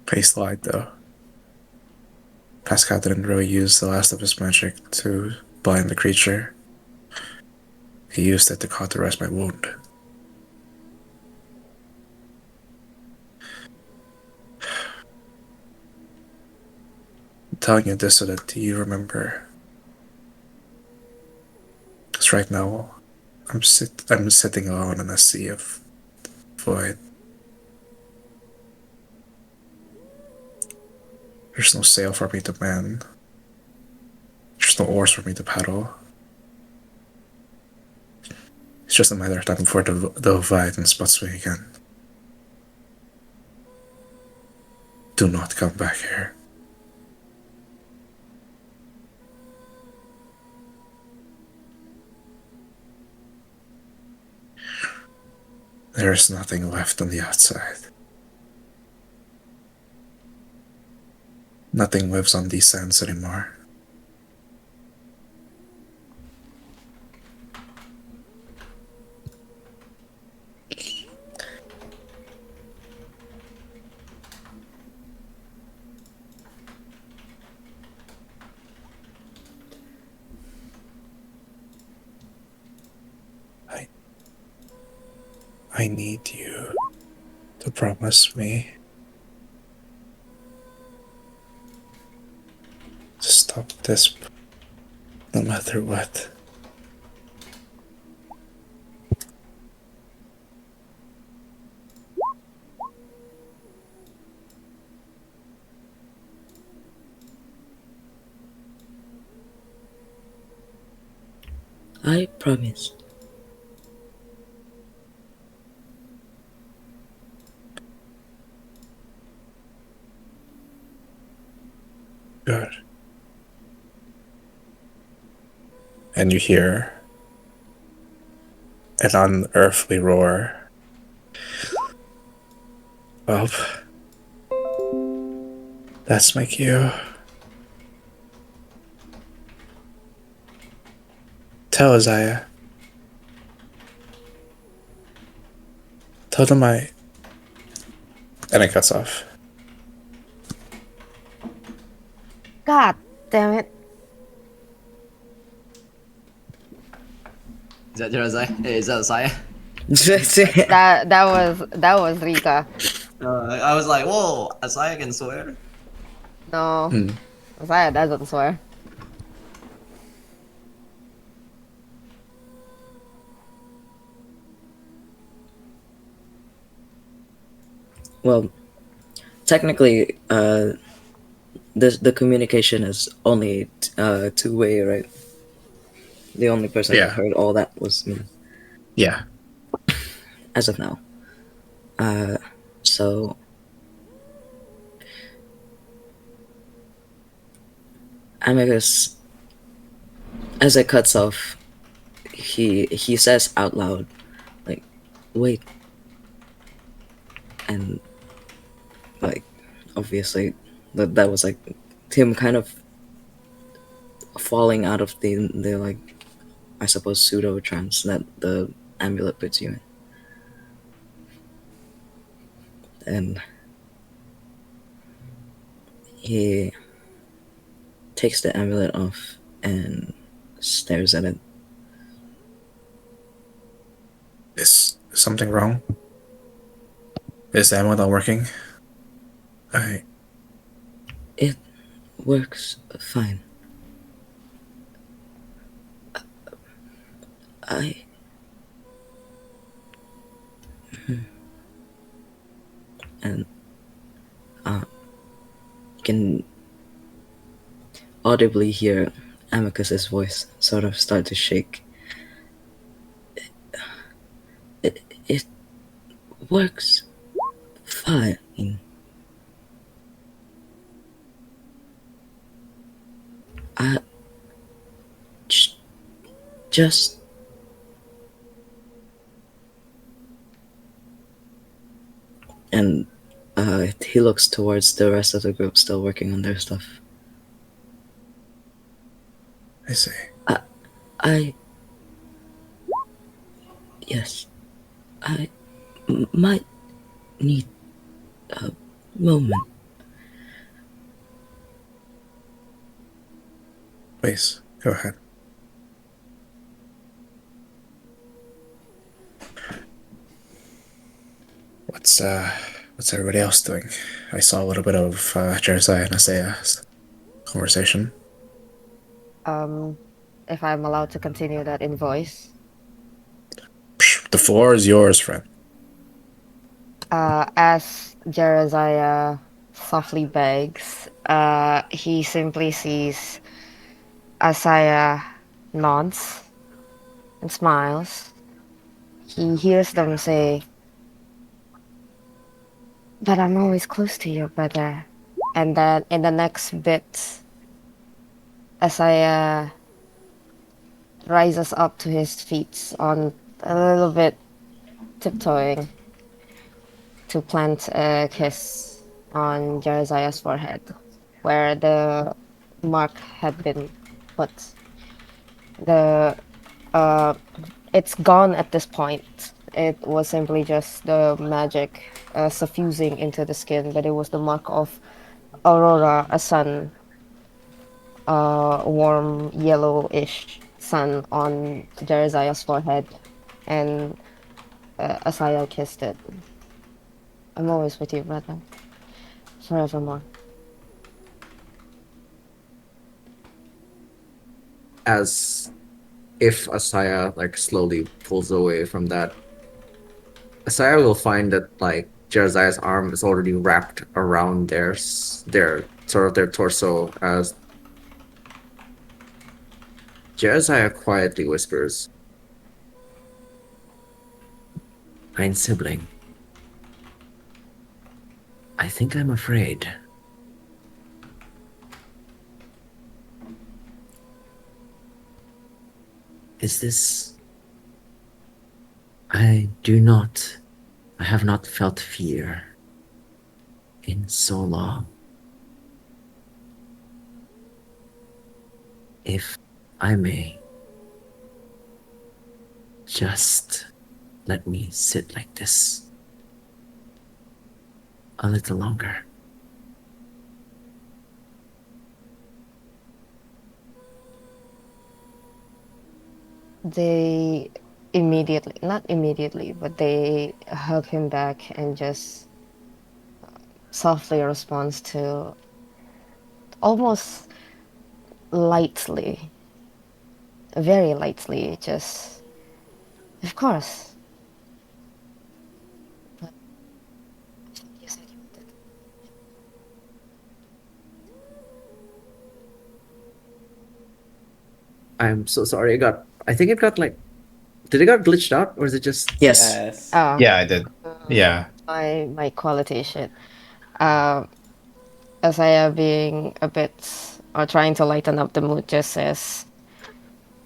Pace lied though. Pascal didn't really use the last of his magic to blind the creature. He used it to cauterize my wound. I'm telling you this so that you remember. Because right now, I'm sitting alone in a sea of void. There's no sail for me to man. There's no oars for me to paddle. It's just a matter of time before the Leviathan spots me again. Do not come back here. There is nothing left on the outside. Nothing lives on these sands anymore. I need you to promise me to stop this no matter what. I promise. Good. And you hear an unearthly roar. Well, that's my cue. Tell Isaiah. Tell them I. And it cuts off. God damn it. Is that Jeremiah? Is that Saya? That was Rika. I was like, whoa, Asaya can swear. No. Hmm. Saya doesn't swear. Well, technically, the communication is only two-way, right? The only person Yeah. that heard all that was me, Yeah. as of now. So Amicus, as it cuts off, he says out loud, like, "Wait," and like, obviously, that was like him kind of falling out of the like, I suppose, pseudo trance that the amulet puts you in, and he takes the amulet off and stares at it. Is something wrong? Is the ammo not working? It works fine. I and can audibly hear Amicus's voice sort of start to shake. It works fine. I just and he looks towards the rest of the group still working on their stuff. I see. I yes, I might need a moment. Please, go ahead. What's everybody else doing? I saw a little bit of Jersey and Isaiah's conversation. If I'm allowed to continue that in voice. The floor is yours, friend. As Jeremiah softly begs, he simply sees Asaya nods and smiles. He hears them say, "But I'm always close to you, brother." And then in the next bit, Asaya rises up to his feet on a little bit tiptoeing to plant a kiss on Jeremiah's forehead, where the mark had been put. The it's gone at this point. It was simply just the magic suffusing into the skin, but it was the mark of Aurora, a sun, warm yellowish sun on Jeremiah's forehead, and Asaya kissed it. I'm always with you, brother. Forevermore. As if Asaya like slowly pulls away from that, Asaya will find that like Jeraziah's arm is already wrapped around their sort of their torso as Jeraziah quietly whispers, "Mein sibling, I think I'm afraid." Is this... I have not felt fear in so long. If I may, just let me sit like this a little longer. They immediately, not immediately, but they hug him back and just softly responds to almost lightly, very lightly, just, of course. But you said you wanted. I'm so sorry. I think it got like, did it got glitched out or is it just? Yes. Yes. Yeah, I did. Yeah. My quality shit. Uh, Asaya being a bit or trying to lighten up the mood just says,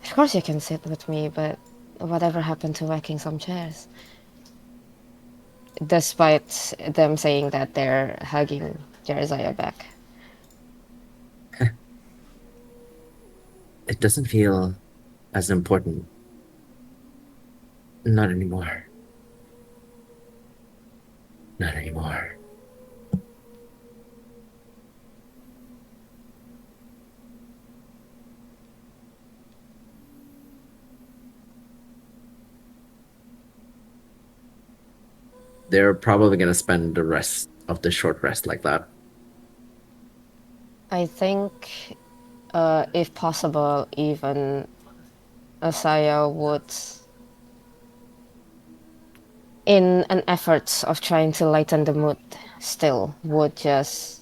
"Of course you can sit with me, but whatever happened to whacking some chairs?" Despite them saying that they're hugging Jerizaya back. It doesn't feel as important. Not anymore. Not anymore. They're probably gonna spend the rest of the short rest like that. I think, if possible, even Asaya would, in an effort of trying to lighten the mood, still would just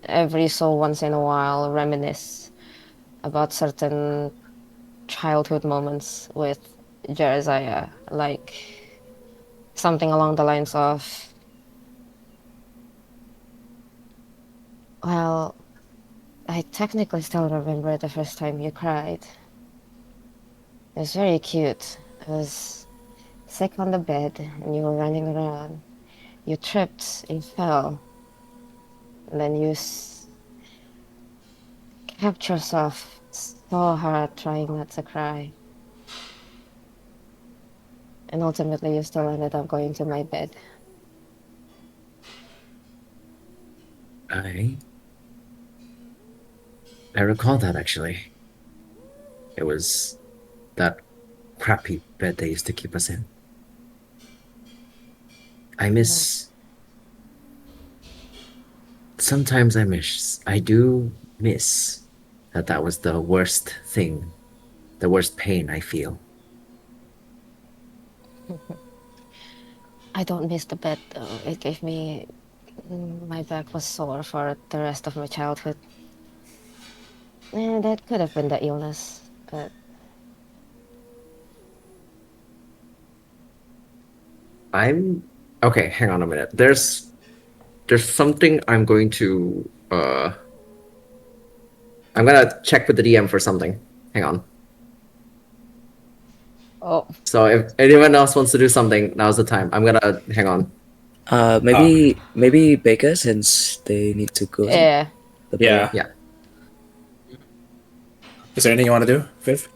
every so once in a while reminisce about certain childhood moments with Jerizaya, like something along the lines of, well, I technically still remember the first time you cried. It was very cute. I was sick on the bed and you were running around. You tripped, you fell, and then you kept yourself so hard trying not to cry. And ultimately, you still ended up going to my bed. I recall that actually. It was that crappy bed they used to keep us in. I miss. Sometimes I do miss that was the worst thing, the worst pain I feel. I don't miss the bed though. It gave me. My back was sore for the rest of my childhood. That could have been the illness, but I'm okay, hang on a minute. There's something I'm going to I'm gonna check with the DM for something. Hang on. oh, So if anyone else wants to do something, now's the time. I'm gonna hang on. Maybe Baker, since they need to go. yeah. The Yeah. Yeah. Is there anything you want to do, Viv?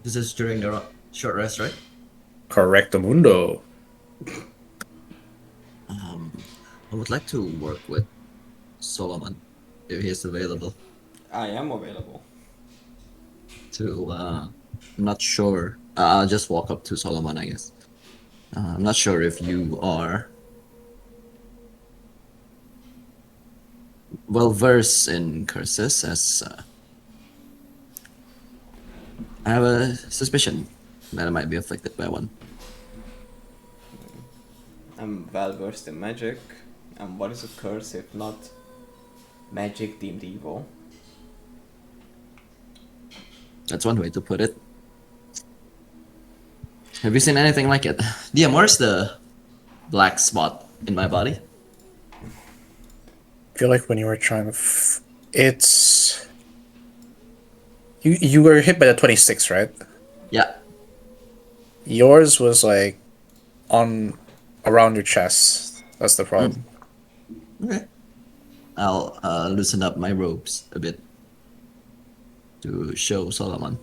This is during the short rest, right? Correctamundo. I would like to work with Solomon if he is available. I am available. To I'm not sure I'll just walk up to Solomon, I guess. I'm not sure if you are well versed in curses, as I have a suspicion that I might be afflicted by one. I'm well versed in magic. And what is a curse if not magic deemed evil? That's one way to put it. Have you seen anything like it? DM, where's the black spot in my body? I feel like when you were trying to, it's you were hit by the 26, right? Yeah. Yours was like on around your chest. That's the problem. Okay. I'll loosen up my robes a bit to show Solomon.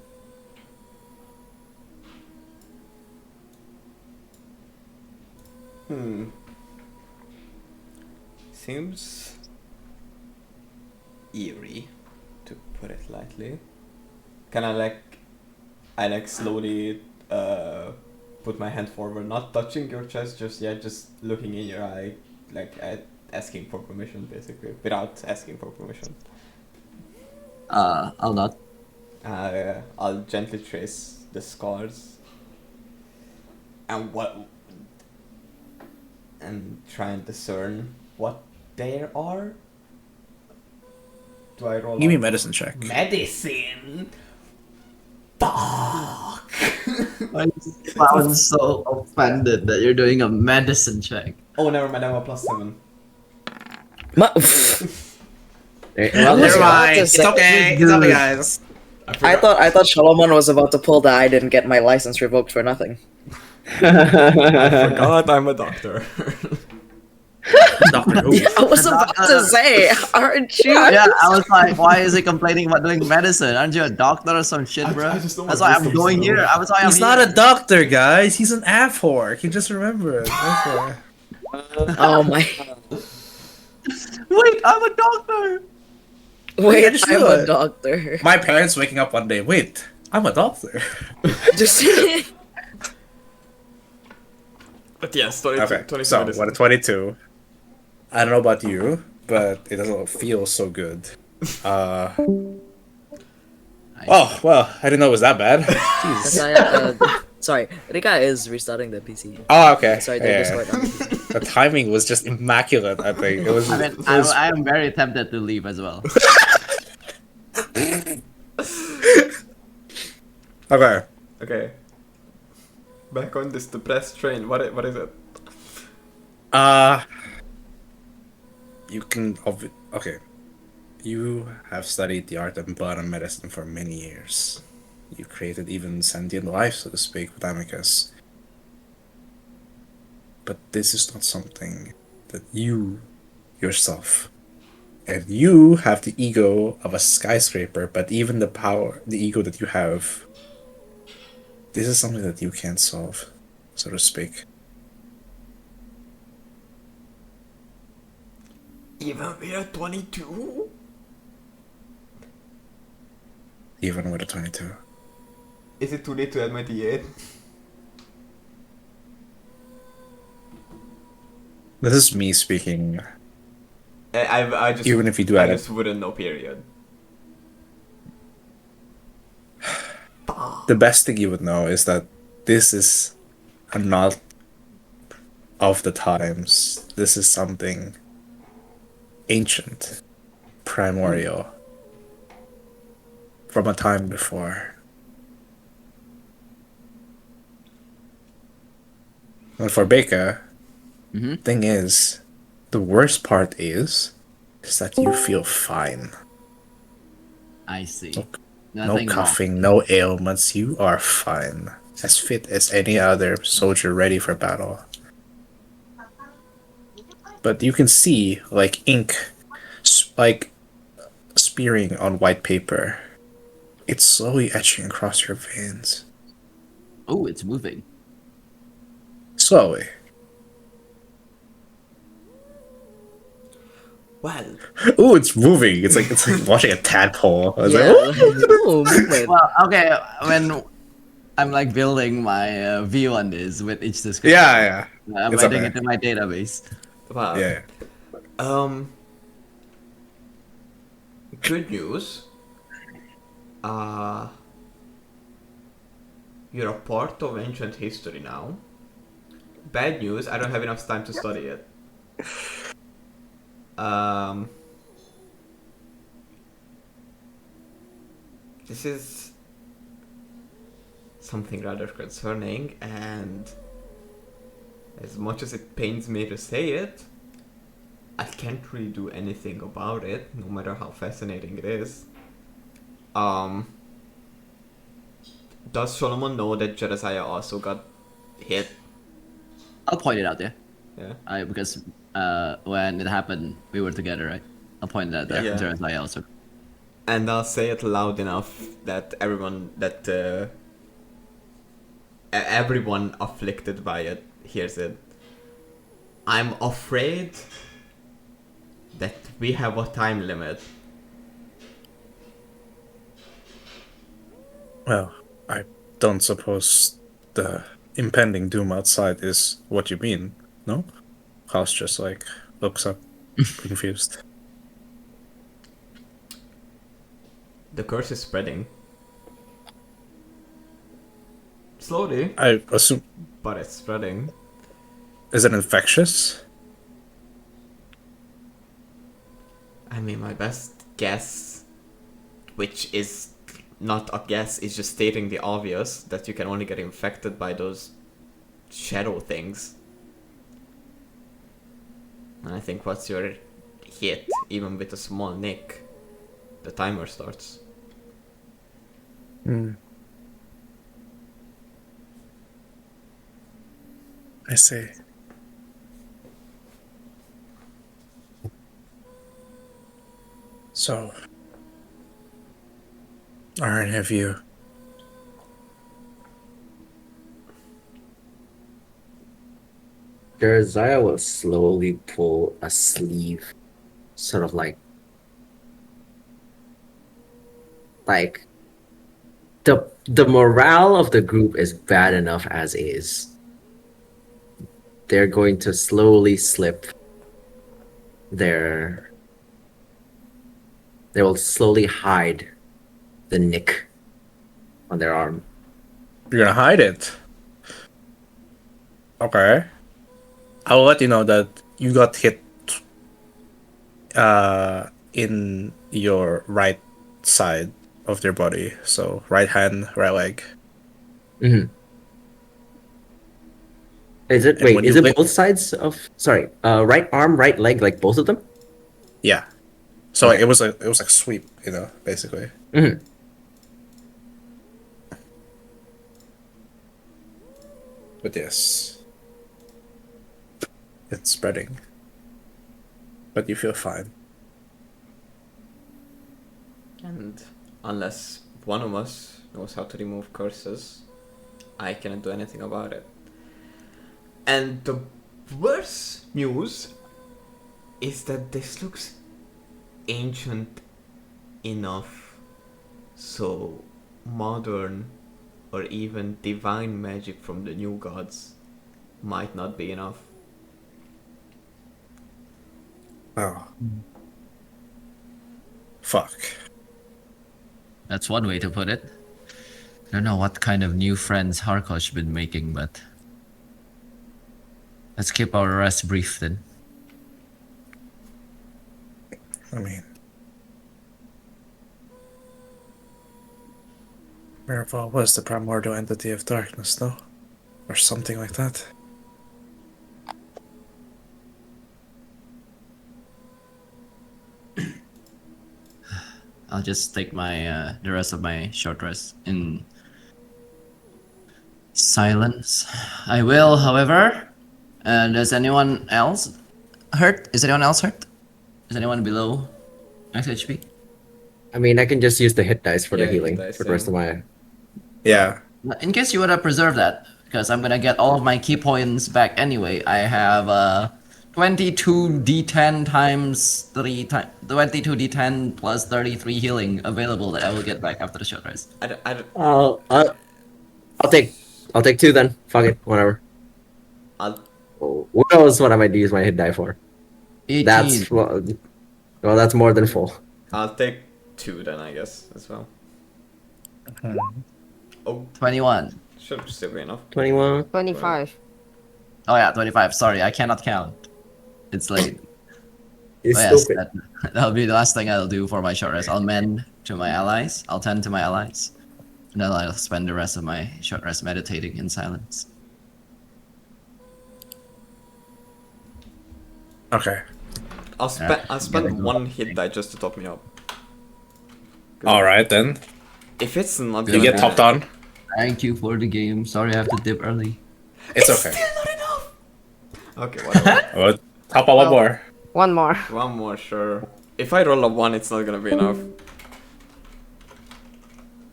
Seems eerie, to put it lightly. Can I slowly put my hand forward, not touching your chest just yet, just looking in your eye, asking for permission, basically, without asking for permission. I'll not. I'll gently trace the scars and try and discern what they are. Do I roll? Give me a out? medicine check. Medicine. Fuck. I sound so offended that you're doing a medicine check. Oh, never mind. I'm a +7. Ma- Well, was Never about mind. to It's say- okay. It's okay, guys. I thought Solomon was about to pull the I didn't get my license revoked for nothing. I forgot I'm a doctor. Doctor Who. I was about to say, aren't you? Yeah, I was like, why is he complaining about doing medicine? Aren't you a doctor or some shit, bro? I just don't That's want why I'm wisdom going stone. here. That's why I'm He's here. not a doctor, guys. He's an AFOR. He just remembered. That's why. Oh my. Wait, I'm a doctor. Wait, I just I'm knew a it. doctor. My parents waking up one day. Wait, I'm a doctor. Just But yes, 22, Okay, 22 so medicine. what a 22. I don't know about you, but it doesn't feel so good. Oh well, I didn't know it was that bad. Jeez. Sorry, Rika is restarting the PC. Oh okay. Sorry, the Yeah. Discord on the PC. The timing was just immaculate. I think it was. I mean, it was- I am very tempted to leave as well. okay. Okay. Back on this depressed train. What is it? You can. Okay. You have studied the art of modern medicine for many years. You created even sentient life, so to speak, with Amicus. But this is not something that you yourself. And you have the ego of a skyscraper, but even the ego that you have, this is something that you can't solve, so to speak. Even we are 22? Even with a 22. Is it too late to add my D8? This is me speaking. I just Even if you do I add it. just wouldn't know, period. The best thing you would know is that this is a not of the times. This is something ancient, primordial, from a time before. And for Baker, thing is, the worst part is that you feel fine. I see. No Nothing wrong. coughing, no ailments. You are fine. As fit as any other soldier ready for battle. But you can see, like, ink, like, spearing on white paper. It's slowly etching across your veins. Oh, it's moving. Slowly. Well, Ooh, it's moving. It's like watching a tadpole. I was Yeah. like, "Ooh." Oh, movement. Well, okay, when I'm like building my view on this with each description. Yeah, I'm it's adding okay. it to my database. Wow. Yeah. Good news. You're a part of ancient history now. Bad news, I don't have enough time to study it. This is something rather concerning, and as much as it pains me to say it, I can't really do anything about it, no matter how fascinating it is. Does Solomon know that Jedediah also got hit? I'll point it out there. Yeah. Because when it happened, we were together, right? I'll point that Yeah. Jeremiah also. And I'll say it loud enough that everyone afflicted by it hears it. I'm afraid that we have a time limit. Well, I don't suppose the impending doom outside is what you mean, no? House just like looks up, confused. The curse is spreading. Slowly, I assume, but it's spreading. is it infectious? I mean, my best guess, which is not a guess, is just stating the obvious, that you can only get infected by those shadow things. And I think once you're hit, even with a small nick, the timer starts. I see. So, are any of you Jeremiah will slowly pull a sleeve, sort of like the morale of the group is bad enough as is. They're going to slowly slip they will slowly hide the nick on their arm. You're gonna hide it? Okay. I'll let you know that you got hit in your right side of their body. So right hand, right leg. Mm-hmm. Is it And wait? when Is you it lick- both sides of? Sorry, right arm, right leg, like both of them. Yeah. So like Okay. it was like sweep, basically. Mm-hmm. But yes. It's spreading. But you feel fine. And unless one of us knows how to remove curses, I cannot do anything about it. And the worst news is that this looks ancient enough, so modern or even divine magic from the new gods might not be enough. Oh. Fuck. That's one way to put it. I don't know what kind of new friends Harkosh been making, but let's keep our rest brief then. I mean, Miraval was the primordial entity of darkness, no? Or something like that. I'll just take my the rest of my short rest in silence. I will, however. Does anyone else hurt? Is anyone else hurt? Is anyone below max HP? I mean, I can just use the hit dice for Yeah, the hit healing dice, for the rest of my. Yeah. In case you would have preserved that, because I'm gonna get all of my key points back anyway. I have 22 d10 times 3 times 22 d10 plus 33 healing available that I will get back after the short rest. I don't, I'll I'll take 2 then. Fuck it, whatever. I'll Who knows what I might use my hit die for? 18. That's well, that's more than full. I'll take 2 then, I guess, as well. Oh, 21. should still be enough. 21. 25. Oh yeah, 25. Sorry, I cannot count. It's late. You Oh, yes, stupid. that'll be the last thing I'll do for my short rest. I'll mend to my allies. I'll tend to my allies. And then I'll spend the rest of my short rest meditating in silence. Okay. I'll spend gotta go. 1 hit die just to top me up. All right then. If it's not You gonna get be topped on. Thank you for the game. Sorry I have to dip early. It's okay. Okay, whatever. Well, top on one more. One more. One more, sure. If I roll a 1, it's not gonna be enough.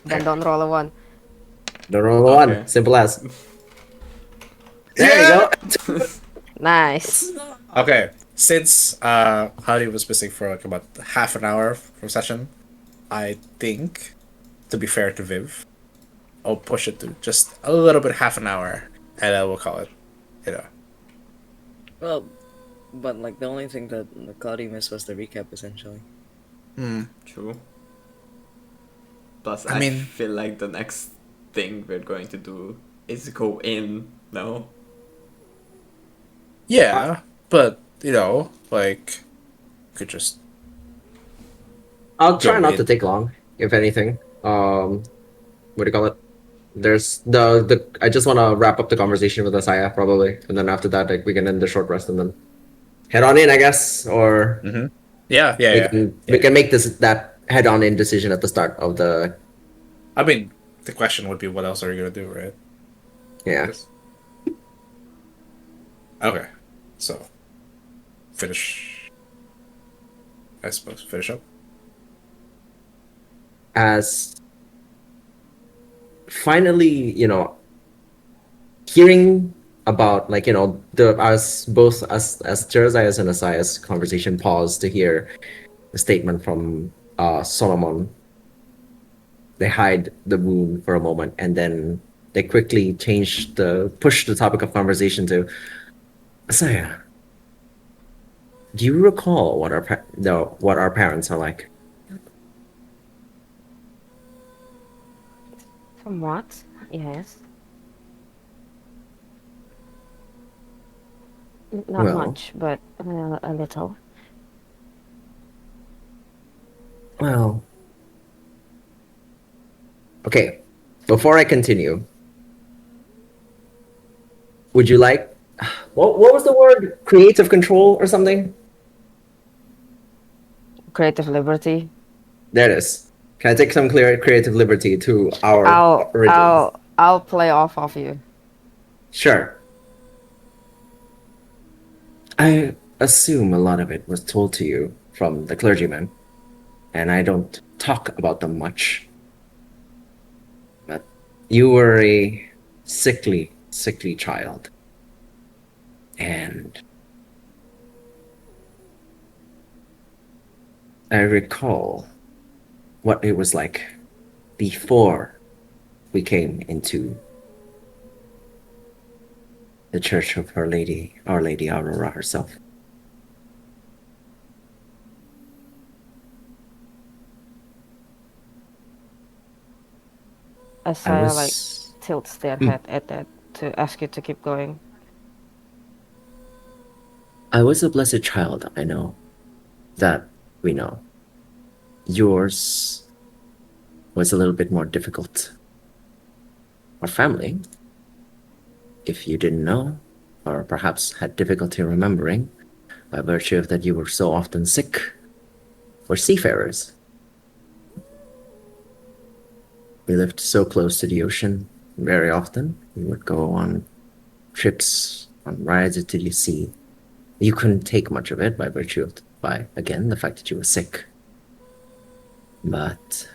Then don't roll a 1. The roll Okay. 1. Simple as. There you go. Nice. Okay. Since Howdy was missing for like about half an hour from session, I think, to be fair to Viv, I'll push it to just a little bit, half an hour, and then we'll call it. You know. Well, but like the only thing that Cloudy missed was the recap, essentially. True. Plus, I I mean- feel like the next thing we're going to do is go in, no? Yeah, but you know, like, you could just I'll try Go not in. to take long, if anything. What do you call it? There's the I just want to wrap up the conversation with Asaya probably, and then after that, like we can end the short rest and then head on in, I guess, or yeah, yeah, we can make that head on in decision at the start of the I mean, the question would be, what else are you gonna do, right? yeah. Okay, so finish. I suppose finish up. As finally, hearing about the as both as Jeremiah's and Asai's conversation paused to hear the statement from Solomon. They hide the wound for a moment, and then they quickly push the topic of conversation to Asaya. Do you recall what our parents are like? Somewhat, yes. Not Well. much, but a little. Well, okay. Before I continue, would you like what was the word? Creative control or something? Creative liberty. There it is. Can I take some creative liberty to our original? I'll play off of you. Sure. I assume a lot of it was told to you from the clergyman, and I don't talk about them much. But you were a sickly child. And I recall what it was like before we came into the Church of Our Lady Aurora herself. Asaya was- like tilts their head at that to ask you to keep going. I was a blessed child, I know. That we know. Yours was a little bit more difficult. Our family, if you didn't know, or perhaps had difficulty remembering, by virtue of that you were so often sick, were seafarers. We lived so close to the ocean very often. We would go on trips, on rides into the sea. You couldn't take much of it by virtue of, again, the fact that you were sick. But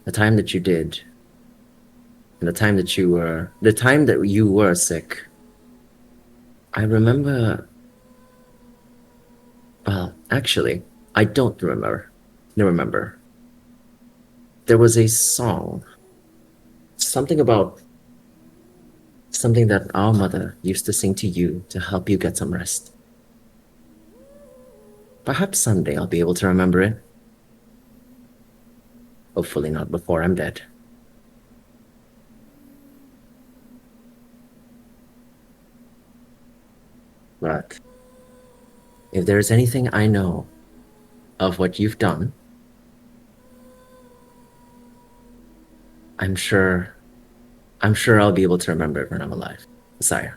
the time that you did, and the time that you were sick, I remember. Well, actually, I don't remember. There was a song something about something that our mother used to sing to you to help you get some rest. Perhaps someday I'll be able to remember it. Hopefully not before I'm dead. But if there's anything I know of what you've done, I'm sure I'll be able to remember it when I'm alive. Messiah.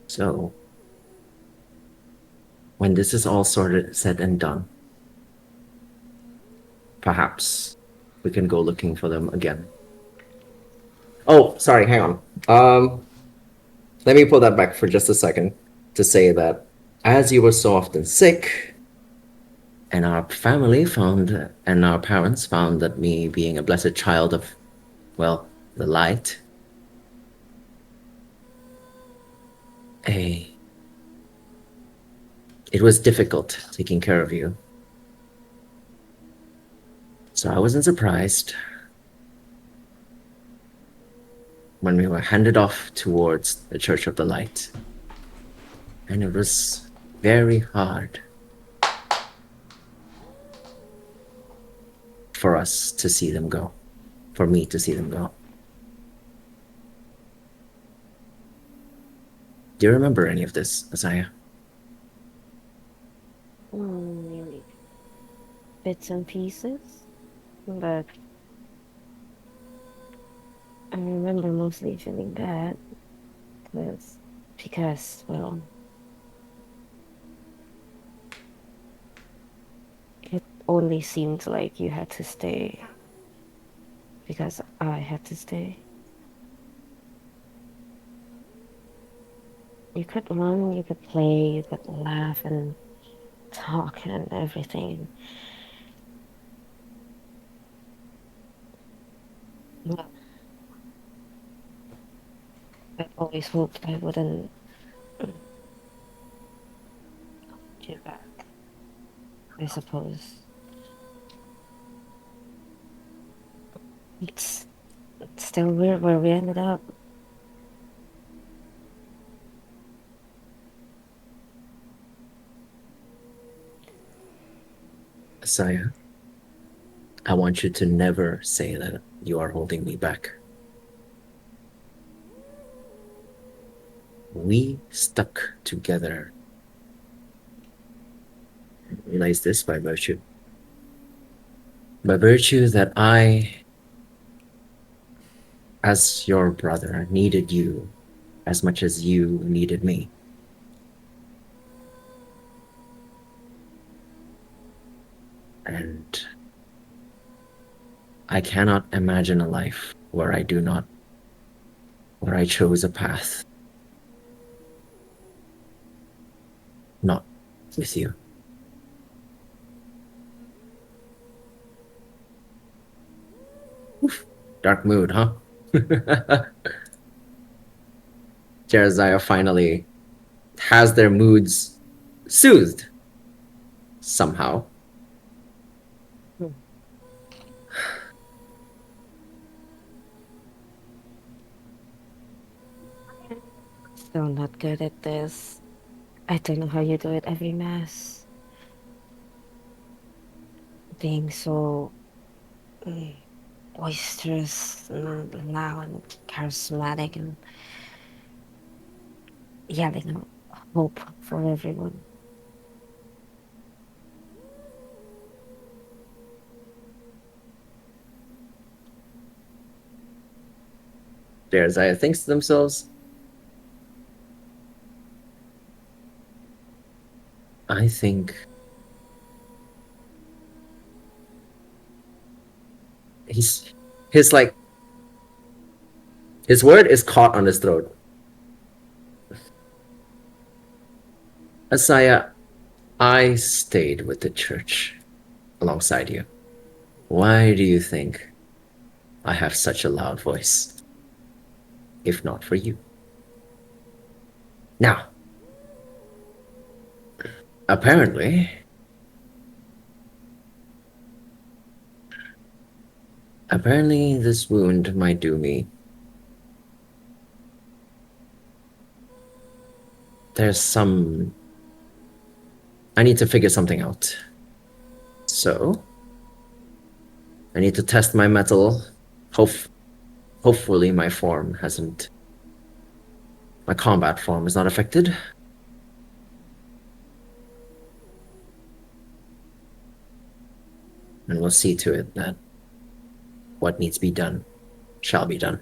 So, when this is all sorted, said and done, perhaps we can go looking for them again. Oh, sorry, hang on. Let me pull that back for just a second to say that as you were so often sick, and our family found, and our parents found that me being a blessed child of, well, the light, it was difficult taking care of you. So I wasn't surprised when we were handed off towards the Church of the Light. And it was very hard for us to see them go, for me to see them go. Do you remember any of this, Isaiah? Bits and pieces, but I remember mostly feeling bad because, well, it only seemed like you had to stay because I had to stay. You could run, you could play, you could laugh and talk and everything. Well, I always hoped I wouldn't hold you back, I suppose. It's still weird where we ended up. Isaiah, I want you to never say that you are holding me back. We stuck together. Realize this by virtue. By virtue that I, as your brother, needed you as much as you needed me. And I cannot imagine a life where I chose a path not with you. Oof, dark mood, huh? Jeremiah finally has their moods soothed somehow. Still not good at this. I don't know how you do it every mass. Being so boisterous and loud and charismatic and yelling out hope for everyone. Jeremiah thinks to themselves, I think his word is caught on his throat. Isaiah, I stayed with the church alongside you. Why do you think I have such a loud voice? If not for you. Now, apparently, Apparently, this wound might do me. There's some. I need to figure something out. So, I need to test my metal. Hopefully, my form hasn't. My combat form is not affected. And we'll see to it that what needs to be done shall be done.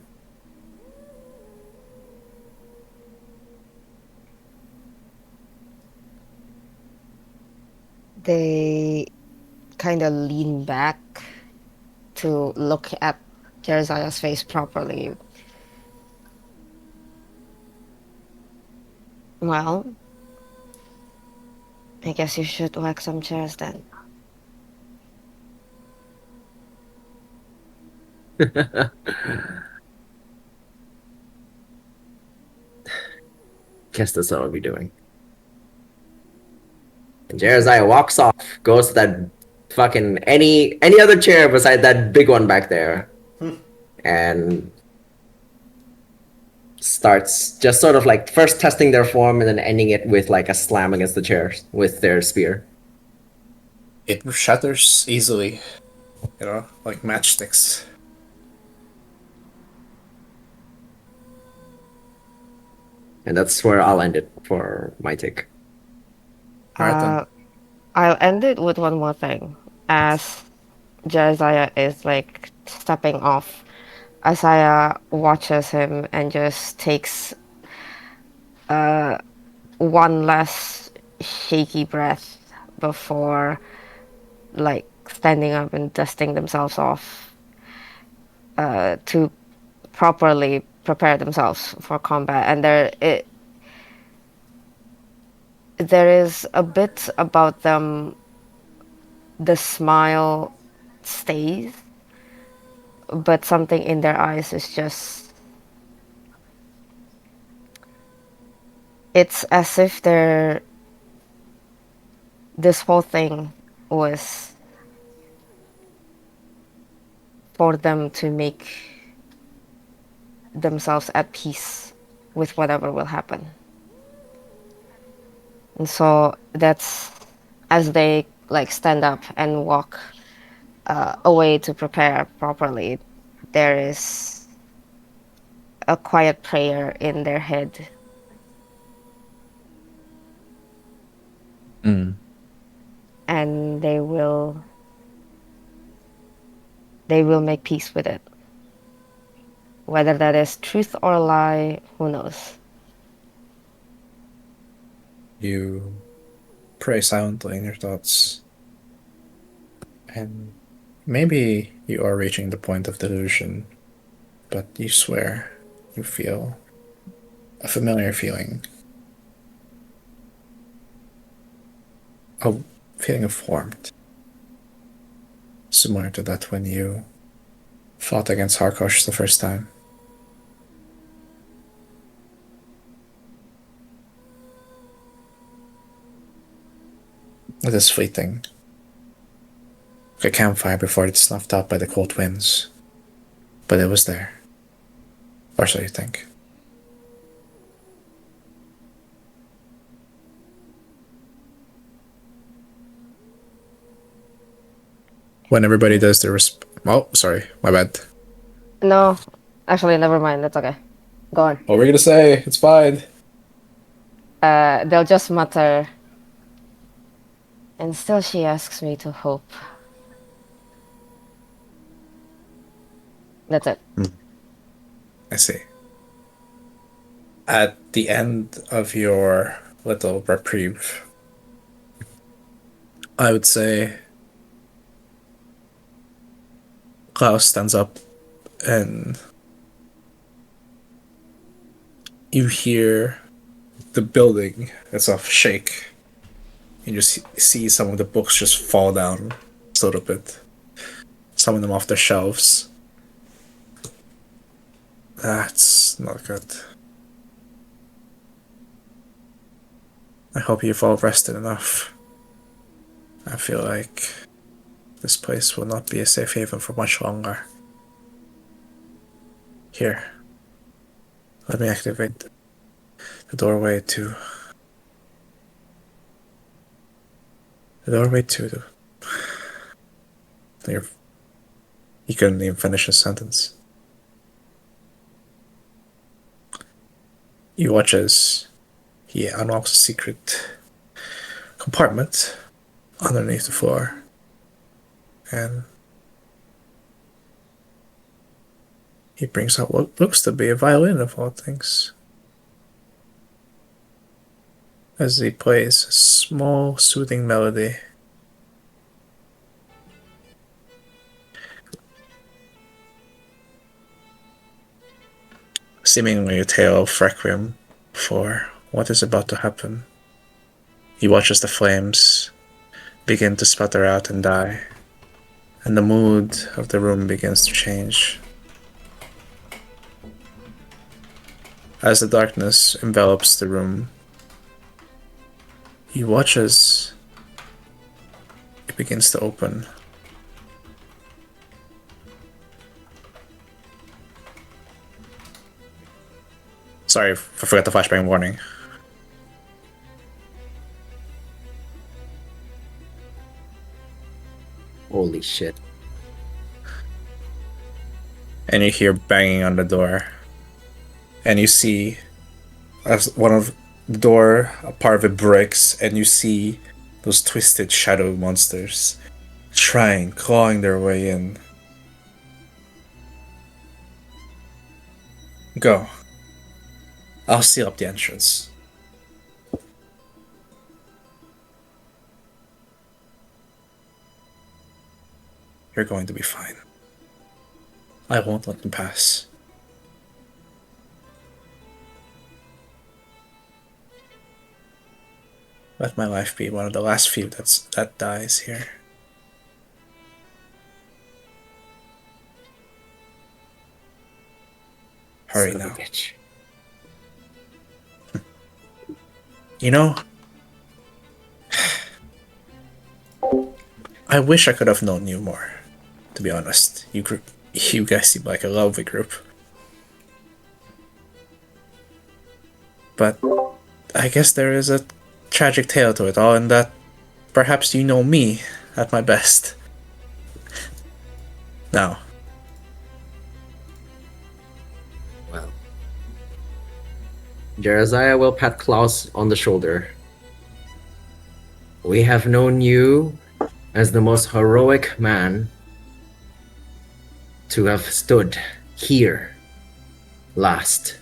They kind of lean back to look at Jeremiah's face properly. Well, I guess you should whack some chairs then. Guess that's what I'll be doing. And Jeremiah walks off, goes to that fucking any other chair beside that big one back there, and starts just sort of like first testing their form and then ending it with like a slam against the chairs with their spear. It shatters easily, like matchsticks. And that's where I'll end it for my take. Alright then. I'll end it with one more thing. As Josiah is like stepping off, Isaiah watches him and just takes one last shaky breath before like standing up and dusting themselves off to properly prepare themselves for combat. And there is a bit about them, the smile stays, but something in their eyes is just, it's as if this whole thing was for them to make themselves at peace with whatever will happen. And so that's as they like stand up and walk away to prepare properly, there is a quiet prayer in their head. And they will make peace with it. Whether that is truth or lie, who knows? You pray silently in your thoughts. And maybe you are reaching the point of delusion, but you swear you feel a familiar feeling. A feeling of warmth. Similar to that when you fought against Harkosh the first time. It is fleeting. Like a campfire before it's snuffed out by the cold winds. But it was there. Or so you think. When everybody does their oh, sorry, my bad. No, actually, never mind. That's okay. Go on. What were we gonna say? It's fine. They'll just mutter. And still she asks me to hope. That's it. I see. At the end of your little reprieve, I would say Klaus stands up and you hear the building itself shake. You just see some of the books just fall down a little bit. Some of them off the shelves. That's not good. I hope you've all rested enough. I feel like this place will not be a safe haven for much longer. Here. Let me activate the doorway to... The doorway to the... He couldn't even finish his sentence. You watch as he unlocks a secret compartment underneath the floor, and he brings out what looks to be a violin of all things. As he plays a small, soothing melody. Seemingly a tale of requiem for what is about to happen. He watches the flames begin to sputter out and die, and the mood of the room begins to change. As the darkness envelops the room, he watches it begins to open. Sorry, I forgot the flashbang warning. Holy shit. And you hear banging on the door. And you see as one of the door, a part of it breaks, and you see those twisted shadow monsters clawing their way in. Go. I'll seal up the entrance. You're going to be fine. I won't let them pass. Let my life be one of the last few that dies here. Hurry Son of a now. bitch. You know, I wish I could have known you more, to be honest. You guys seem like a lovely group. But I guess there is a tragic tale to it all, and that perhaps you know me at my best. Now. Well. Jeremiah will pat Klaus on the shoulder. We have known you as the most heroic man to have stood here last.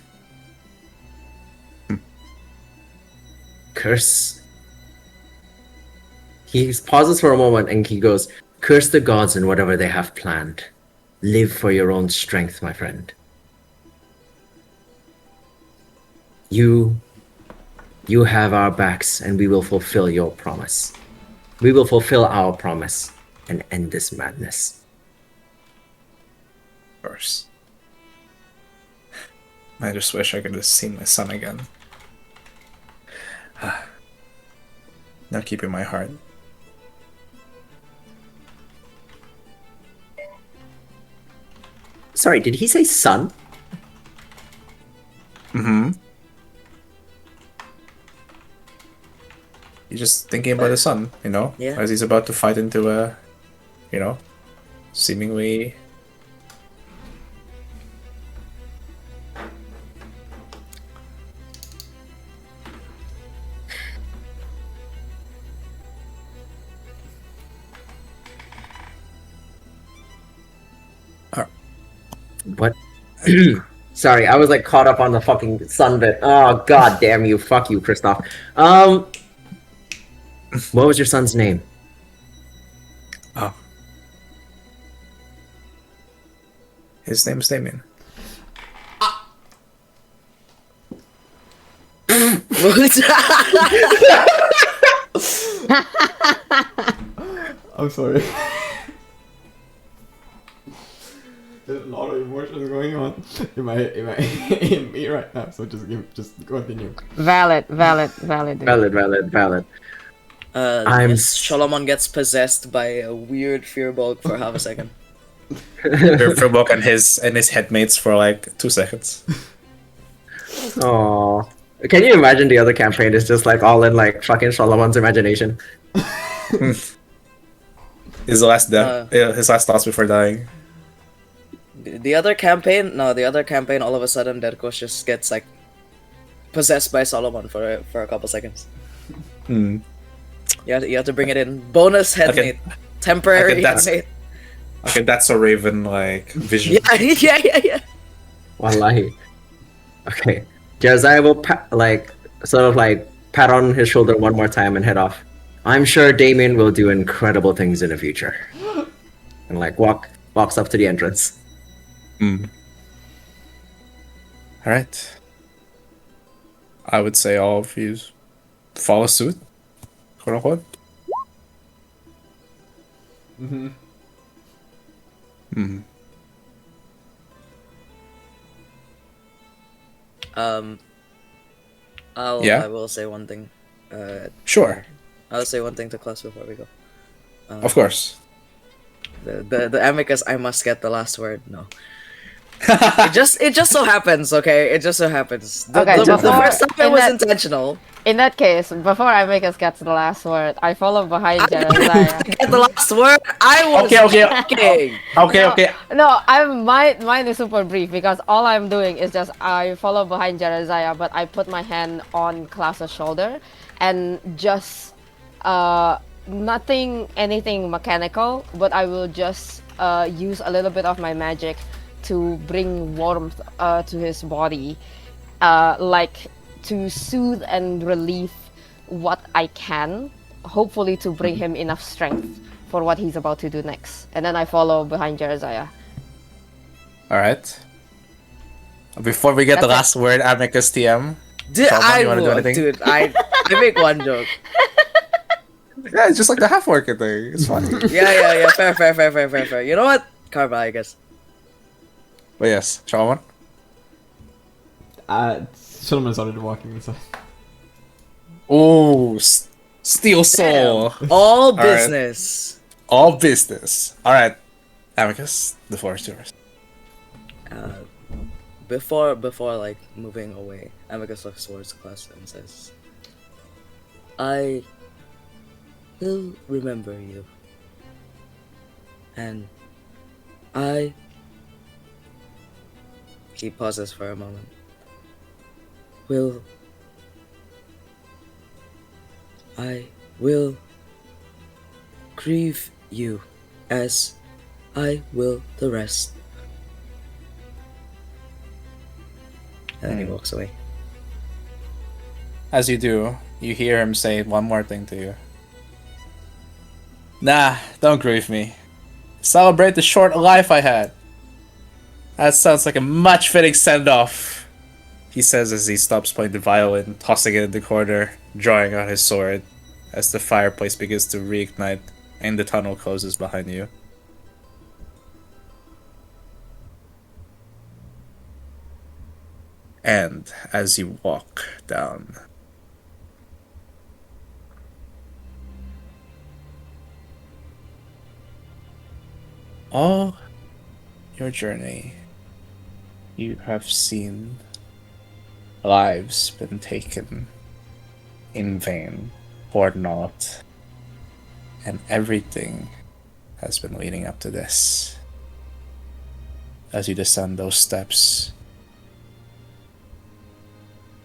Curse. He pauses for a moment and he goes, curse the gods and whatever they have planned. Live for your own strength, my friend. You have our backs, and we will fulfill your promise. We will fulfill our promise and end this madness. Of course. I just wish I could have seen my son again. Now keep in my heart. Sorry, did he say son? Mm-hmm. He's just thinking about his son, you know? Yeah. As he's about to fight into a, seemingly... What? Sorry, I was like caught up on the fucking sun bit. Oh, god damn you. Fuck you, Christoph. What was your son's name? Oh. His name's Damien. I'm sorry. There's a lot of emotions going on in me right now, so just continue. Valid. dude. Valid. Yes, Solomon gets possessed by a weird fearbulk for half a second. Provoke and his headmates for like 2 seconds. Oh, can you imagine the other campaign is just like all in like fucking Solomon's imagination? His last his last thoughts before dying. The other campaign, no, the other campaign, all of a sudden, Derkos just gets like possessed by Solomon for a couple seconds. Hmm. You have to bring it in. Bonus headmate, temporary Okay, that's- headmate. Okay, that's a Raven like vision. Yeah. Wallahi. Okay, Josiah will sort of like pat on his shoulder one more time and head off. I'm sure Damien will do incredible things in the future. And like walks up to the entrance. Mm. All right. I would say all of you follow suit, quote unquote. Mm-hmm. Mm. I will say one thing. Sure, I'll say one thing to class before we go. of course. The amicus, I must get the last word. No. it just so happens, okay? It just so happens. The before- first time it in was that- intentional. In that case, before Amicus gets the last word, I follow behind I Jeremiah. get the last word. I was Okay. joking. Okay. No, mine is super brief because all I'm doing is just I follow behind Jeremiah, but I put my hand on Klaus's shoulder and just anything mechanical, but I will just use a little bit of my magic to bring warmth to his body, like to soothe and relieve what I can, hopefully to bring him enough strength for what he's about to do next. And then I follow behind Jeremiah. All right. Before we get the That's last word, Amicus TM. Dude, Salman, you wanna do anything? I make one joke. Yeah, it's just like the half working thing. It's funny. Yeah. Fair. You know what? Karma, I guess. But yes, Shaman. Solomon's already walking inside. Oh, Steel Soul. All right. business. All business. All right, Amicus, the floor is yours. Before like moving away, Amicus looks towards the class and says, "I will remember you, and I." He pauses for a moment. I will grieve you as I will the rest. And then he walks away. As you do, you hear him say one more thing to you. Nah, don't grieve me. Celebrate the short life I had. That sounds like a much fitting send-off, he says as he stops playing the violin, tossing it in the corner, drawing out his sword, as the fireplace begins to reignite and the tunnel closes behind you. And as you walk down, all your journey, you have seen lives been taken in vain for naught, and everything has been leading up to this. As you descend those steps,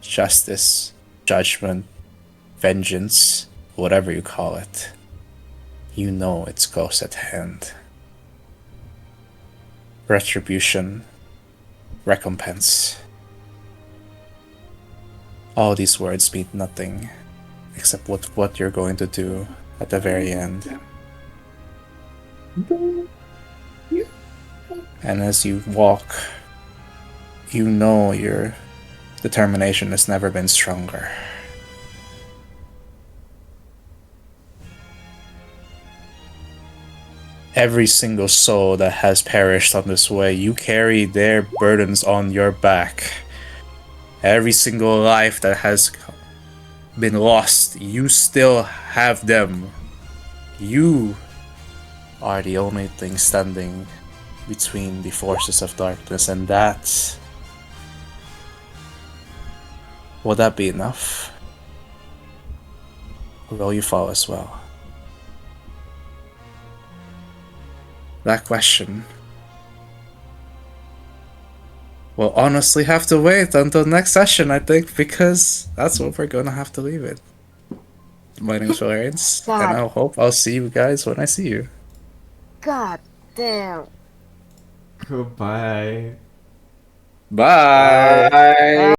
justice, judgment, vengeance, whatever you call it, you know it's close at hand. Retribution, recompense. All these words mean nothing except what you're going to do at the very end. And as you walk, you know your determination has never been stronger. Every single soul that has perished on this way, you carry their burdens on your back. Every single life that has been lost, you still have them. You are the only thing standing between the forces of darkness, and that. Will that be enough? Or will you fall as well? That question will honestly have to wait until next session, I think, because that's what we're gonna have to leave it. My name is Valerians, and I hope I'll see you guys when I see you. God damn. Goodbye. Bye! Bye.